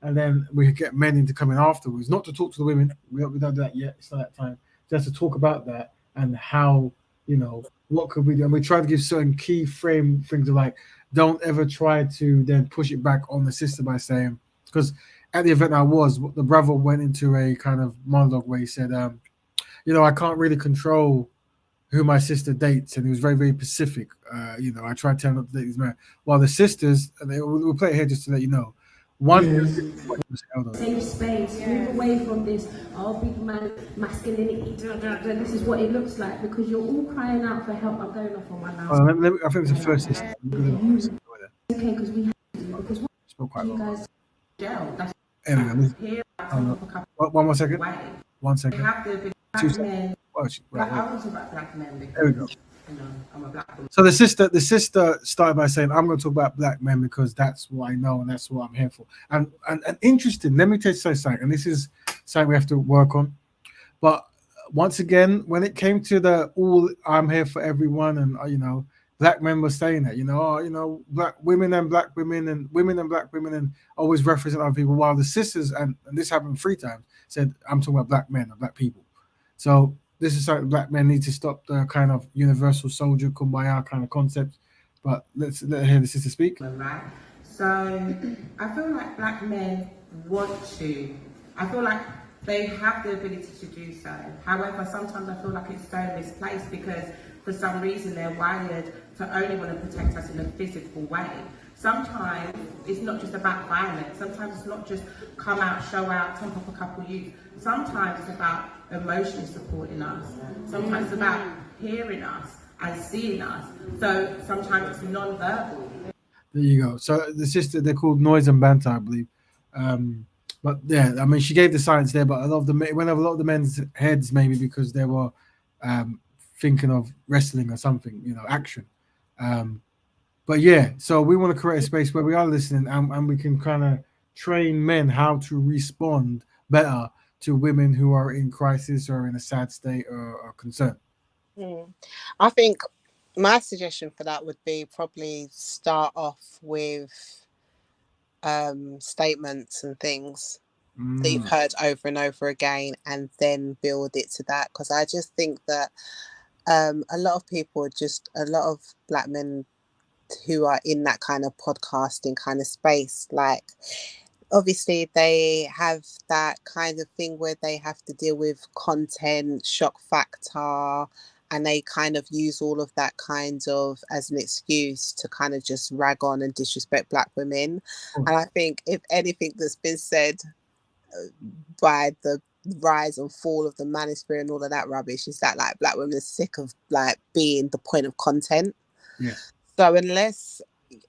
and then we could get men into coming afterwards, not to talk to the women. We don't do that yet. It's not that time. Just to talk about that and how. What could we do? And we try to give certain key frame things of like, don't ever try to then push it back on the sister by saying, because at the event I was, the brother went into a kind of monologue where he said, I can't really control who my sister dates. And he was very, very specific. I tried to tell him not to date these men. While the sisters, and we'll play it here just to let you know, safe space, move away from this big man masculinity, this is what it looks like, because you're all crying out for help. I'm going off on my mouth. I think it's the first sister. Okay, because we have to, because what you guys one more second. 1 second. Black men. I was about black men because there we go. I'm a black woman. So the sister started by saying, I'm going to talk about black men because that's what I know and that's what I'm here for. And interesting, let me tell you something, and this is something we have to work on. But once again, when it came to the all I'm here for everyone, and black men were saying that, black women and black women and women and black women and always represent other people, while the sisters, and this happened 3 times, said, I'm talking about black men and black people. So this is something black men need to stop the kind of universal soldier, kumbaya kind of concept. But let's let her hear the sister speak. Right. So I feel like black men want to. I feel like they have the ability to do so. However, sometimes I feel like it's so misplaced because for some reason they're wired to only want to protect us in a physical way. Sometimes it's not just about violence. Sometimes it's not just come out, show out, pump up a couple youth. Sometimes it's about emotionally supporting us. Sometimes it's about hearing us and seeing us. So sometimes it's non-verbal. There you go. So the sister, they're called Noise and Banter, I believe. But yeah, I mean, she gave the science there, but a lot of the went over a lot of the men's heads, maybe because they were thinking of wrestling or something, action. But yeah, so we want to create a space where we are listening and we can kind of train men how to respond better to women who are in crisis or in a sad state or concern. I think my suggestion for that would be probably start off with statements and things that you've heard over and over again, and then build it to that. Because I just think that a lot of black men who are in that kind of podcasting kind of space, like obviously they have that kind of thing where they have to deal with content, shock factor, and they kind of use all of that kind of as an excuse to kind of just rag on and disrespect black women. And I think if anything that's been said by the rise and fall of the manosphere and all of that rubbish is that like black women are sick of like being the point of content. Yeah. So unless,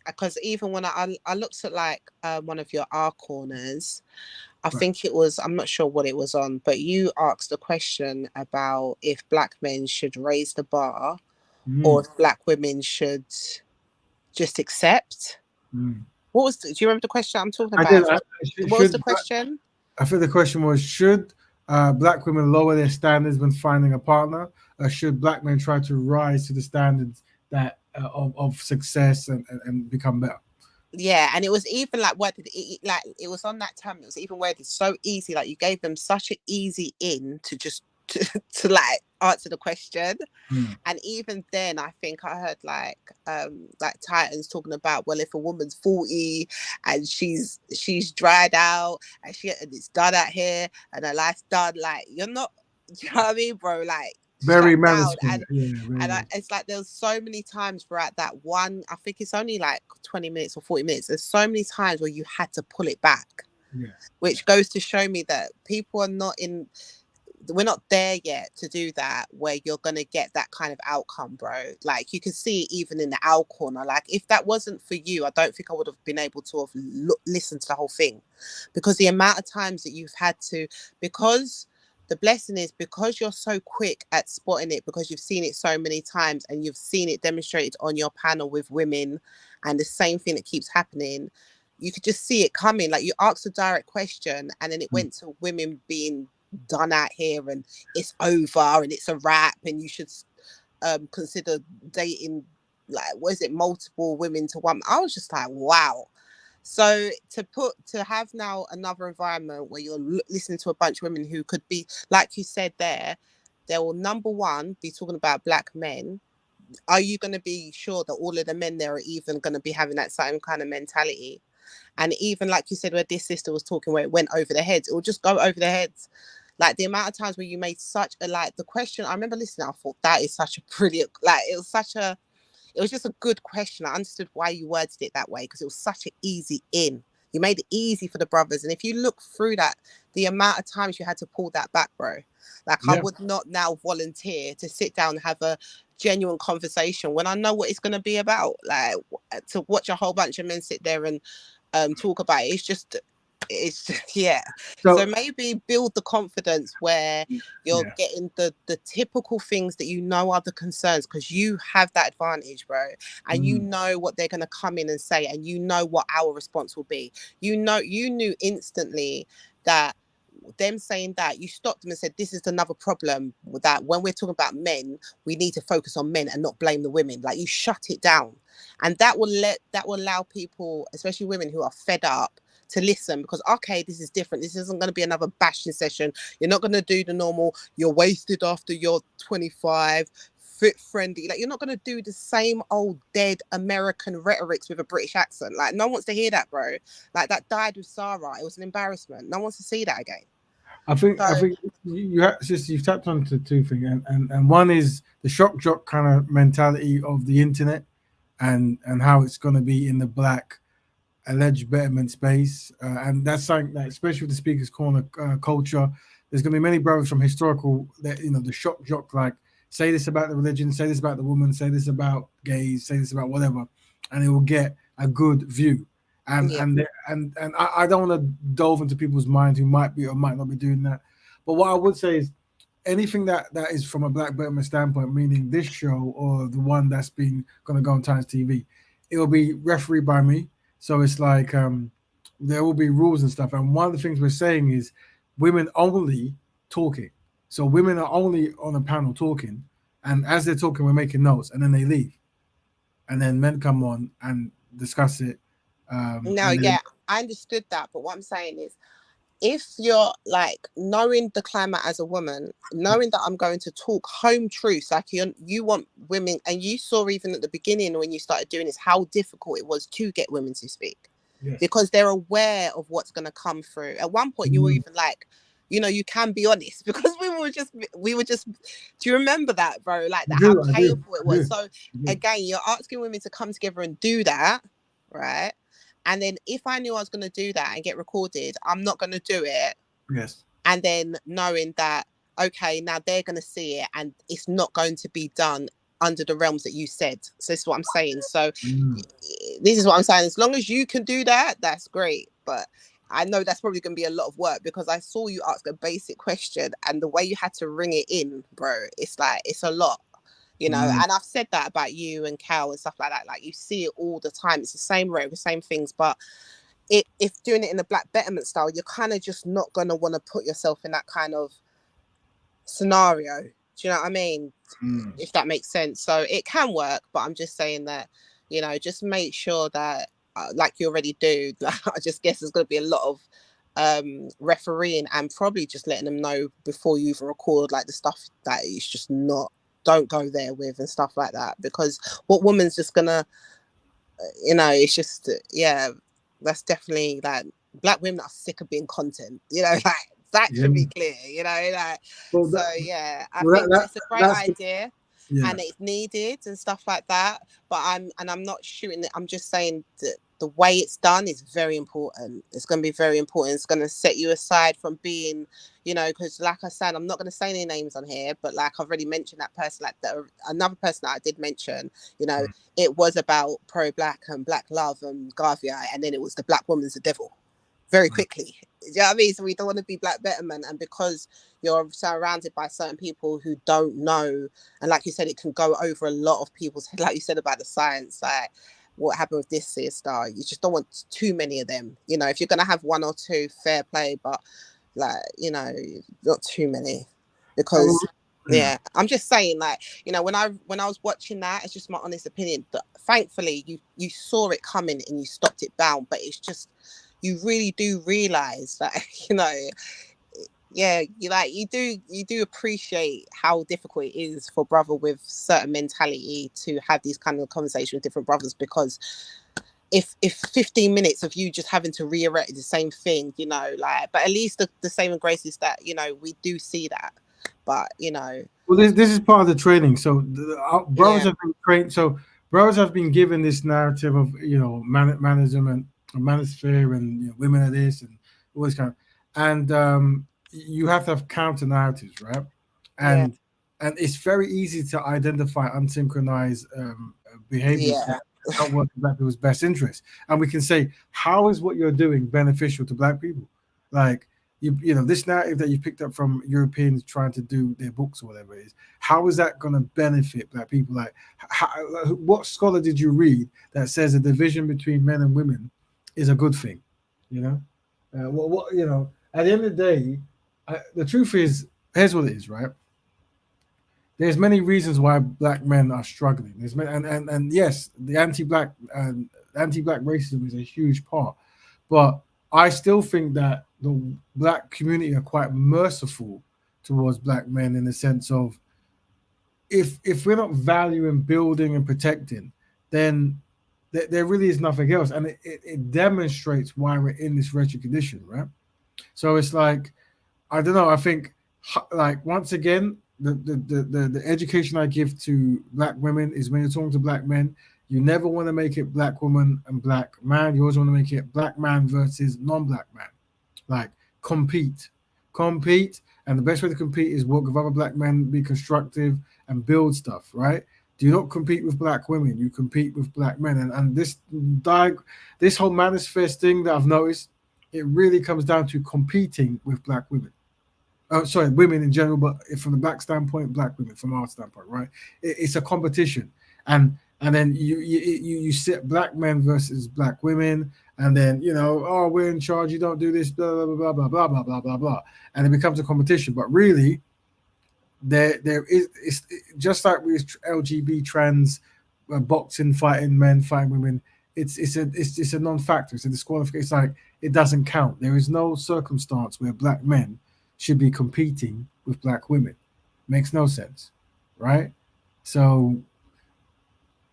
because even when I looked at like one of your R corners, I think it was, I'm not sure what it was on, but you asked a question about if black men should raise the bar or if black women should just accept. What was do you remember the question I'm talking I about? did. What was the question? I think the question was: should black women lower their standards when finding a partner, or should black men try to rise to the standards that of success and become better? Yeah, and it was even like worded like it was on that time. It was even worded so easy. Like you gave them such an easy in to just to like answer the question. And even then, I think I heard like Titans talking about, well, if a woman's 40 and she's dried out and it's done out here and her life's done, like you're not, you know what I mean, bro? Like Very shut down. It's like there's so many times throughout that one. I think it's only like 20 minutes or 40 minutes. There's so many times where you had to pull it back, which goes to show me that people are not in. We're not there yet to do that where you're gonna get that kind of outcome, bro. Like you can see even in the owl corner, like if that wasn't for you, I don't think I would have been able to have listened to the whole thing, because the amount of times that you've had to, because the blessing is because you're so quick at spotting it, because you've seen it so many times and you've seen it demonstrated on your panel with women and the same thing that keeps happening, you could just see it coming. Like you asked a direct question and then it went to women being done out here and it's over and it's a wrap and you should consider dating, like what is it, multiple women to one. I was just like, wow. So to have now another environment where you're listening to a bunch of women who could be, like you said there, they will number one be talking about black men. Are you going to be sure that all of the men there are even going to be having that same kind of mentality? And even like you said, where this sister was talking, where it went over their heads, it will just go over their heads. Like the amount of times where you made such a, like the question, I remember listening, I thought that is such a brilliant, like it was just a good question. I understood why you worded it that way, because it was such an easy in. You made it easy for the brothers. And if you look through that, the amount of times you had to pull that back, bro. Like I would not now volunteer to sit down and have a genuine conversation when I know what it's going to be about. Like to watch a whole bunch of men sit there and talk about it, it's just yeah. So maybe build the confidence where you're getting the typical things that you know are the concerns, because you have that advantage, bro, and you know what they're going to come in and say, and you know what our response will be. You knew instantly that them saying that, you stopped them and said, this is another problem with that. When we're talking about men, we need to focus on men and not blame the women. Like you shut it down, and that will allow people, especially women who are fed up, to listen, because okay, this is different. This isn't going to be another bashing session. You're not going to do the normal, you're wasted after you're 25, fit friendly. Like you're not going to do the same old dead American rhetorics with a British accent. Like no one wants to hear that, bro. Like that died with Sarah. It was an embarrassment. No one wants to see that again. I think you've tapped onto two things, and one is the shock jock kind of mentality of the internet, and how it's going to be in the black alleged betterment space, and that's something that, especially with the speakers corner culture, there's going to be many brothers from historical that the shock jock, like, say this about the religion, say this about the woman, say this about gays, say this about whatever, and it will get a good view. And Yeah. I don't want to delve into people's minds who might be or might not be doing that, but what I would say is anything that is from a Black Betterment standpoint, meaning this show or the one that's been going to go on Times TV, it will be refereed by me. So it's like there will be rules and stuff. And one of the things we're saying is women only talking. So women are only on a panel talking, and as they're talking, we're making notes, and then they leave, and then men come on and discuss it. No, And then yeah, I understood that, but what I'm saying is, if you're like knowing the climate as a woman, knowing that I'm going to talk home truths, like you want women, and you saw even at the beginning when you started doing this how difficult it was to get women to speak, yes, because they're aware of what's going to come through. At one point, you were even like, you can be honest, because we were just. Do you remember that, bro? Like I that, how do, I do, painful it I do, was. So I do. again, you're asking women to come together and do that, right? And then if I knew I was going to do that and get recorded, I'm not going to do it. Yes. And then knowing that, okay, now they're going to see it and it's not going to be done under the realms that you said. So this is what I'm saying. So this is what I'm saying. As long as you can do that, that's great. But I know that's probably going to be a lot of work, because I saw you ask a basic question and the way you had to ring it in, bro, it's like, it's a lot. And I've said that about you and Cal and stuff like that. Like, you see it all the time. It's the same road, the same things. But if doing it in the Black Betterment style, you're kind of just not going to want to put yourself in that kind of scenario. Do you know what I mean? If that makes sense. So it can work, but I'm just saying that, just make sure that, like you already do, I just guess there's going to be a lot of refereeing, and probably just letting them know before you even record, like, the stuff that it's just not, don't go there with and stuff like that, because what woman's just gonna, it's just, yeah, that's definitely like, Black women are sick of being content, like that Yeah. should be clear, like, Well, so yeah, I well, think it's a great that's idea. yeah. And it's needed and stuff like that, but I'm not shooting it. I'm just saying that the way it's done is very important. It's going to be very important. It's going to set you aside from being, because like I said, I'm not going to say any names on here, but like I've already mentioned that person, like another person that I did mention, it was about pro-Black and Black love and Garvey, and then it was the Black woman's the devil very quickly. Do you know what I mean? So we don't want to be Black Betterment, and because you're surrounded by certain people who don't know, and like you said, it can go over a lot of people's head, like you said about the science, like what happened with this star. You just don't want too many of them. If you're gonna have one or two, fair play, but like, not too many, because yeah, I'm just saying, like, when I was watching that, it's just my honest opinion, that thankfully you saw it coming and you stopped it down, but it's just, you really do realize that, yeah, you do appreciate how difficult it is for brother with certain mentality to have these kind of conversations with different brothers, because if 15 minutes of you just having to reiterate the same thing, like, but at least the saving grace is that, we do see that, but well, this is part of the training. So our brothers Yeah. have been trained. So brothers have been given this narrative of manism and manosphere, and women are this and all this kind of, and you have to have counter narratives, right? Yeah. And it's very easy to identify unsynchronized behaviors Yeah. that don't work in Black people's best interest, and we can say, how is what you're doing beneficial to Black people? Like, this narrative that you picked up from Europeans trying to do their books or whatever it is, how is that going to benefit Black people? Like, what scholar did you read that says a division between men and women is a good thing? At the end of the day, the truth is, here's what it is, right? There's many reasons why Black men are struggling. There's many, and yes, the anti-Black racism is a huge part, but I still think that the Black community are quite merciful towards Black men, in the sense of, if we're not valuing, building, and protecting, then there really is nothing else, and it demonstrates why we're in this wretched condition, right? So it's like, I don't know. I think, like, once again, the education I give to Black women is, when you're talking to Black men, You never want to make it black woman and black man. You always want to make it black man versus non-black man. Like compete, compete, and the best way to compete is work with other black men, be constructive, and build stuff. Right? Do not compete with black women. You compete with black men, and this whole manifest thing that I've noticed, it really comes down to competing with black women. Oh, sorry, women in general, but from the black standpoint, black women from our standpoint, right? It's a competition, and then you sit black men versus black women, and then oh, we're in charge. You don't do this, blah blah blah blah blah blah blah blah blah, and it becomes a competition. But really, there is it's just like with LGB trans, boxing, fighting men, fighting women. It's a non-factor. It's a disqualification. It's like it doesn't count. There is no circumstance where black men should be competing with black women. Makes no sense, right? So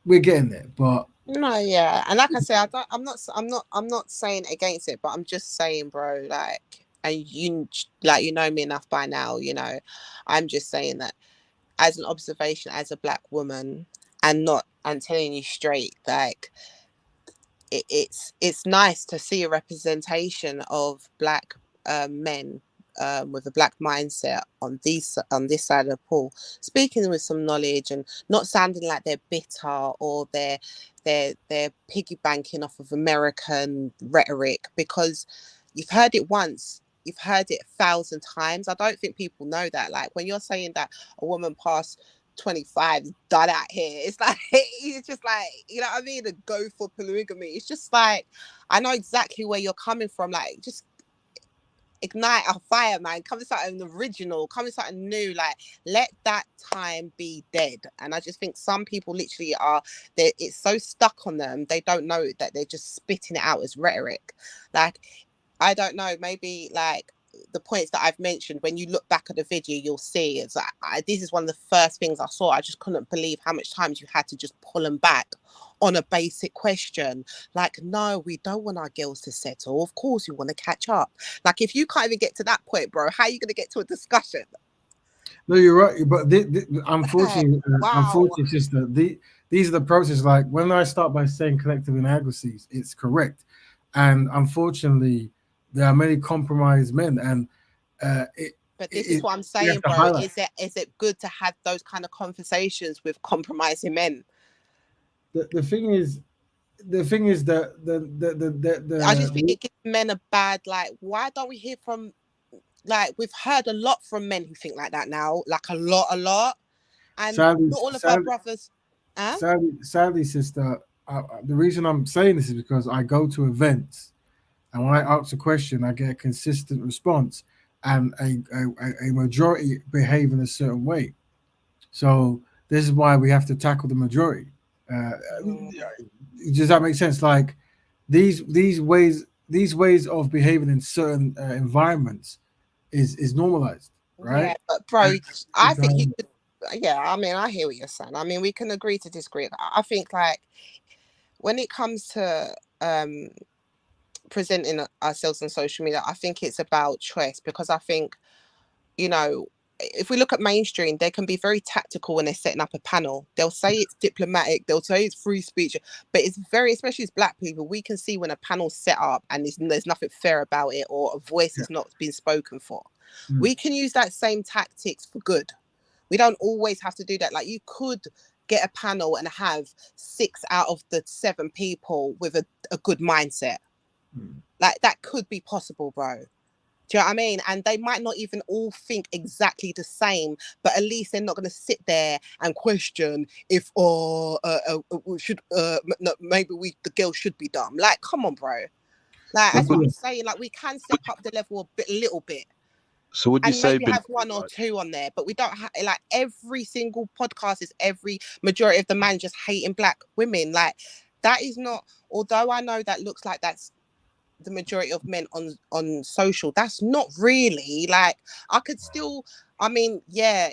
we're getting there, but No, yeah, and like I say, I'm not saying against it, but I'm just saying, bro, like, and you know me enough by now, I'm just saying that as an observation, as a black woman, and telling you straight, like, it's nice to see a representation of black men with a black mindset on this side of the pool, speaking with some knowledge and not sounding like they're bitter or they're piggy banking off of American rhetoric, because you've heard it once. You've heard it 1,000 times. I don't think people know that. Like when you're saying that a woman past 25 done out here, it's like it's just like, you know what I mean, to go for polygamy. It's just like, I know exactly where you're coming from. Like, just ignite a fire, man. Come with something original, come with something new. Like, let that time be dead. And I just think some people literally it's so stuck on them, they don't know that they're just spitting it out as rhetoric. Like, I don't know, maybe like the points that I've mentioned, when you look back at the video, you'll see it's like, this is one of the first things I saw. I just couldn't believe how much times you had to just pull them back on a basic question. Like, no, we don't want our girls to settle. Of course, we want to catch up. Like, if you can't even get to that point, bro, how are you going to get to a discussion? No, you're right. But unfortunately, wow. sister, these are the processes. Like when I start by saying collective inadequacies, it's correct. And unfortunately, there are many compromised men, and but this is what I'm saying, bro. Highlight. Is it good to have those kind of conversations with compromising men? The thing is that I just think it gives men a bad, like, why don't we hear from, like, we've heard a lot from men who think like that now, like a lot, and sadly, not all of our brothers. Sadly, sister, the reason I'm saying this is because I go to events, and when I ask a question, I get a consistent response, and a majority behave in a certain way. So this is why we have to tackle the majority. Does that make sense? Like these ways of behaving in certain environments is normalized, right? Yeah, but bro, I think you could. Yeah, I mean, I hear what you're saying. I mean, we can agree to disagree. I think, like, when it comes to presenting ourselves on social media, I think it's about choice, because I think, if we look at mainstream, they can be very tactical when they're setting up a panel. They'll say it's diplomatic, they'll say it's free speech, but it's very, especially as black people, we can see when a panel's set up and there's nothing fair about it, or a voice has not been spoken for. We can use that same tactics for good. We don't always have to do that. Like, you could get a panel and have 6 out of the 7 people with a good mindset. Like, that could be possible, bro. Do you know what I mean? And they might not even all think exactly the same, but at least they're not going to sit there and question if maybe the girl should be dumb. Like, come on, bro. Like, that's what I'm saying. Like, we can step up the level a little bit. So would you say maybe have 1 or 2 on there, but we don't have, like, every single podcast is every majority of the man just hating black women. Like, that is not, although I know that looks like that's the majority of men on social, that's not really, like, I could still, I mean, yeah,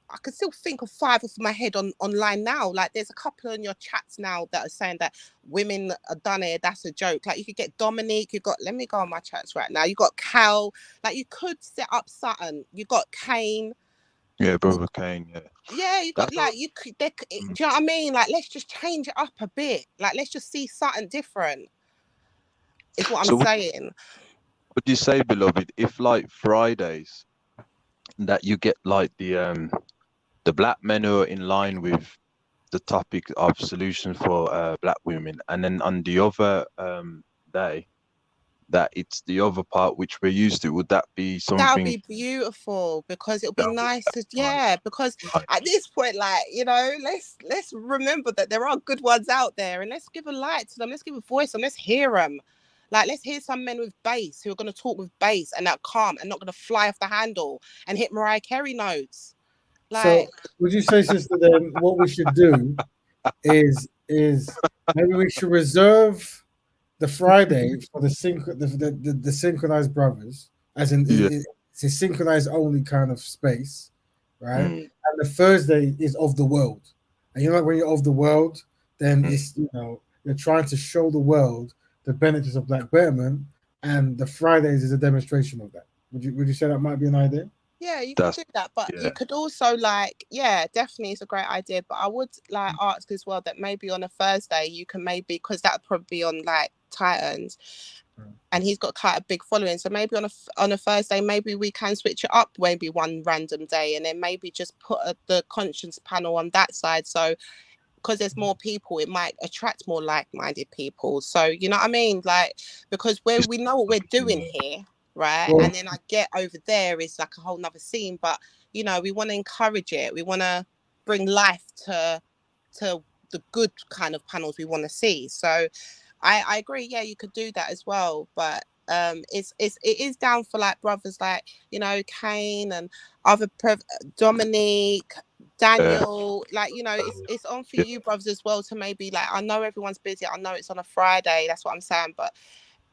I could still think of 5 off my head online now. Like, there's a couple in your chats now that are saying that women are done here, that's a joke. Like, you could get Dominique, let me go on my chats right now. You got Cal, like, you could set up something. You got Kane. Yeah, brother Kane. Yeah, Yeah, you got that's like you could. Do you know what I mean? Like, let's just change it up a bit. Like, let's just see something different. Is what I'm so. saying. Would you say, beloved, if like Fridays that you get like the black men who are in line with the topic of solutions for black women, and then on the other day that it's the other part which we're used to, would that be That would something be beautiful because it'll be that would, nice to, right, yeah. Because right, at this point, like, you know, let's remember that there are good ones out there, and let's give a light to them. Let's give a voice to them. Let's hear them. Like, let's hear some men with bass who are going to talk with bass and that calm and not going to fly off the handle and hit Mariah Carey notes. So, Like, would you say, sister, then what we should do is maybe we should reserve the Friday for the synchronized brothers, as in yeah, it's a synchronized only kind of space, right? mm, And the Thursday is of the world, and you know, like when you're of the world, then mm. it's you're trying to show the world the benefits of Black Betterment, and the Fridays is a demonstration of that. Would you say that might be an idea? yeah, you could That's do that, but you yeah, could also like, yeah, definitely it's a great idea. But I would like ask as well that maybe on a Thursday you can maybe, because that would probably be on like Titans, and he's got quite a big following. So maybe on a Thursday, maybe we can switch it up, maybe one random day, and then maybe just put the conscience panel on that side. So because there's more people, it might attract more like-minded people. So you know what I mean, like, because it's we know what we're doing mm, here, right? Well, And then I get over there is like a whole nother scene, but you know, we want to encourage it. We want to bring life to the good kind of panels we want to see. So I agree, yeah, you could do that as well, but it is down for like brothers like, you know, Kane and other Dominique, yeah, Daniel, like, you know, it's on for yeah, you brothers as well to maybe, like, I know everyone's busy, I know it's on a Friday, that's what I'm saying, but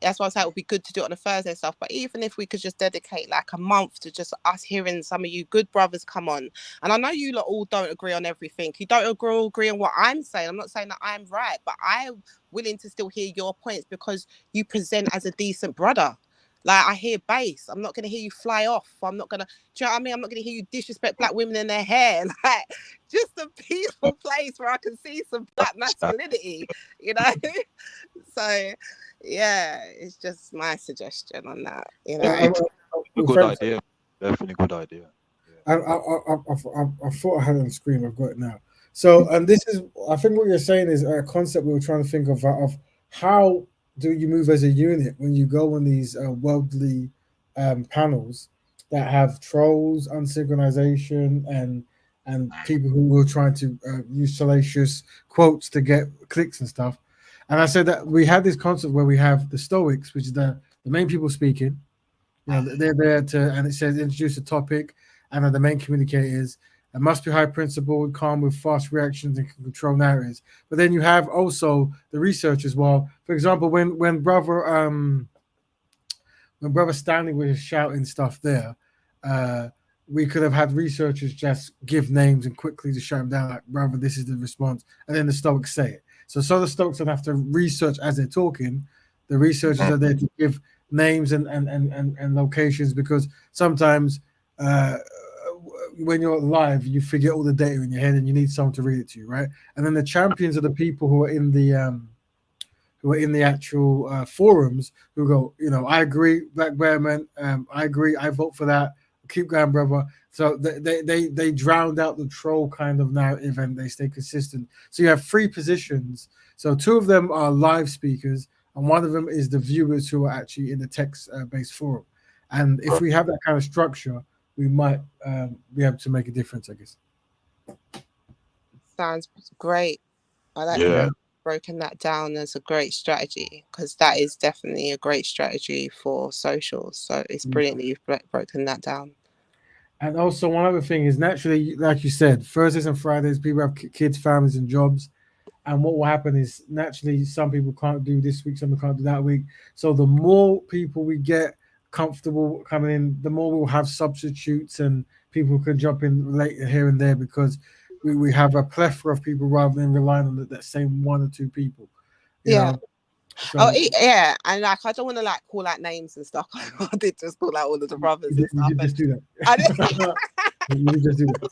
that's why I say it would be good to do it on a Thursday and stuff. But even if we could just dedicate like a month to just us hearing some of you good brothers come on. And I know you lot all don't agree on everything. You don't agree on what I'm saying. I'm not saying that I'm right, but I'm willing to still hear your points because you present as a decent brother. Like, I hear bass. I'm not gonna hear you fly off. I'm not gonna, do you know what I mean? I'm not gonna hear you disrespect black women in their hair. Like, just a peaceful place where I can see some black masculinity, you know? So yeah, it's just my suggestion on that, you I, know. I, a in good fact, idea, definitely good idea. I thought I had it on the screen. I've got it now. So, and this is, I think what you're saying is a concept we were trying to think of how do you move as a unit when you go on these worldly panels that have trolls, unsynchronization, and people who are trying to use salacious quotes to get clicks and stuff. And I said that we had this concept where we have the Stoics, which is the main people speaking. You know, they're there to, and it says introduce a topic, and the main communicators and must be high principled, calm with fast reactions and can control narratives. But then you have also the researchers. Well, for example, when brother Stanley was shouting stuff there, we could have had researchers just give names and quickly just shut them down, like, brother, this is the response, and then the Stoics say it. So the Stoics don't have to research as they're talking. The researchers are there to give names and locations, because sometimes when you're live, you forget all the data in your head and you need someone to read it to you, right? And then the champions are the people who are in the actual forums who go, I agree, Black Betterment, I agree, I vote for that, keep going, brother. So they drowned out the troll kind of narrative and they stay consistent. So you have three positions. So two of them are live speakers, and one of them is the viewers who are actually in the text-based forum. And if we have that kind of structure, we might be able to make a difference, I guess. Sounds great. I like the way Yeah, you've broken that down as a great strategy, because that is definitely a great strategy for socials. So it's brilliant that you've broken that down. And also, one other thing is, naturally, like you said, Thursdays and Fridays, people have kids, families, and jobs. And what will happen is, naturally, some people can't do this week, some people can't do that week. So the more people we get comfortable coming in, the more we'll have substitutes and people can jump in later here and there, because we have a plethora of people rather than relying on that same one or two people. You Yeah. know? So Yeah, and like, I don't want to like call out names and stuff. I did just call out all of the brothers and you stuff. did just do I that. You did just do that.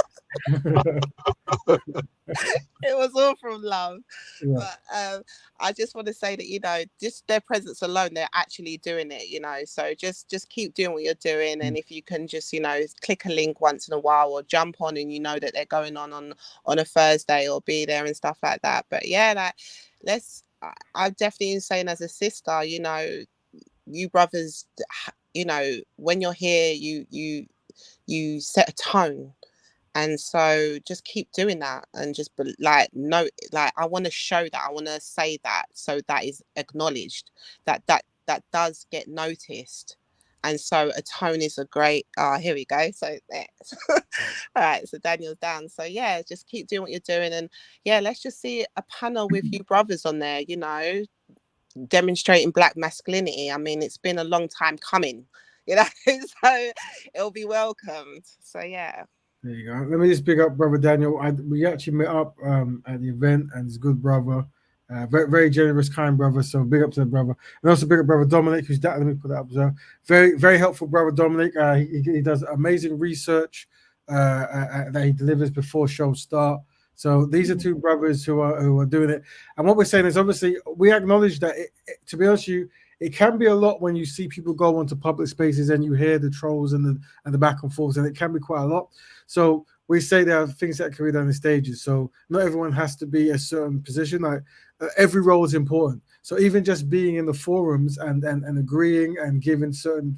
It was all from love. Yeah. But I just want to say that, you know, just their presence alone, they're actually doing it, you know. So just keep doing what you're doing, and if you can just, you know, click a link once in a while or jump on and you know that they're going on a Thursday, or be there and stuff like that. But yeah, like I'm definitely saying, as a sister, you know, you brothers, you know, when you're here, you set a tone. And so just keep doing that, and just like, no, like, I want to show that, I want to say that, so that is acknowledged, that does get noticed. And so a tone is a great, here we go. So there. All right, so Daniel's down. So yeah, just keep doing what you're doing, and yeah, let's just see a panel with you brothers on there, you know, demonstrating black masculinity. I mean, it's been a long time coming, you know. So it'll be welcomed. So yeah. There you go. Let me just pick up brother Daniel. We actually met up at the event, and he's a good brother, very very generous, kind brother. So big up to the brother, and also big up brother Dominic, who's that. Let me put that up as well. Very very helpful brother Dominic. He does amazing research that he delivers before shows start. So these are two brothers who are doing it. And what we're saying is, obviously, we acknowledge that to be honest, it can be a lot when you see people go onto public spaces and you hear the trolls and the back and forth, and it can be quite a lot. So we say there are things that can be done in stages. So not everyone has to be a certain position. Like every role is important. So even just being in the forums and agreeing and giving certain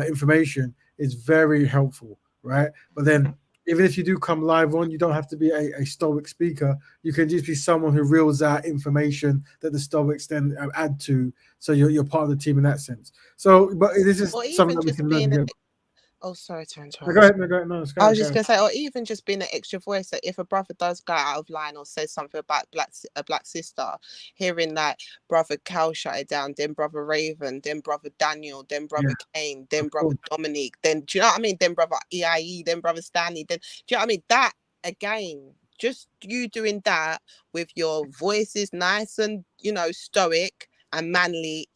information is very helpful, right? But then even if you do come live on, you don't have to be a stoic speaker. You can just be someone who reels out information that the stoics then add to. So you're part of the team in that sense. So, but this is Or something even that we just can learn being together. Oh, sorry to interrupt. No, go ahead. No, go ahead. No, go I was ahead. just gonna say, or even just being an extra voice. That if a brother does go out of line or says something about a black sister, hearing that brother Cal shut it down, then brother Raven, then brother Daniel, then brother Kane, then brother Dominique, then do you know what I mean? Then brother EIE, then brother Stanley, then do you know what I mean? That again, just you doing that with your voices nice and, you know, stoic and manly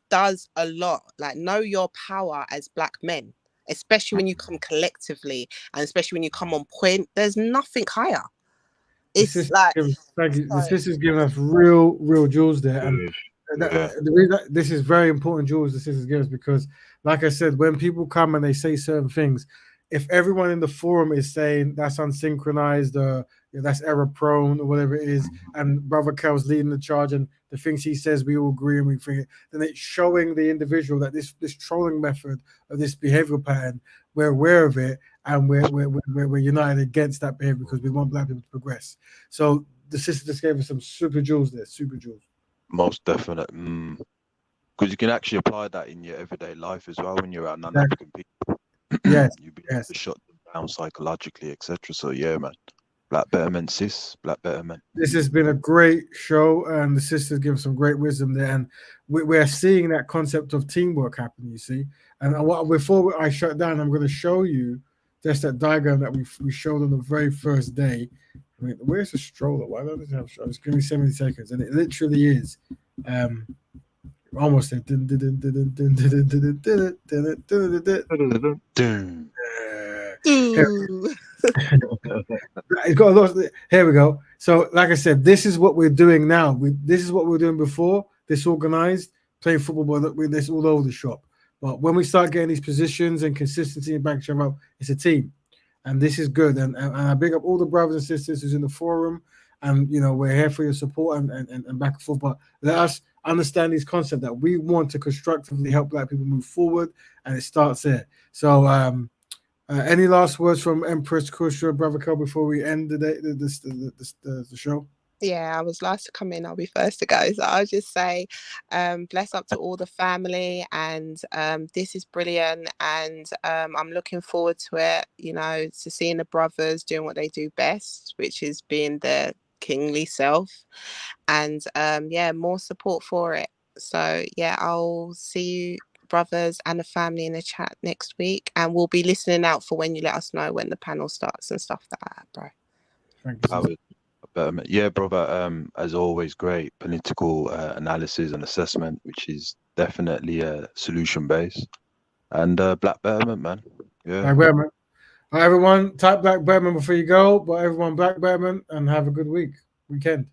does a lot. Like, know your power as black men, especially when you come collectively, and especially when you come on point. There's nothing higher. It's like, Thank you. The sister's giving us real jewels there, and the reason this is very important jewels the sisters give us, because, like I said, when people come and they say certain things, if everyone in the forum is saying that's unsynchronized, that's error prone, or whatever it is, and Brother Kel's leading the charge, and the things he says we all agree and we think, then it's showing the individual that this trolling method of this behavioral pattern, we're aware of it, and we're united against that behavior because we want black people to progress. So the sister just gave us some super jewels there, super jewels. Most definite. Because you can actually apply that in your everyday life as well when you're around non-African people. Yes, You'll be able to shut them down psychologically, etc. So yeah, man. Black Betterment, sis. Black Betterment. This has been a great show, and the sisters give some great wisdom there, and we're seeing that concept of teamwork happen. You see, and before I shut down, I'm going to show you just that diagram that we showed on the very first day. I mean, where's the stroller? Why don't it have? It's giving me 70 seconds, and it literally is. Almost there. It's got a lot. Here we go. So, like I said, this is what we're doing now. This is what we were doing before. Disorganized, playing football, with this all over the shop. But when we start getting these positions and consistency and back each other up, it's a team, and this is good. And I big up all the brothers and sisters who's in the forum, and we're here for your support and back and forth. But let us understand this concept that we want to constructively help black people move forward, and it starts there. So, any last words from Empress Kusha, Brother Cole, before we end the show? Yeah, I was last to come in. I'll be first to go. So I'll just say, bless up to all the family, and this is brilliant, and I'm looking forward to it. To seeing the brothers doing what they do best, which is being their kingly self, and more support for it. So yeah, I'll see you brothers and the family in the chat next week, and we'll be listening out for when you let us know when the panel starts and stuff like that, bro. Thank you. Yeah, brother. As always, great political analysis and assessment, which is definitely solution based. And Black Betterment, man. Yeah. Black Betterment. All right, everyone, type Black Betterment before you go. But everyone, Black Betterment, and have a good weekend.